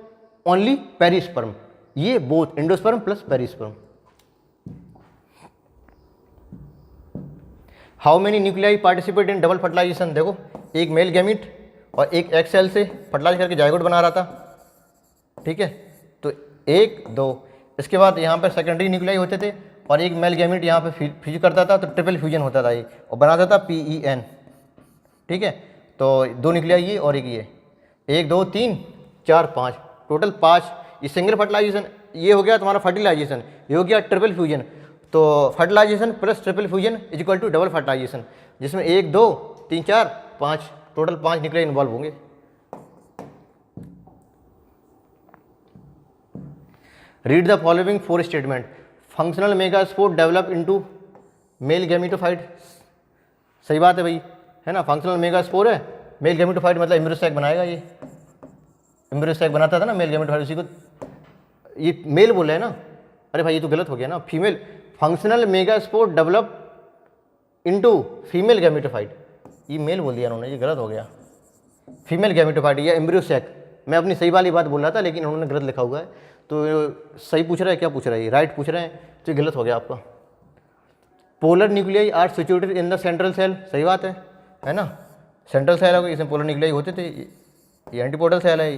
only perisperm, ये both endosperm plus perisperm. How many nuclei participate in double fertilisation, देखो एक मेल गैमीट और एक एग सेल से फर्टिलाइज करके जाइगोट बना रहा था, ठीक है। तो 1 2, इसके बाद यहाँ पर सेकेंडरी न्यूक्लियाई होते थे और एक मेल गैमीट यहाँ पे फ्यूज करता था, तो ट्रिपल फ्यूजन होता था ये, और बनाता था PEN, ठीक है। तो 2 न्यूक्लियाई ये और एक ये, 1 2 3 4 5, टोटल 5। ये सिंगल फर्टिलाइजेशन, ये हो गया तुम्हारा फर्टिलाइजेशन, ये हो गया ट्रिपल फ्यूजन। तो fertilization plus triple fusion is equal to double fertilization, जिसमें 1 2 3 4 5, टोटल 5 न्यूक्लियाई इन्वॉल्व होंगे। Read the following 4 statement. Functional megaspore develop into male gametophyte, सही बात है भाई, है ना। फंक्शनल मेगास्पोर है, मेल गैमेटोफाइट मतलब एम्ब्रियो बनाएगा, ये एम्ब्रियो बनाता था ना मेल गैमेटोफाइट, उसी को ये मेल बोल रहे हैं ना। अरे भाई ये तो गलत हो गया ना, female. Functional megaspore develop into female gametophyte, ये मेल बोल दिया उन्होंने, ये गलत हो गया। फीमेल गैमेटोफाइट या एम्ब्रियो, मैं अपनी सही वाली बात बोल रहा था लेकिन उन्होंने गलत लिखा हुआ है। तो सही पूछ रहा है, क्या पूछ रहा है ये, राइट पूछ रहे हैं, तो ये गलत हो गया आपका। Polar nuclei are situated in the central cell, सही बात है ना। सेंट्रल सेल है, इसमें पोलर न्यूक्लियाई होते थे, ये एंटीपोडल सेल है,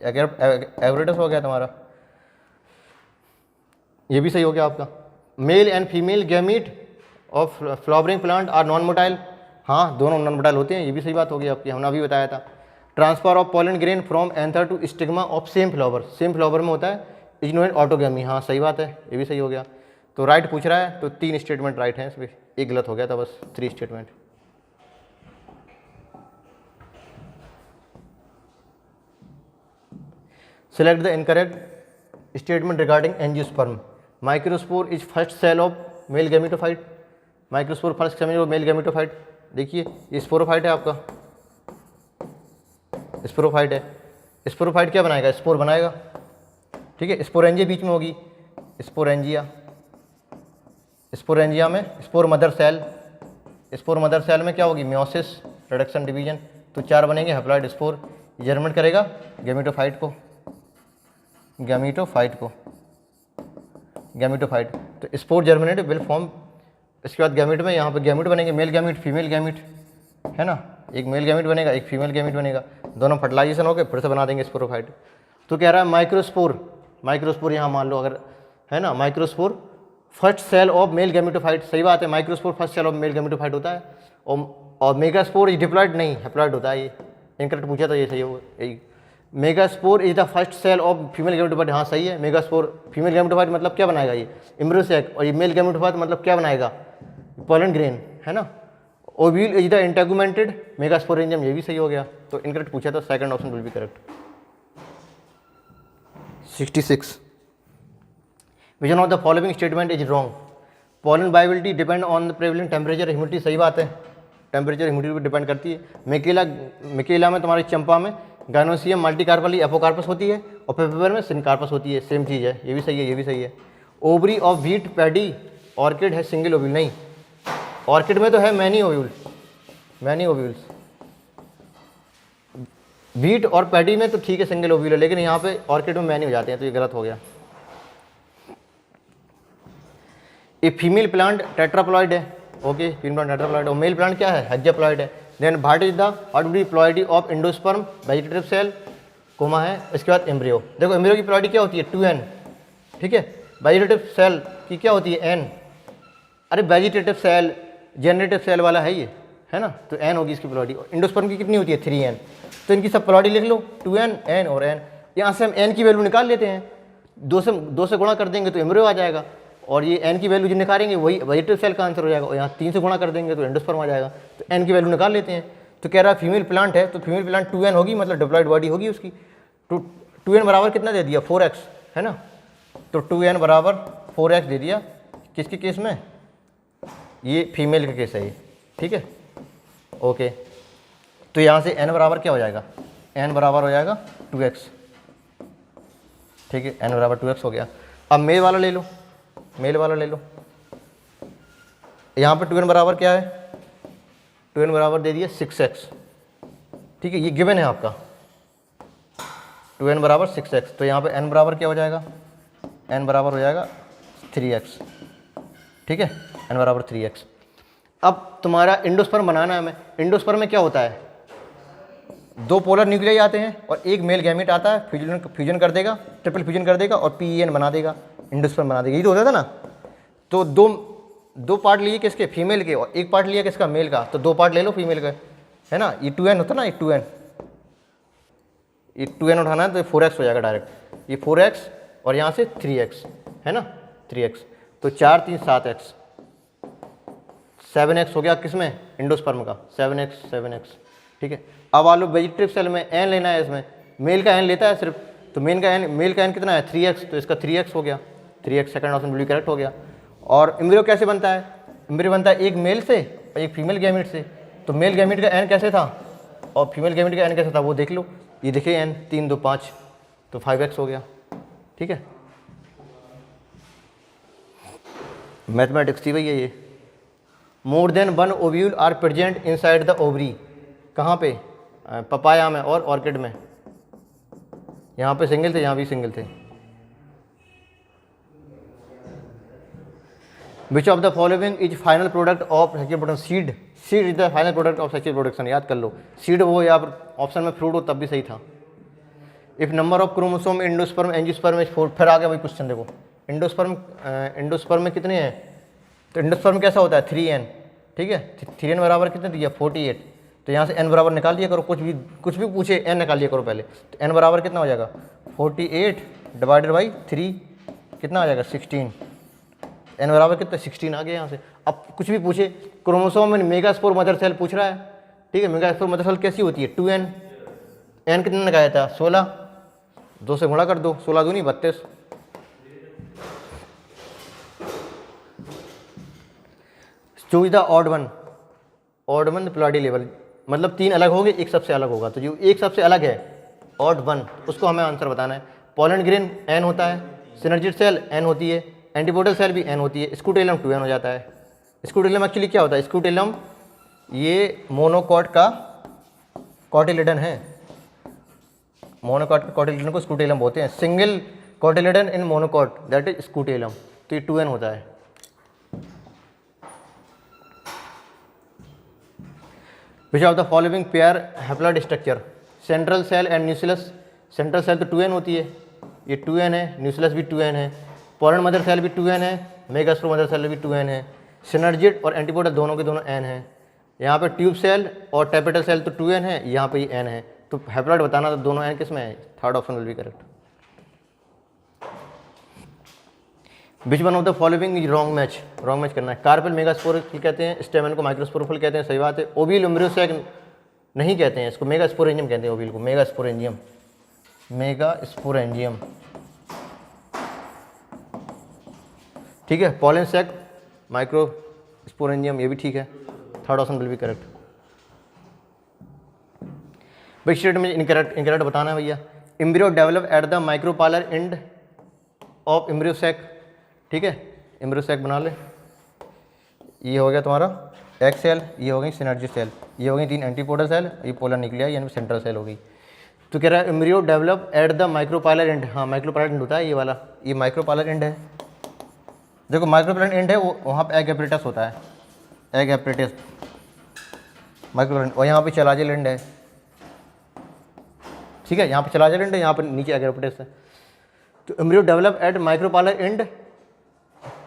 एवरेटस हो गया तुम्हारा, ये भी सही हो गया आपका। Male and female gamete of flowering plant are non motile, हाँ दोनों नॉन मोटाइल होते हैं, ये भी सही बात हो गई आपकी, हमने अभी बताया था। Transfer of pollen grain from anther to stigma of same flower, same flower में होता है इज नोन ऑटोगैमी। हाँ सही बात है, ये भी सही हो गया। तो राइट पूछ रहा है, तो 3 स्टेटमेंट राइट हैं इसमें, एक गलत हो गया था बस, 3 statement. Select the incorrect statement regarding angiosperm. Microspore is first cell of male gametophyte. Microspore first cell of male gametophyte. देखिए ये स्पोरोफाइट है आपका, स्पोरोफाइट है। स्पोरोफाइट क्या बनाएगा? स्पोर बनाएगा, ठीक है। स्पोरेंजिया बीच में होगी, स्पोरेंजिया। स्पोरेंजिया में spore mother cell, spore mother cell में क्या होगी? Meiosis, reduction, division. तो 4 बनेंगे हैप्लॉइड स्पोर। जर्मिनेट करेगा गैमेटोफाइट को, गैमेटोफाइट को, गैमेटोफाइट। तो स्पोर जर्मिनेट विल फॉर्म। इसके बाद गैमेट में यहाँ पे गैमेट बनेंगे, मेल गैमेट, फीमेल गैमेट, है ना। एक मेल गैमेट बनेगा, एक फीमेल गैमेट बनेगा, दोनों फर्टिलाइजेशन हो गए, फिर से बना देंगे स्पोरोफाइट। तो कह रहा है माइक्रोस्पोर, माइक्रोस्पोर यहाँ मान लो अगर, है ना, microspore first cell of male gametophyte. सही बात है, microspore first cell of male gametophyte होता है। और मेगास्पोर इज डिप्लॉयड, नहीं हैप्लॉइड होता है। ये इनकरेक्ट पूछा था, ये सही होगा यही। Megaspore is the first cell of female gametophyte. हाँ सही है, मेगास्पोर फीमेल गैमेटोफाइट मतलब क्या बनाएगा? ये एम्ब्रियोसेक। और ये मेल गैमेटोफाइट मतलब क्या बनाएगा? पोलन ग्रेन, है ना। ओव्यूल इज द इंटेगुमेंटेड मेगास्पोरेंजियम, ये भी सही हो गया। तो इनकरेक्ट पूछा था, second option will be correct. 66 which one of the following statement is wrong. Pollen viability depend on the prevalent temperature humidity. सही बात है, टेम्परेचर ह्यूमिडिटी पर डिपेंड करती है। मिकेला में तुम्हारी चंपा में गायनोसियम मल्टीकार्पली एपोकार्पस होती है, और पेपर में सिनकार्पस होती है, सेम चीज़ है। ये भी सही है, ये भी सही है। Ovary of wheat paddy orchid है सिंगल ओव्यूल, नहीं। ऑर्किड में तो है many ovule, many ovules. Wheat और पैडी में तो ठीक है सिंगल ओव्यूल है, लेकिन यहाँ पे ऑर्किड में मैनी हो जाते हैं, तो ये गलत हो गया। ये फीमेल प्लांट टेट्राप्लॉइड है, ओके, फीमेल प्लांट टेट्राप्लॉइड। और मेल प्लांट क्या है? हेक्साप्लॉइड है। Then what is the ordinary ploidy of endosperm? Vegetative cell, comma है। इसके बाद एम्ब्रियो। देखो एम्ब्रियो की प्लॉइडी क्या होती है? 2n, ठीक है। वेजिटेटिव सेल की क्या होती है? n। अरे वेजिटेटिव सेल जनरेटिव सेल वाला है ये, है ना, तो n होगी इसकी प्लॉइडी। एंडोस्पर्म की कितनी होती है? 3n। तो इनकी सब प्लॉइडी लिख लो, 2n, n और n। यहाँ से हम n की वैल्यू निकाल लेते हैं, 2 से गुणा कर देंगे तो एम्ब्रियो आ जाएगा, और ये n की वैल्यू जो निकालेंगे वही वेजिटेटिव सेल का आंसर हो जाएगा, और यहाँ 3 से गुणा कर देंगे तो एंडोस्पर्म आ जाएगा। तो n की वैल्यू निकाल लेते हैं। तो कह रहा है फीमेल प्लांट है, तो फीमेल प्लांट 2n होगी, मतलब डिप्लॉइड बॉडी होगी उसकी। तो 2n बराबर कितना दे दिया? 4x, है ना। तो 2n बराबर 4x दे दिया। किसके केस में? ये फीमेल का केस है ये, ठीक है, ओके। तो यहाँ से n बराबर क्या हो जाएगा? n बराबर हो जाएगा 2x, ठीक है, n बराबर 2x हो गया। अब मेल वाला ले लो, मेल वाला ले लो। यहाँ पे 2n बराबर क्या है? 2n बराबर दे दिया 6x, ठीक है, ये गिवन है आपका। 2n बराबर 6x, तो यहाँ पे n बराबर क्या हो जाएगा? n बराबर हो जाएगा 3x, ठीक है, n बराबर 3x। अब तुम्हारा एंडोस्पर्म बनाना है हमें। एंडोस्पर्म में क्या होता है? 2 पोलर न्यूक्लियाई आते हैं और एक मेल गैमेट आता है, फ्यूजन कर देगा, ट्रिपल फ्यूजन कर देगा और PEN बना देगा, एंडोस्पर्म बना देगा। ये तो होता था ना। तो दो पार्ट लिए किसके? फीमेल के, और एक पार्ट लिया किसका? मेल का। तो 2 पार्ट ले लो फीमेल का, है ना। ये 2n होता ना, ये 2n, ये 2n उठाना है तो 4x हो जाएगा डायरेक्ट। ये 4x और यहाँ से 3x, है ना, 3x। तो 4 3 7x, 7x हो गया किसमें? एंडोस्पर्म का, 7x, ठीक है। अब आलू वेजिटेटिव सेल में n लेना है, इसमें मेल का n लेता है सिर्फ, तो मेल का n कितना है? 3x, तो इसका 3x हो गया, 3x सेकंड ऑप्शन बिल्कुल करेक्ट हो गया। और एम्ब्रियो कैसे बनता है? एम्ब्रियो बनता है एक मेल से और एक फीमेल गैमेट से। तो मेल गैमेट का n कैसे था और फीमेल गैमेट का n कैसे था वो देख लो। ये देखिए n 3 2 5, तो 5x हो गया, ठीक है। मैथमेटिक्स थी भैया ये। More than 1 ovule are present inside the ovary. कहाँ पे? पपाया में और ऑर्किड में। यहाँ पे सिंगल थे, यहाँ भी सिंगल थे। विच of the following is final product of sexual production? Seed, seed is the final product of sexual production. याद कर लो, सीड वो या ऑप्शन में फ्रूट हो तब भी सही था। If number of chromosome endosperm angiosperm is 4, फिर आ गया वही क्वेश्चन। देखो एंडोस्पर्म में कितने हैं? तो एंडोस्पर्म कैसा होता है? 3n, ठीक है। 3n बराबर कितने दिया? 48। तो यहाँ से n बराबर निकाल लिया करो, कुछ भी पूछे n निकाल लिया करो पहले। तो n बराबर कितना हो जाएगा 48 डिवाइडेड बाई 3 कितना आ जाएगा 16। n बराबर कितना 16 आ गया यहाँ से। अब कुछ भी पूछे क्रोमोसोम में मेगास्पोर मदर सेल पूछ रहा है, ठीक है, मेगास्पोर मदर सेल कैसी होती है 2n, n कितने लगाया था 16, 2 से गुणा कर दो, 16 दूनी 32। Choose the odd one ploidy level, मतलब 3 अलग होंगे, एक सबसे अलग होगा, तो जो एक सबसे अलग है ऑड वन उसको हमें आंसर बताना है। पोलैंड ग्रेन n होता है, सिनर्जिड सेल n होती है, एंटीपोडल सेल भी n होती है, स्कूटेलम 2n हो जाता है। स्कूटेलम एक्चुअली क्या होता है, स्कूटेलम ये मोनोकॉट का कॉटिलिडन है, मोनोकॉट का कॉटिलिडन को स्कूटेलम बोलते हैं। Single cotyledon in monocot that is scutellum, तो ये 2n होता है। Which of the following pair haploid structure, central cell and nucleus. Central cell तो 2n होती है, ये 2n है, न्यूक्लियस भी 2n है, पोलैंड मदर सेल भी 2n है, मेगास्पोर मदर सेल भी 2n है, सिनर्जिड और एंटीपोडल दोनों के दोनों n है। यहाँ पे ट्यूब सेल और टैपेटल सेल तो 2n है, यहाँ पे n है, तो हैप्लॉइड बताना तो दोनों n किस में है, third option will be correct. Which one of the following is wrong match करना है। कार्पेल मेगास्पोरिफिल कहते हैं, स्टेमन को माइक्रोस्पोरिफिल कहते हैं, सही बात है। ओविल एम्ब्रियोसैक नहीं कहते हैं, इसको मेगास्पोरेंजियम कहते हैं, ओविल को मेगास्पोरेंजियम, ठीक है। पॉलन सैक माइक्रोस्पोरेंजियम, ये भी ठीक है, third option will be correct. Which statement incorrect बताना है भैया। Embryo develop at the micropylar end of embryo sac, ठीक है, एम्ब्रियोसैक बना ले। ये हो गया तुम्हारा एग सेल, ये हो गई सिनर्जिड सेल, ये हो गई 3 एंटीपोडल सेल, ये पोलर निकलिया यानी सेंट्रल सेल हो गई। तो कह रहा है embryo develop at the micropylar end, हाँ माइक्रोपालर एंड होता है ये वाला, ये माइक्रोपालर एंड है। देखो माइक्रोपालर एंड है वो, वहाँ पे एग एपरेटस होता है, एग एपरेटस माइक्रोपालर, और यहाँ पे चलाजल एंड है, ठीक है, यहाँ पे चलाजल एंड है, यहाँ पर नीचे एग एपरेटस है। तो embryo develop at micropylar end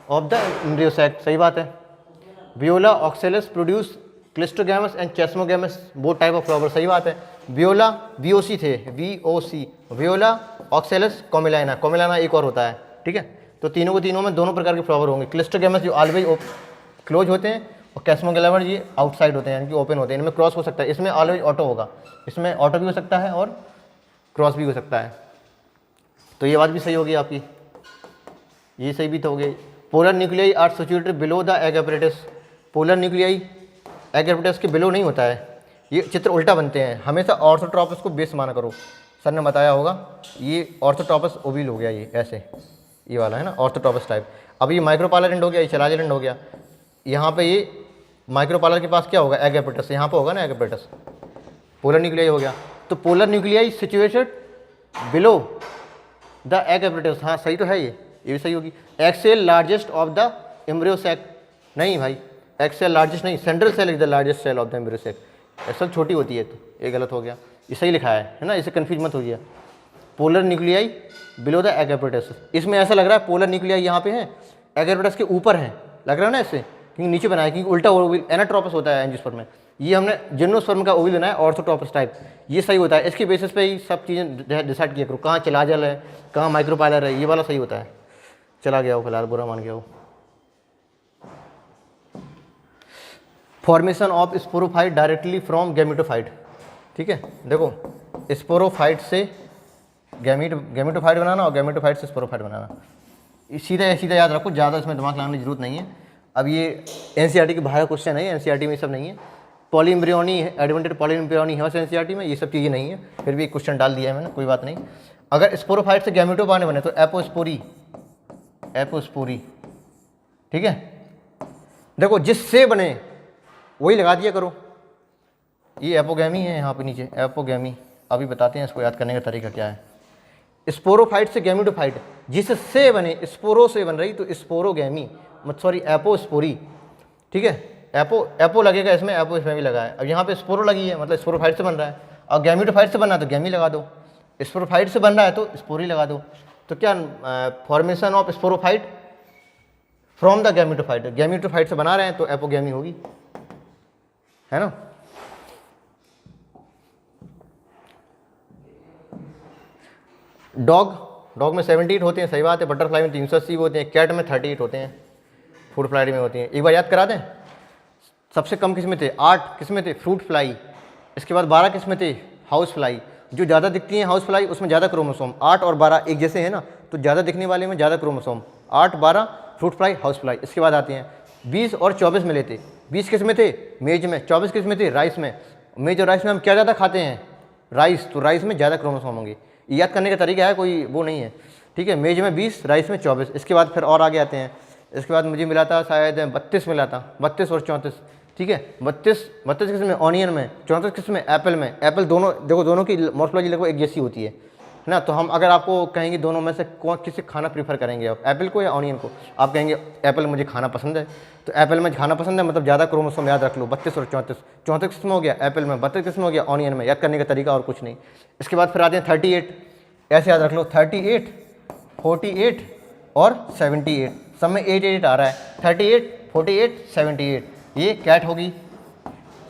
of the embryo sac, सही बात है। Viola Oxalis produce cleistogamous and chasmogamous both type of flower, सही बात है। वियोला VOC थे, VOC, Viola Oxalis Commelina, Commelina एक और होता है, ठीक है। तो तीनों में दोनों प्रकार के फ्लावर होंगे। क्लिस्टोगैमस जो ऑलवेज क्लोज होते हैं, और कैस्मोगैमस ये आउटसाइड होते हैं यानी कि ओपन होते हैं, इनमें क्रॉस हो सकता है, इसमें ऑलवेज ऑटो होगा, इसमें ऑटो भी हो सकता है और क्रॉस भी हो सकता है। तो ये बात भी सही होगी आपकी, ये सही भी तो हो गई। Polar nuclei are situated below the egg apparatus, polar nuclei egg apparatus के बिलो नहीं होता है, ये चित्र उल्टा बनते हैं। हमेशा ऑर्थोट्रोपस को बेस माना करो, सर ने बताया होगा, ये ऑर्थोट्रोपस ओविल हो गया, ये ऐसे ये वाला है ना ऑर्थोट्रोपस टाइप। अब ये माइक्रोपालर एंड हो गया, ये चलाजल एंड हो गया। यहाँ पे ये माइक्रोपालर के पास क्या होगा एग एपरेटस, यहाँ पे होगा ना एग एपरेटस, पोलर न्यूक्लियाई हो गया। तो polar nuclei situated below the egg apparatus, हाँ सही तो है, ये भी सही होगी। Egg cell largest of the embryo sac, नहीं भाई एग सेल लार्जेस्ट नहीं, central cell is the largest cell of the embryo sac, egg cell छोटी होती है, तो ये गलत हो गया, ये सही लिखा है ना, इसे कन्फ्यूज मत हो गया। Polar nuclei below the egg apparatus, इसमें ऐसा लग रहा है पोलर न्यूक्लियाई यहाँ पे है, एग एपरेटस के ऊपर है, लग रहा है ना इससे, क्योंकि नीचे बनाया, क्योंकि उल्टा ओविल एनाट्रोपस होता है एंजियोस्पर्म में, ये हमने जिम्नोस्पर्म का ओविल बनाया ऑर्थोट्रोपस टाइप, ये सही होता है। इसके बेसिस पे ही सब चीज़ें डिसाइड किया करो, कहाँ चलाजल है, कहाँ माइक्रोपालर है, ये वाला सही होता है। चला गया वो फिलहाल, बुरा मान गया वो। Formation of sporophyte directly from gametophyte, ठीक है, देखो स्पोरोफाइट से गैमेटोफाइट बनाना और गैमेटोफाइट से स्पोरोफाइट बनाना, सीधा याद रखो, ज़्यादा इसमें दिमाग लगाने की जरूरत नहीं है। अब ये NCERT के बाहर क्वेश्चन है, NCERT में सब नहीं है। पॉलीएम्ब्रियोनी है, एडवेंटेड पॉलीएम्ब्रियोनी है NCERT में, ये सब चीज़ें नहीं है, फिर भी एक क्वेश्चन डाल दिया है मैंने, कोई बात नहीं। अगर स्पोरोफाइट से गैमेटोफाइट बने तो एपोस्पोरी, ठीक है। देखो जिससे बने वही लगा दिया करो, ये एपोगैमी है यहाँ पे नीचे, एपोगैमी, अभी बताते हैं इसको याद करने का तरीका क्या है। स्पोरोफाइट से गैमेटोफाइट, जिससे बने, स्पोरो से बन रही तो स्पोरोगैमी, सॉरी एपोस्पोरी, ठीक है। एपो लगेगा इसमें, एपो इसमें भी लगा है। अब यहाँ पे स्पोरो लगी है, मतलब स्पोरोफाइट से बन रहा है, और गैमेटोफाइट से बनना है तो गैमी लगा दो, स्पोरोफाइट से बन रहा है तो स्पोरी लगा दो। तो क्या formation of sporophyte from the gametophyte, gametophyte से बना रहे हैं तो एपोगैमी होगी, है ना। डॉग में 78 होते हैं, सही बात है। बटरफ्लाई में 380 होते हैं, कैट में 38 होते हैं, फ्रूट फ्लाई में होती हैं। एक बार याद करा दें, सबसे कम किस्में थे 8 किस्में थे फ्रूट फ्लाई, इसके बाद 12 किस्में थे हाउस फ्लाई। जो ज़्यादा दिखती हैं हाउस फ्लाई उसमें ज़्यादा क्रोमोसोम, 8 और 12 एक जैसे हैं ना, तो ज़्यादा दिखने वाले में ज़्यादा chromosome, 8 12 fruit fly house fly. इसके बाद आते हैं 20 और 24 मिले थे। 20 किस्में थे मेज में, 24 किस्में थे राइस में। मेज और राइस में हम क्या ज़्यादा खाते हैं? राइस, तो राइस में ज़्यादा क्रोमोसोम होंगे। याद करने का तरीका है, कोई वो नहीं है, ठीक है। मेज में 20, राइस में 24। इसके बाद फिर और आगे आते हैं। इसके बाद मुझे मिला था शायद 32 मिला था, 32 और 34, ठीक है। 32 किस्म में ऑनियन में, 34 किस्म में एप्पल में। एप्पल दोनों देखो, दोनों की मॉर्फोलॉजी लगभग एक जैसी होती है ना। तो हम अगर आपको कहेंगे दोनों में से कौन किसे खाना प्रीफर करेंगे आप, एप्पल को या ऑनियन को? आप कहेंगे एप्पल मुझे खाना पसंद है, तो एप्पल में खाना पसंद है मतलब ज़्यादा क्रोमोसोम, याद रख लो 32 और 34। 34 किस्म हो गया एप्पल में, 32 किस्म हो गया ऑनियन में। याद करने का तरीका और कुछ नहीं। इसके बाद फिर आते हैं 38, ऐसे याद रख लो 38, 48 और 78, सब में 8 आ रहा है। 38, 48, 78, ये कैट होगी।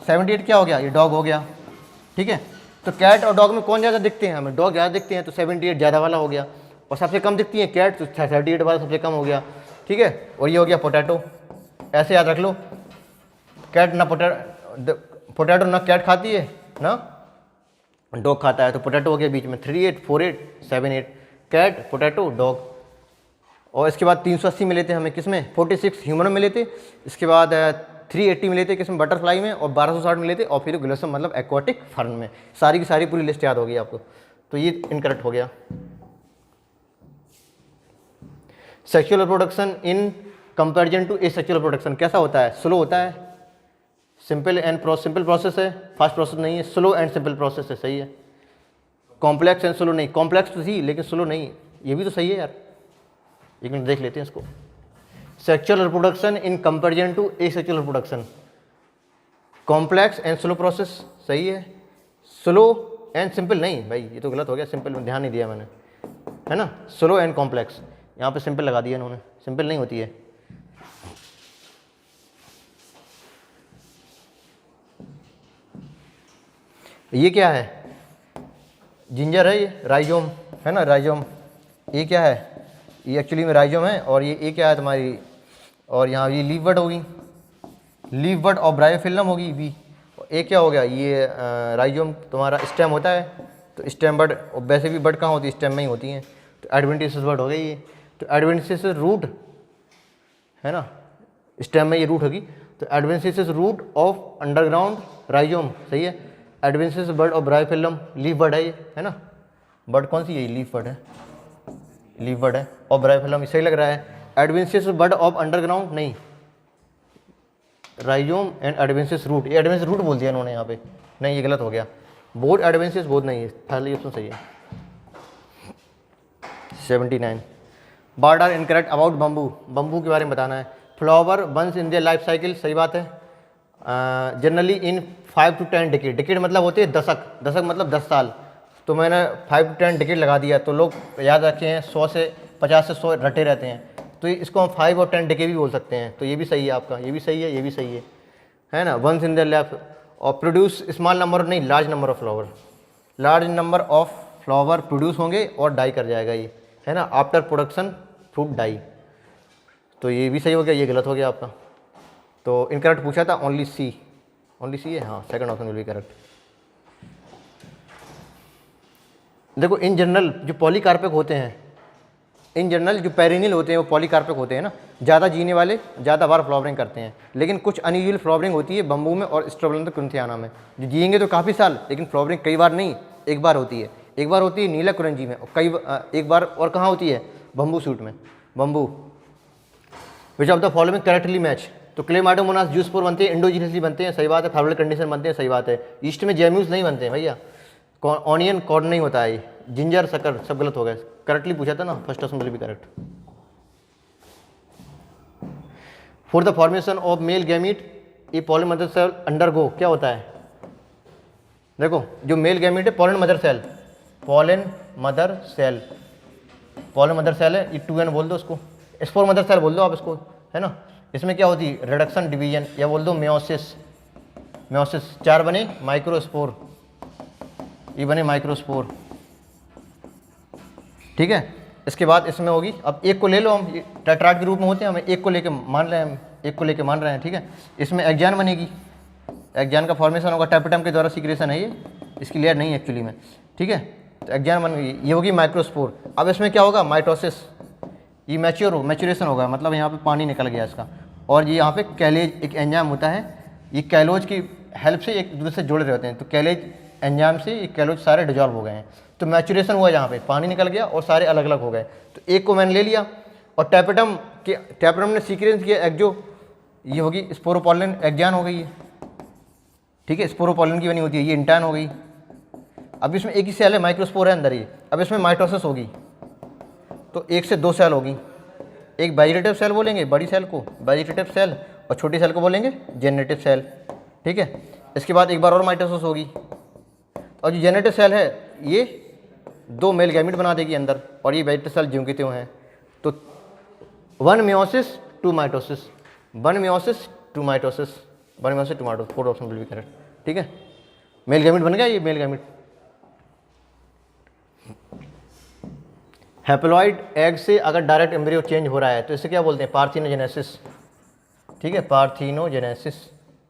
78 क्या हो गया? ये डॉग हो गया, ठीक है। तो कैट और डॉग में कौन ज़्यादा दिखते हैं? हमें डॉग ज़्यादा दिखते हैं, तो 78 ज़्यादा वाला हो गया। और सबसे कम दिखती है कैट, तो 38 वाला सबसे कम हो गया, ठीक है। और ये हो गया पोटैटो, ऐसे याद रख लो। कैट ना पोटैटो ना कैट खाती है ना डॉग खाता है, तो पोटैटो हो गया बीच में। 38, 48, 78, कैट, पोटैटो, डॉग। और इसके बाद 380 मिले थे हमें किसमें? 46 ह्यूमन में मिले थे। इसके बाद 380 मिले थे किसमें? बटरफ्लाई में। और 1260 मिले थे और फिर ग्लोसम मतलब एक्वाटिक फर्न में। सारी की सारी पूरी लिस्ट याद होगी आपको, तो ये इनकरेक्ट हो गया। Sexual reproduction in comparison to asexual reproduction कैसा होता है? स्लो होता है, सिंपल प्रोसेस है, फास्ट प्रोसेस नहीं है, स्लो एंड सिंपल प्रोसेस है, सही है। कॉम्प्लेक्स एंड स्लो नहीं, कॉम्प्लेक्स तो थी लेकिन स्लो नहीं, ये भी तो सही है यार। एक मिनट देख लेते हैं इसको। Sexual reproduction in comparison to asexual reproduction, complex and slow process, सही है। स्लो एंड सिंपल नहीं भाई, ये तो गलत हो गया, सिंपल में ध्यान नहीं दिया मैंने, है ना। स्लो एंड कॉम्प्लेक्स, यहाँ पे सिंपल लगा दिया इन्होंने, सिंपल नहीं होती है। ये क्या है? जिंजर है, ये राइजोम है ना, राइजोम। ये क्या है? ये एक्चुअली में राइजोम है। और ये क्या है तुम्हारी? और यहाँ ये लीफ बड होगी, लीफ बड और ब्रायोफिल्म होगी बी। एक क्या हो गया? ये राइजोम तुम्हारा स्टेम होता है, तो स्टेम बड, वैसे भी बड कहाँ होती है? स्टेम में ही होती हैं। तो एडवेंटिशियस बड हो गई ये। तो एडवेंटिशियस रूट है ना, स्टेम में ये रूट होगी, तो adventitious root of underground rhizome, सही है। एडवेंटिशियस बड और ब्रायोफिल्म लीफ बड है ये, है ना। बड कौन सी है? लीफ बड है, लीफ बड है। और ब्रायोफिल्म सही लग रहा है। एडवेंटिशियस बड ऑफ अंडरग्राउंड नहीं, राइजोम एंड एडवेंटिशियस रूट, ये एडवेंटिशियस रूट बोल दिया इन्होंने यहाँ पे, नहीं ये गलत हो गया। बोर्ड एडवेंटिशियस बोर्ड नहीं है, पहले ऑप्शन सही है। 79 bird are incorrect about bamboo, bamboo के बारे में बताना है। Flower once in their life cycle, सही बात है। Generally in 5 to 10 decade, decade मतलब होते हैं दशक, दशक मतलब 10 साल। तो मैंने 5 to 10 डिकेड लगा दिया, तो लोग याद रखे हैं 100 से 50 से 100 रटे रहते हैं, तो इसको हम 5 और 10 डिकेड भी बोल सकते हैं। तो ये भी सही है आपका, ये भी सही है, ये भी सही है ना। वंस इन देयर लाइफ और प्रोड्यूस स्मॉल नंबर नहीं, large number of flower, large number of flower produce होंगे और डाई कर जाएगा ये, है ना। आफ्टर प्रोडक्शन फ्रूट डाई, तो ये भी सही हो गया, ये गलत हो गया आपका। तो इनकरेक्ट पूछा था ओनली सी, ओनली सी है, हाँ second option will be correct. देखो इन जनरल जो पॉलीकार्पिक होते हैं, इन जनरल जो पेरिनियल होते हैं वो पॉलीकार्पिक होते हैं ना, ज़्यादा जीने वाले ज़्यादा बार फ्लावरिंग करते हैं। लेकिन कुछ अनयूजुअल फ्लावरिंग होती है बम्बू में और स्ट्रोबेलेंथ्रोकुन्थियाना में, जो जिएंगे तो काफ़ी साल, लेकिन फ्लावरिंग कई बार नहीं, एक बार होती है। एक बार होती है नीला कुरंजी में, और एक बार और कहाँ होती है? बम्बू सूट में। Bamboo which of the following correctly match, तो क्लेमाइडोमोनास जूसपोर बनते हैं, इंडोजीनियसली बनते हैं, सही बात है। फेवरल कंडीशन बनते हैं, सही बात है। ईस्ट में जैम्यूज नहीं बनते हैं भैया, ऑनियन कॉर्न नहीं होता है, जिंजर शक्कर सब गलत हो गए। करेक्टली पूछा था ना, first option will be correct. For the formation of male gamete a pollen mother cell undergo, क्या होता है? देखो जो मेल गैमीट है pollen mother cell, pollen mother cell, pollen mother cell है, ये 2n बोल दो उसको, स्पोर मदर सेल बोल दो आप इसको, है ना। इसमें क्या होती है? रिडक्शन डिवीजन, या बोल दो मेयोसिस, मेयोसिस 4 बने माइक्रोस्पोर, ये बने माइक्रोस्पोर, ठीक है। इसके बाद इसमें होगी, अब एक को ले लो, हम टेट्राड के रूप में होते हैं, हमें एक को लेके मान रहे हैं, हम एक को लेके मान रहे हैं, ठीक है। इसमें एक्जान बनेगी, एक्जान का फॉर्मेशन होगा, टैपेटम के द्वारा सीक्रेशन है ये, इसकी लेयर नहीं है एक्चुअली में, ठीक है। तो एक्जान बन गई, ये होगी माइक्रोस्पोर। अब इसमें क्या होगा, माइटोसिस, ये मैच्योरेशन होगा, मतलब यहाँ पे पानी निकल गया इसका, और ये यहाँ पे कैलेज एक एंजाइम होता है, ये कैलोज की हेल्प से एक दूसरे से जुड़ रहे होते हैं, तो कैलेज एंजाइम से ये कैलोज सारे डिजॉल्व हो गए हैं, तो मैच्योरेशन हुआ, यहाँ पे पानी निकल गया और सारे अलग अलग हो गए। तो एक को मैंने ले लिया, और टैपेटम ने सीक्रेंस किया एक्जो, ये होगी स्पोरोपोलिन, एक्जान हो गई है, ठीक है, स्पोरोपोलिन की बनी होती है, ये इंटान हो गई। अब इसमें एक ही सेल है, माइक्रोस्पोर है अंदर ये। अब इसमें माइटोसिस होगी, तो 1 से 2 सेल होगी, एक वेजिटेटिव सेल बोलेंगे बड़ी सेल को वेजिटेटिव सेल, और छोटी सेल को बोलेंगे जेनरेटिव सेल, ठीक है। इसके बाद एक बार और माइटोसिस होगी, और जो जेनरेटिव सेल है ये 2 मेल गैमीट बना देगी अंदर, और ये वेजिटेटिव सेल ज्यों की त्यों हैं। तो 1 meiosis 2 mitosis, 1 meiosis 2 mitosis, 1 meiosis 2 mitosis, 4 option will be correct, ठीक है। मेल गैमीट बन गया, ये मेल गैमीट। हैप्लॉइड एग से अगर डायरेक्ट एम्ब्रियो चेंज हो रहा है तो इसे क्या बोलते हैं, पार्थिनोजेनेसिस, ठीक है, पार्थिनोजेनेसिस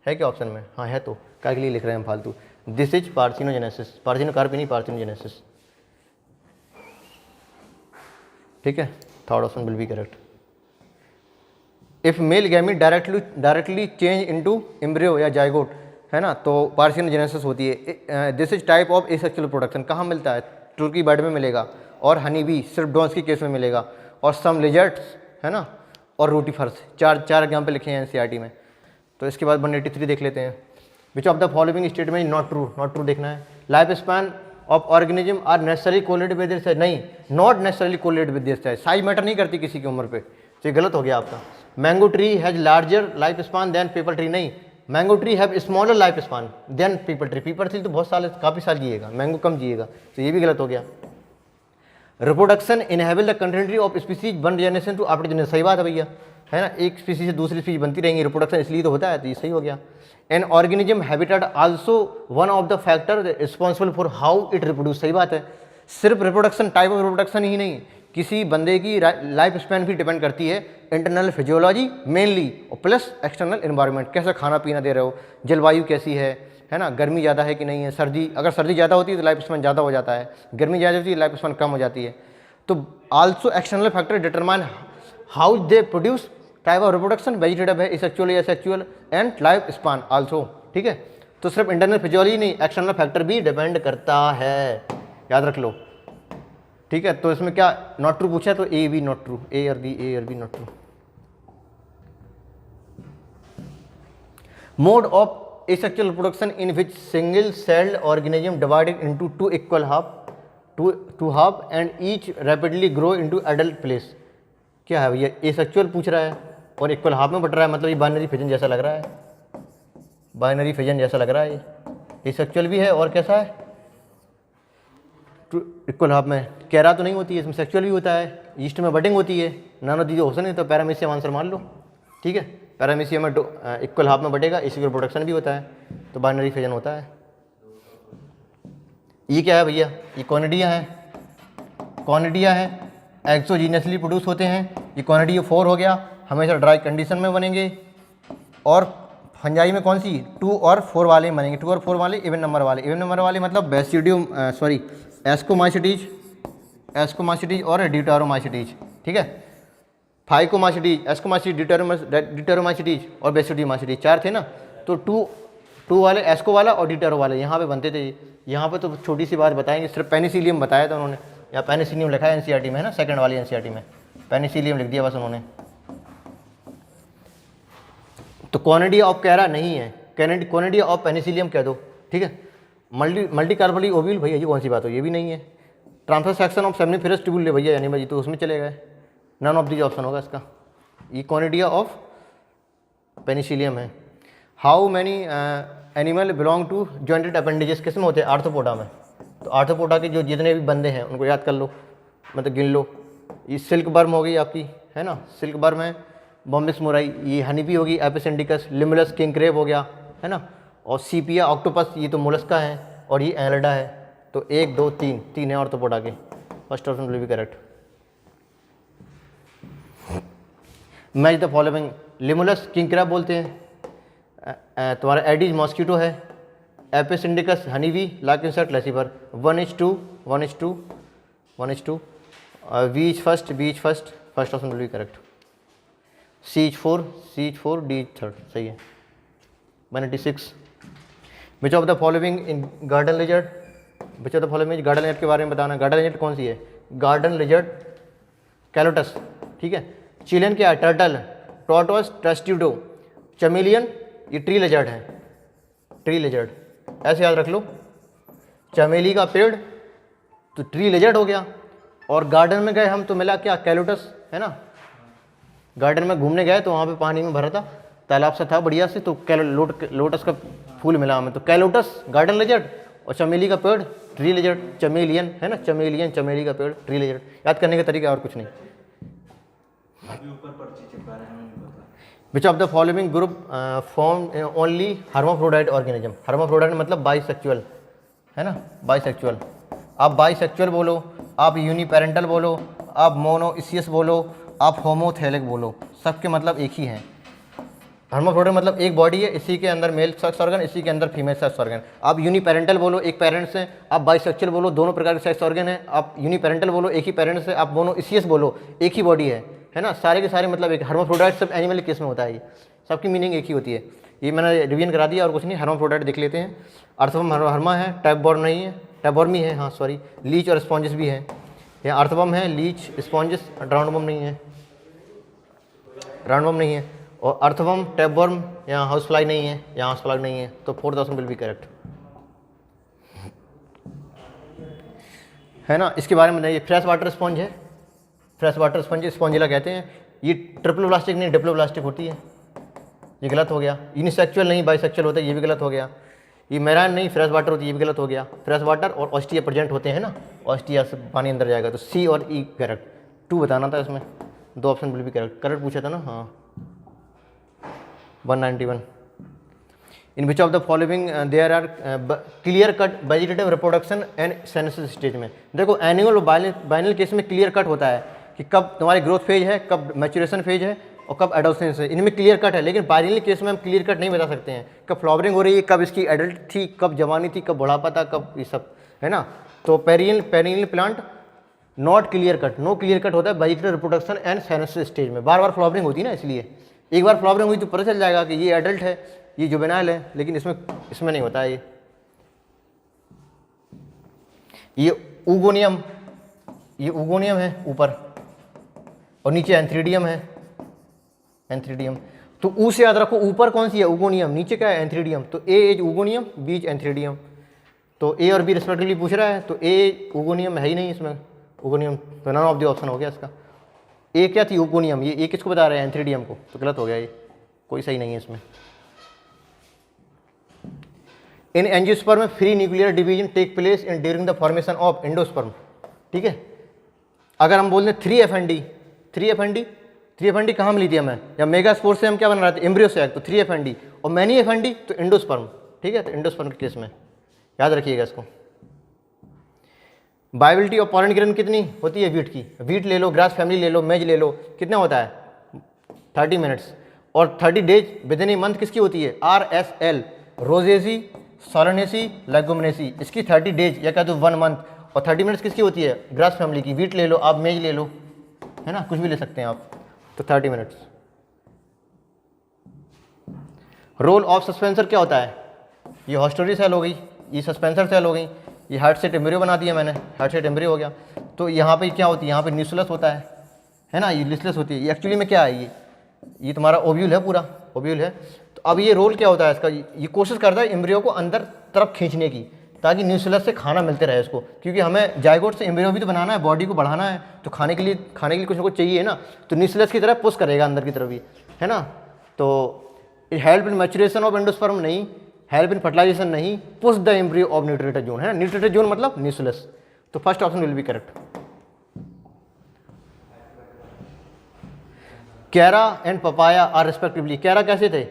है क्या ऑप्शन में, हाँ है, तो क्या के लिए लिख रहे हैं हम फालतू, दिस इज पार्थिनोजेनेसिस, पार्थिनोकार्पी नहीं, पार्थिनोजेनेसिस, ठीक है, third option will be correct. If male gamete directly change into embryo या जाइगोट, है ना, तो पार्थिनोजेनेसिस होती है। This is type of asexual production, कहाँ मिलता है, तुर्की बर्ड में मिलेगा, और हनी बी सिर्फ डॉन्स के केस में मिलेगा, और सम लिजर्ट्स, है ना, और रोटीफर्स, चार एग्जाम्पल लिखे हैं एनसीईआरटी में। तो इसके बाद 183 देख लेते हैं, which of the following statement not true, not true देखना है। Life span of organism are necessary correlated with their size, नहीं, not necessarily correlated with their size, size matter नहीं करती किसी की उम्र पे, तो ये गलत हो गया आपका। Mango tree has larger life span than peepal tree, नहीं, mango tree have smaller life span than peepal tree, peepal tree तो बहुत साल, काफ़ी साल जिएगा, मैंगो कम जिएगा, तो ये भी गलत हो गया। Reproduction enable the continuity of species 1 generation to after generation, सही बात है भैया, है ना, एक स्पीसीज से दूसरी स्पीसीज बनती रहेंगी, रिप्रोडक्शन इसलिए तो होता है, तो ये सही हो गया। An organism habitat also one of the factor responsible for how it reproduce, सही बात है, सिर्फ रिप्रोडक्शन, टाइप ऑफ रिप्रोडक्शन ही नहीं, किसी बंदे की लाइफ स्पैन भी डिपेंड करती है, इंटरनल फिजियोलॉजी मेनली, और प्लस एक्सटर्नल एनवायरनमेंट, कैसा खाना पीना दे रहे हो, जलवायु कैसी है ना, गर्मी ज़्यादा है कि नहीं है, सर्दी, अगर सर्दी ज़्यादा होती है तो लाइफ स्पैन ज़्यादा हो जाता है, गर्मी ज़्यादा होती है लाइफ स्पैन कम हो जाती है। तो also external factor determine how they produce type of reproduction, vegetative है, एसेक्सुअल या sexual, and life span also, ठीक है। तो सिर्फ इंटरनल फिजियोलॉजी नहीं, एक्सटर्नल फैक्टर भी डिपेंड करता है, याद रख लो, ठीक है। तो इसमें क्या नॉट ट्रू पूछा है, तो A B not true, A और B not true. Mode of asexual reproduction in which single celled organism divided into two equal half and each rapidly grow into adult place, क्या है भैया, asexual पूछ रहा है और इक्वल हाफ में but रहा है, मतलब ये बाइनरी फिजन जैसा लग रहा है, बाइनरी फिजन जैसा लग रहा है, ये सेक्चुअल भी है और कैसा है, इक्वल हाफ में, कैरा तो नहीं होती है, इसमें सेक्चुअल भी होता है, ईस्ट में बटिंग होती है, नानो दीजिए हो नहीं, तो पैरामीशियम आंसर मान लो, ठीक है, पैरामीशियम में इक्वल हाफ में बटेगा, इसी का प्रोडक्शन भी होता है, तो बाइनरी फिजन होता है। ये क्या है भैया, ये कॉनिडिया है, कॉनिडिया है, एक्सोजीनियसली प्रोड्यूस होते हैं, ये कॉनिडिया 4 हो गया, हमेशा ड्राई कंडीशन में बनेंगे, और फंजाई में कौन सी 2 और 4 वाले बनेंगे, 2 और 4 वाले इवन नंबर वाले मतलब बेसिडियम एस्कोमाइसिटीज और ड्यूटेरोमाइसिटीज, ठीक है, फाइकोमाइसिटीज, एस्कोमाइसिटीज, ड्यूटेरोमाइसिटीज और बेसिडियोमाइसिटीज, 4 थे ना, तो 2 वाले एस्को वाला और ड्यूटेरो वाले यहाँ पे बनते थे। यहाँ पे तो छोटी सी बात बताएंगे, सिर्फ पेनिसिलियम बताया था उन्होंने, या पेनिसिलियम लिखा है एनसीईआरटी में, है ना, सेकंड वाली एनसीईआरटी में पेनिसिलियम लिख दिया बस उन्होंने। तो कॉनिडिया ऑफ कैरा नहीं है, कॉनिडिया ऑफ पेनिसिलियम कह दो, ठीक है। मल्टी कार्बोली ओव्यूल भैया ये कौन सी बात हो, ये भी नहीं है। Transfer section of seminiferous tubule भैया यानी भाई तो उसमें चले गए, नन ऑफ दीज ऑप्शन होगा इसका, ये कॉनिडिया ऑफ पेनिसिलियम है। How many animal belong to jointed appendages किस में होते हैं, आर्थ्रोपोडा में, तो आर्थ्रोपोडा के जो जितने भी बंदे हैं उनको याद कर लो, मतलब गिन लो। ये सिल्क बर्म हो गई आपकी, है ना, सिल्क बर्म है, बॉम्बिस मोराई, ये हनीबी होगी, एपिसेंडिकस, लिमुलस किंग क्रेब हो गया, है ना, और सीपिया ऑक्टोपस, ये तो मोलस्का है, और ये एनलिडा है। तो 1 2 3 है आर्थ्रोपोडा के, first option will be correct. Match the following, Limulus king crab बोलते हैं, तुम्हारा एडीज मॉस्किटो है, Apis indicus honeybee, lac insect Laccifer. 1:2 1:2 1:2 we first first option will be correct. C4 D third सही है। 186 which of the following in garden lizard, which of the following garden lizard के बारे में बताना। Garden lizard कौन सी है? Garden lizard कैलोटस, ठीक है। चिलियन क्या है? टर्टल, टॉर्टोइस, ट्रेस्ट्यूडो, चमेलियन ये ट्री लिजर्ड है, ट्री लिजर्ड ऐसे याद रख लो। चमेली का पेड़ तो ट्री लिजर्ड हो गया, और गार्डन में गए हम तो मिला क्या? कैलोटस है ना। गार्डन में घूमने गए तो वहाँ पे पानी में भरा था, तालाब सा था बढ़िया से, तो लोटस का फूल मिला हमें, तो कैलोटस गार्डन लिजर्ड, और चमेली का पेड़ ट्री लिजर्ड, चमेलियन है ना, चमेलियन चमेली का पेड़ ट्री लिजर्ड। याद करने का तरीका और कुछ नहीं। विच of the following group form only hermaphrodite organism. Hermaphrodite मतलब बाइसेक्चुअल है ना, बाइसेक्चुअल। आप बाइसेक्चुअल बोलो, आप यूनिपेरेंटल बोलो, आप मोनोइसियस बोलो, आप होमोथेलिक बोलो, सबके मतलब एक ही हैं। हर्माफ्रोडाइट मतलब एक बॉडी है, इसी के अंदर मेल सेक्स ऑर्गन, इसी के अंदर फीमेल सेक्स ऑर्गन। आप यूनिपेरेंटल बोलो, एक पेरेंट्स हैं। आप बाइसेक्चुअल बोलो, दोनों प्रकार के सेक्स ऑर्गन हैं। आप यूनिपेरेंटल बोलो, एक ही पेरेंट्स है। आप मोनोइसियस बोलो, एक ही बॉडी है ना। सारे के सारे मतलब एक। हर्माफ्रोडाइट सब एनिमल केस में होता है, ये सबकी मीनिंग एक ही होती है। ये मैंने रिवीजन करा दिया और कुछ नहीं। हर्माफ्रोडाइट देख लेते हैं। अर्थवम हर्मा है, टाइपबॉर्न नहीं है, टाइपबॉर्मी है, हाँ सॉरी। लीच और स्पॉन्जिस भी है। यहाँ अर्थवम है, लीच, स्पॉन्जिस, राउंडवम नहीं है, राउंडवम नहीं है। और अर्थवम, टैपवर्म, यहाँ हाउस फ्लाई नहीं है, यहाँ हाउस फ्लाई नहीं है, तो 4000 विल बी करेक्ट है ना। इसके बारे में बताइए। फ्रेश वाटर स्पॉन्ज है, फ्रेश वाटर स्पॉन्ज स्पॉन्जिला कहते हैं। ये ट्रिप्लोब्लास्टिक नहीं डिप्लोब्लास्टिक होती है, ये गलत हो गया। यूनिसेक्चुअल नहीं बाइसेक्चुअल होता है, ये भी गलत हो गया। ये मैरान नहीं फ्रेश वाटर होती है, ये भी गलत हो गया। फ्रेश वाटर और ऑस्टिया प्रेजेंट होते हैं ना, ऑस्टिया से पानी अंदर जाएगा, तो सी और ई करेक्ट। 2 बताना था इसमें, 2 option will be correct. Correct पूछा था ना, हाँ। 191 in which of the following there are clear cut vegetative reproduction and senescence stage में। देखो एनुअल और बाइनल केस में क्लियर कट होता है कि कब तुम्हारी ग्रोथ फेज है, कब मैच्योरेशन फेज है, और कब एडोलेसेंस है, इनमें क्लियर कट है। लेकिन बाइनल केस में हम क्लियर कट नहीं बता सकते हैं, कब फ्लावरिंग हो रही है, कब इसकी एडल्ट थी, कब जवानी थी, कब बुढ़ापा था, कब ये सब है ना। तो perennial plant not clear cut, no clear cut होता है vegetative reproduction and senescence stage में। बार बार फ्लावरिंग होती है ना, इसलिए एक बार फ्लावरिंग हुई तो पता चल जाएगा कि ये एडल्ट है, ये जुवेनाइल है, लेकिन इसमें नहीं होता है। ये ऊगोनियम, ये ऊगोनियम है ऊपर, और नीचे एंथ्रीडियम है, एंथ्रीडियम। तो ऊ से याद रखो, ऊपर कौन सी है? ऊगोनियम, नीचे क्या है? एंथ्रीडियम। तो A is oogonium, B is antheridium. तो ए और बी रिस्पेक्टिवली पूछ रहा है, तो ए ऊगोनियम है ही नहीं इसमें, ऊगोनियम तो नन ऑफ द ऑप्शन हो गया इसका। ए क्या थी? ऊगोनियम। ये ए किसको बता रहे हैं? एंथ्रीडियम को, तो गलत हो गया, ये कोई सही नहीं है इसमें। इन एंजियोस्पर्म में free nuclear division take place in during the formation of endosperm, ठीक है। अगर हम बोल दें 3FND, 3FND कहाँ मिली थी हमें? या मेगास्पोर से हम क्या बना रहे थे? एम्ब्रियो से। तो 3FND, और मैनी FND तो एंडोस्पर्म, ठीक है। तो एंडोस्पर्म के केस में याद रखिएगा इसको। वायबिलिटी ऑफ पॉलन ग्रेन कितनी होती है वीट की? वीट ले लो, ग्रास फैमिली ले लो, मेज ले लो, कितना होता है? 30 मिनट्स। और 30 डेज विदिन ए मंथ किसकी होती है? RSL, रोजेसी, सोलनेसी, लेगुमिनेसी, इसकी 30 डेज या क्या तो 1 मंथ। और 30 मिनट्स किसकी होती है? ग्रास फैमिली की। वीट ले लो, आप मेज ले लो, है ना, कुछ भी ले सकते हैं आप, तो 30 मिनट्स। रोल ऑफ सस्पेंसर क्या होता है? ये हॉस्टोरी सेल हो गई, ये सस्पेंसर सेल हो गई, ये हार्ट से एम्ब्रियो बना दिया मैंने, हार्ट से एम्ब्रियो हो गया। तो यहाँ पे क्या होती है? यहाँ पे न्यूक्लियस होता है ना, ये न्यूक्लियस होती है। ये एक्चुअली में क्या है? ये तुम्हारा ओव्यूल है, पूरा ओव्यूल है। तो अब ये रोल क्या होता है इसका? ये कोशिश करता है एम्ब्रियो को अंदर तरफ खींचने की, ताकि न्यूक्लियस से खाना मिलते रहे इसको, क्योंकि हमें जाइगोट से एम्ब्रियो भी तो बनाना है, बॉडी को बढ़ाना है, तो खाने के लिए कुछ ना कुछ चाहिए ना। तो न्यूक्लियस की तरफ पुश करेगा अंदर की तरफ ही, है ना। तो help in maturation of endosperm नहीं, हेल्प इन फर्टिलाइजेशन नहीं, push the embryo of nutritive zone, है ना। न्यूट्रेटेड जोन मतलब न्यूक्लियस। तो first option will be correct. Chara and papaya are respectively. Chara कैसे थे?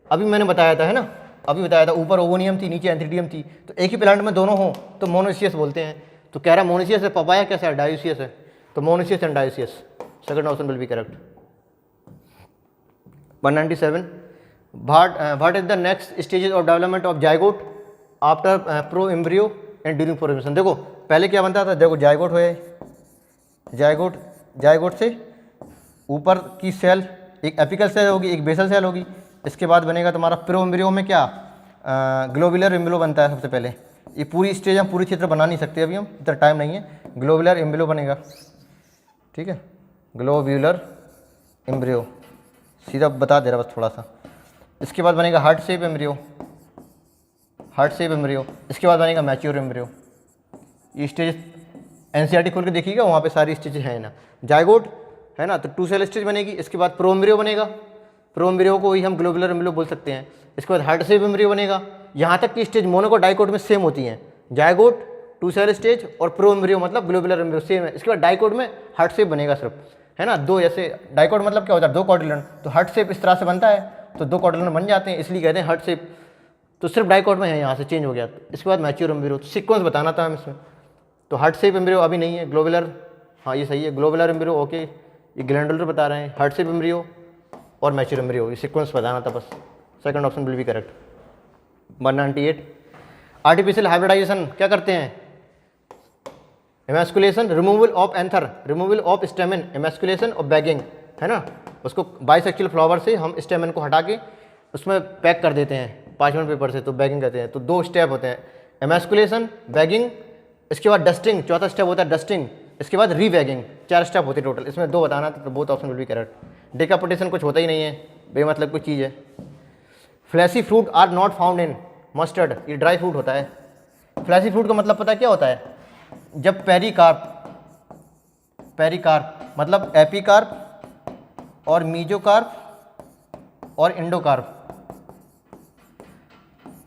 अभी मैंने बताया था, है ना, अभी बताया था। ऊपर ओवोनियम थी, नीचे एंथ्रीडियम थी। तो एक ही प्लांट में दोनों हो तो मोनोइसियस बोलते हैं। तो कह रहा है मोनोसियस है, पपाया कैसा है, डायोसियस है, तो monoecious and dioecious, second option will be correct. 197 what is the next stages of development of zygote after pro embryo and during formation. देखो पहले क्या बनता था, देखो जायगोट हो, जायगोट से ऊपर की सेल एक एपिकल सेल होगी, एक बेसल सेल होगी, इसके बाद बनेगा तुम्हारा प्रो एम्ब्रियो में क्या ग्लोबुलर एम्ब्रियो बनता है सबसे पहले। ये पूरी स्टेज हम पूरी चित्र बना नहीं सकते अभी, हम इतना टाइम नहीं है। ग्लोबुलर एम्ब्रियो बनेगा, ठीक है, ग्लोब्यूलर एम्ब्रियो, सीधा बता दे रहा बस थोड़ा सा। इसके बाद बनेगा heart shape embryo, heart shape embryo, इसके बाद बनेगा मैच्योर एम्ब्रियो। ये स्टेज एनसीईआरटी खोल के देखिएगा, वहाँ पे सारी स्टेज हैं ना। जायगोट है ना, तो 2 सेल स्टेज बनेगी, इसके बाद प्रो एम्ब्रियो बनेगा, प्रो एम्ब्रियो को ही हम ग्लोबुलर एम्ब्रियो बोल सकते हैं। इसके बाद हार्ट शेप एम्ब्रियो बनेगा। यहाँ तक की स्टेज मोनोकोट डाइकोट में सेम होती हैं, जायगोट 2 सेल स्टेज और प्रो एम्ब्रियो मतलब ग्लोबुलर एम्ब्रियो सेम है। इसके बाद डाइकोट में हार्ट शेप बनेगा सिर्फ, है ना, 2, जैसे डाइकोट मतलब क्या होता है 2 क्वाड्रिलेटरल, तो हार्ट शेप इस तरह से बनता है, तो 2 क्वाड्रिलेटरल बन जाते हैं, इसलिए कहते हैं हार्ट शेप। तो सिर्फ डाइकोट में है, यहाँ से चेंज हो गया। इसके बाद मैच्योर एम्ब्रियो, सीक्वेंस बताना था हम इसमें। तो हार्ट शेप एम्ब्रियो अभी नहीं है, ग्लोबुलर, हाँ ये सही है, ग्लोबुलर एम्ब्रियो ओके, ये ग्लैंडुलर बता रहे हैं, हार्ट शेप एम्ब्रियो और मैच्योर एम्ब्रियो, ये सीक्वेंस बताना था बस, second option will be correct. 198 artificial hybridization क्या करते हैं, emasculation, removal of anther, removal of stamen, emasculation और बैगिंग, है ना, उसको बाइसेक्चुअल फ्लावर से हम स्टेमन को हटा के उसमें पैक कर देते हैं पार्चमेंट पेपर से, तो बैगिंग कहते हैं। तो 2 स्टेप होते हैं, एमैस्कुलेशन, बैगिंग, इसके बाद डस्टिंग, चौथा स्टेप होता है डस्टिंग, इसके बाद रीवैगिंग, 4 स्टेप होते हैं टोटल। इसमें 2 बताना था, तो both option will be correct. Decapitation कुछ होता ही नहीं है, बेमतलब कोई चीज़ है। Fleshy fruit are not found in mustard, ये ड्राई फ्रूट होता है। फ्लैशी फ्रूट का मतलब पता है क्या होता है, जब पेरिकार्प मतलब एपिकार्प और मीजोकार्प और इंडोकार्प,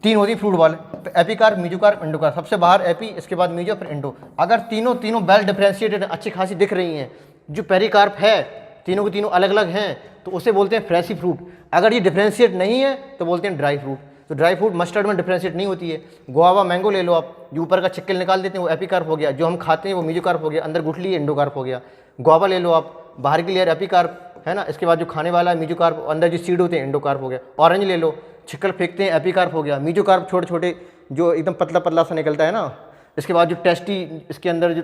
3 होती फ्रूट वाले, एपिकार्प, मीजोकार्प, इंडोकार्प, सबसे बाहर एपी, इसके बाद मीजो, फिर इंडो। अगर तीनों वेल डिफरेंशिएटेड अच्छी खासी दिख रही हैं, जो पेरिकार्प है तीनों के तीनों अलग अलग हैं, तो उसे बोलते हैं फ्लैशी फ्रूट। अगर ये डिफरेंशिएट नहीं है तो बोलते हैं ड्राई फ्रूट। तो ड्राई फ्रूट मस्टर्ड में डिफरेंशिएट नहीं होती है। गुआवा मैंगो ले लो आप, जो ऊपर का छिक्कल निकाल देते हैं वो एपिकार्प हो गया, जो हम खाते हैं वो मीजोकार्प हो गया, अंदर गुठली इंडोकार्प हो गया। गुआवा ले लो आप, बाहर की लेयर एपिकार्प, है ना, इसके बाद जो खाने वाला है मीजोकार्प, अंदर जो सीड होते हैं इंडोकार्प हो गया। ऑरेंज ले लो, छिक्कल फेंकते हैं एपिकार्प हो गया। मीजोकार्प छोटे छोटे जो एकदम पतला पतला सा निकलता है ना, इसके बाद जो टेस्टी इसके अंदर जो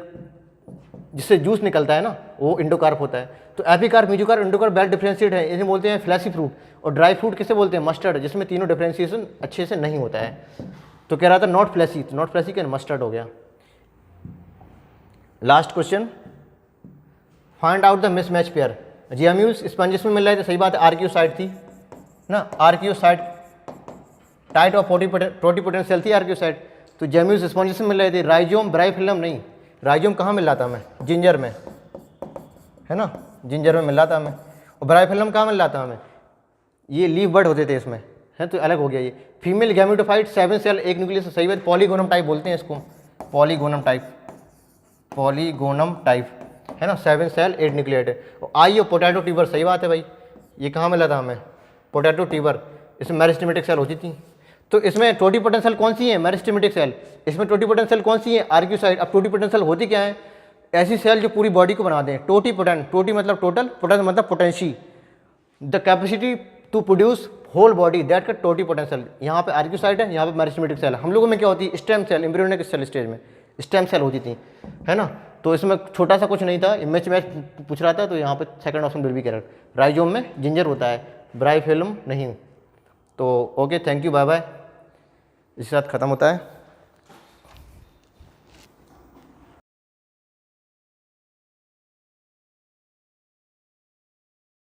जिससे जूस निकलता है ना, वो इंडोकार्प होता है। तो epicarp, mesocarp, endocarp well differentiate है, इसे बोलते हैं फ्लैशी फ्रूट। और ड्राई फ्रूट किसे बोलते हैं, मस्टर्ड, जिसमें तीनों डिफरेंशिएशन अच्छे से नहीं होता है। तो कह रहा था नॉट फ्लैशी, तो नॉट फ्लैशी क्या, मस्टर्ड हो गया। Last question, find out the mismatch pair. Gemmules sponges में मिल रहे थे, सही बात है, आर्कियोसाइट थी ना, आर्कियोसाइट टाइट और टोटिपोटेंशियल थी आर्कियोसाइट, तो जियाम्यूल्स स्पंजिस में मिल रहे थे। राइजोम ब्राइफिलम नहीं, राइजोम कहाँ मिल रहा था हमें, जिंजर में, है ना, जिंजर में मिल रहा था हमें। और ब्राइफिलम कहाँ मिल रहा था हमें, ये लीफ बर्ड होते थे इसमें, है, तो अलग हो गया ये। फीमेल गैमेटोफाइट 7 सेल 1 न्यूक्लियस, सही बात, पॉलीगोनम टाइप बोलते हैं इसको, पॉलीगोनम टाइप, है ना, 7 सेल 8 न्यूक्लियट है। और आई और पोटैटो ट्यूबर, सही बात है भाई, ये कहाँ मिला था हमें, पोटैटो ट्यूबर, इसमें मेरिस्टेमेटिक सेल होती थी। तो इसमें टोटिपोटेंशियल कौन सी है, मेरिस्टेमेटिक सेल। इसमें टोटिपोटेंशियल कौन सी है, आर्कियोसाइट। अब टोटिपोटेंशियल होती क्या है, ऐसी सेल जो पूरी बॉडी को बना दें। टोटिपोटेंट, टोटी मतलब टोटल, पोटेंस मतलब potency, the capacity to produce whole body, that का टोटिपोटेंशियल। यहाँ पे आर्कियोसाइट है, यहाँ पे मेरिस्टेमेटिक सेल है। हम लोगों में क्या होती है, stem cell, embryonic cell stage में स्टेम सेल होती थी, है ना। तो इसमें छोटा सा कुछ नहीं था, मैच पूछ रहा था, तो यहाँ पे second option will be correct. Rhizome में जिंजर होता है, ब्राइफिलम नहीं। तो okay, thank you, bye bye, इसके साथ ख़त्म होता है।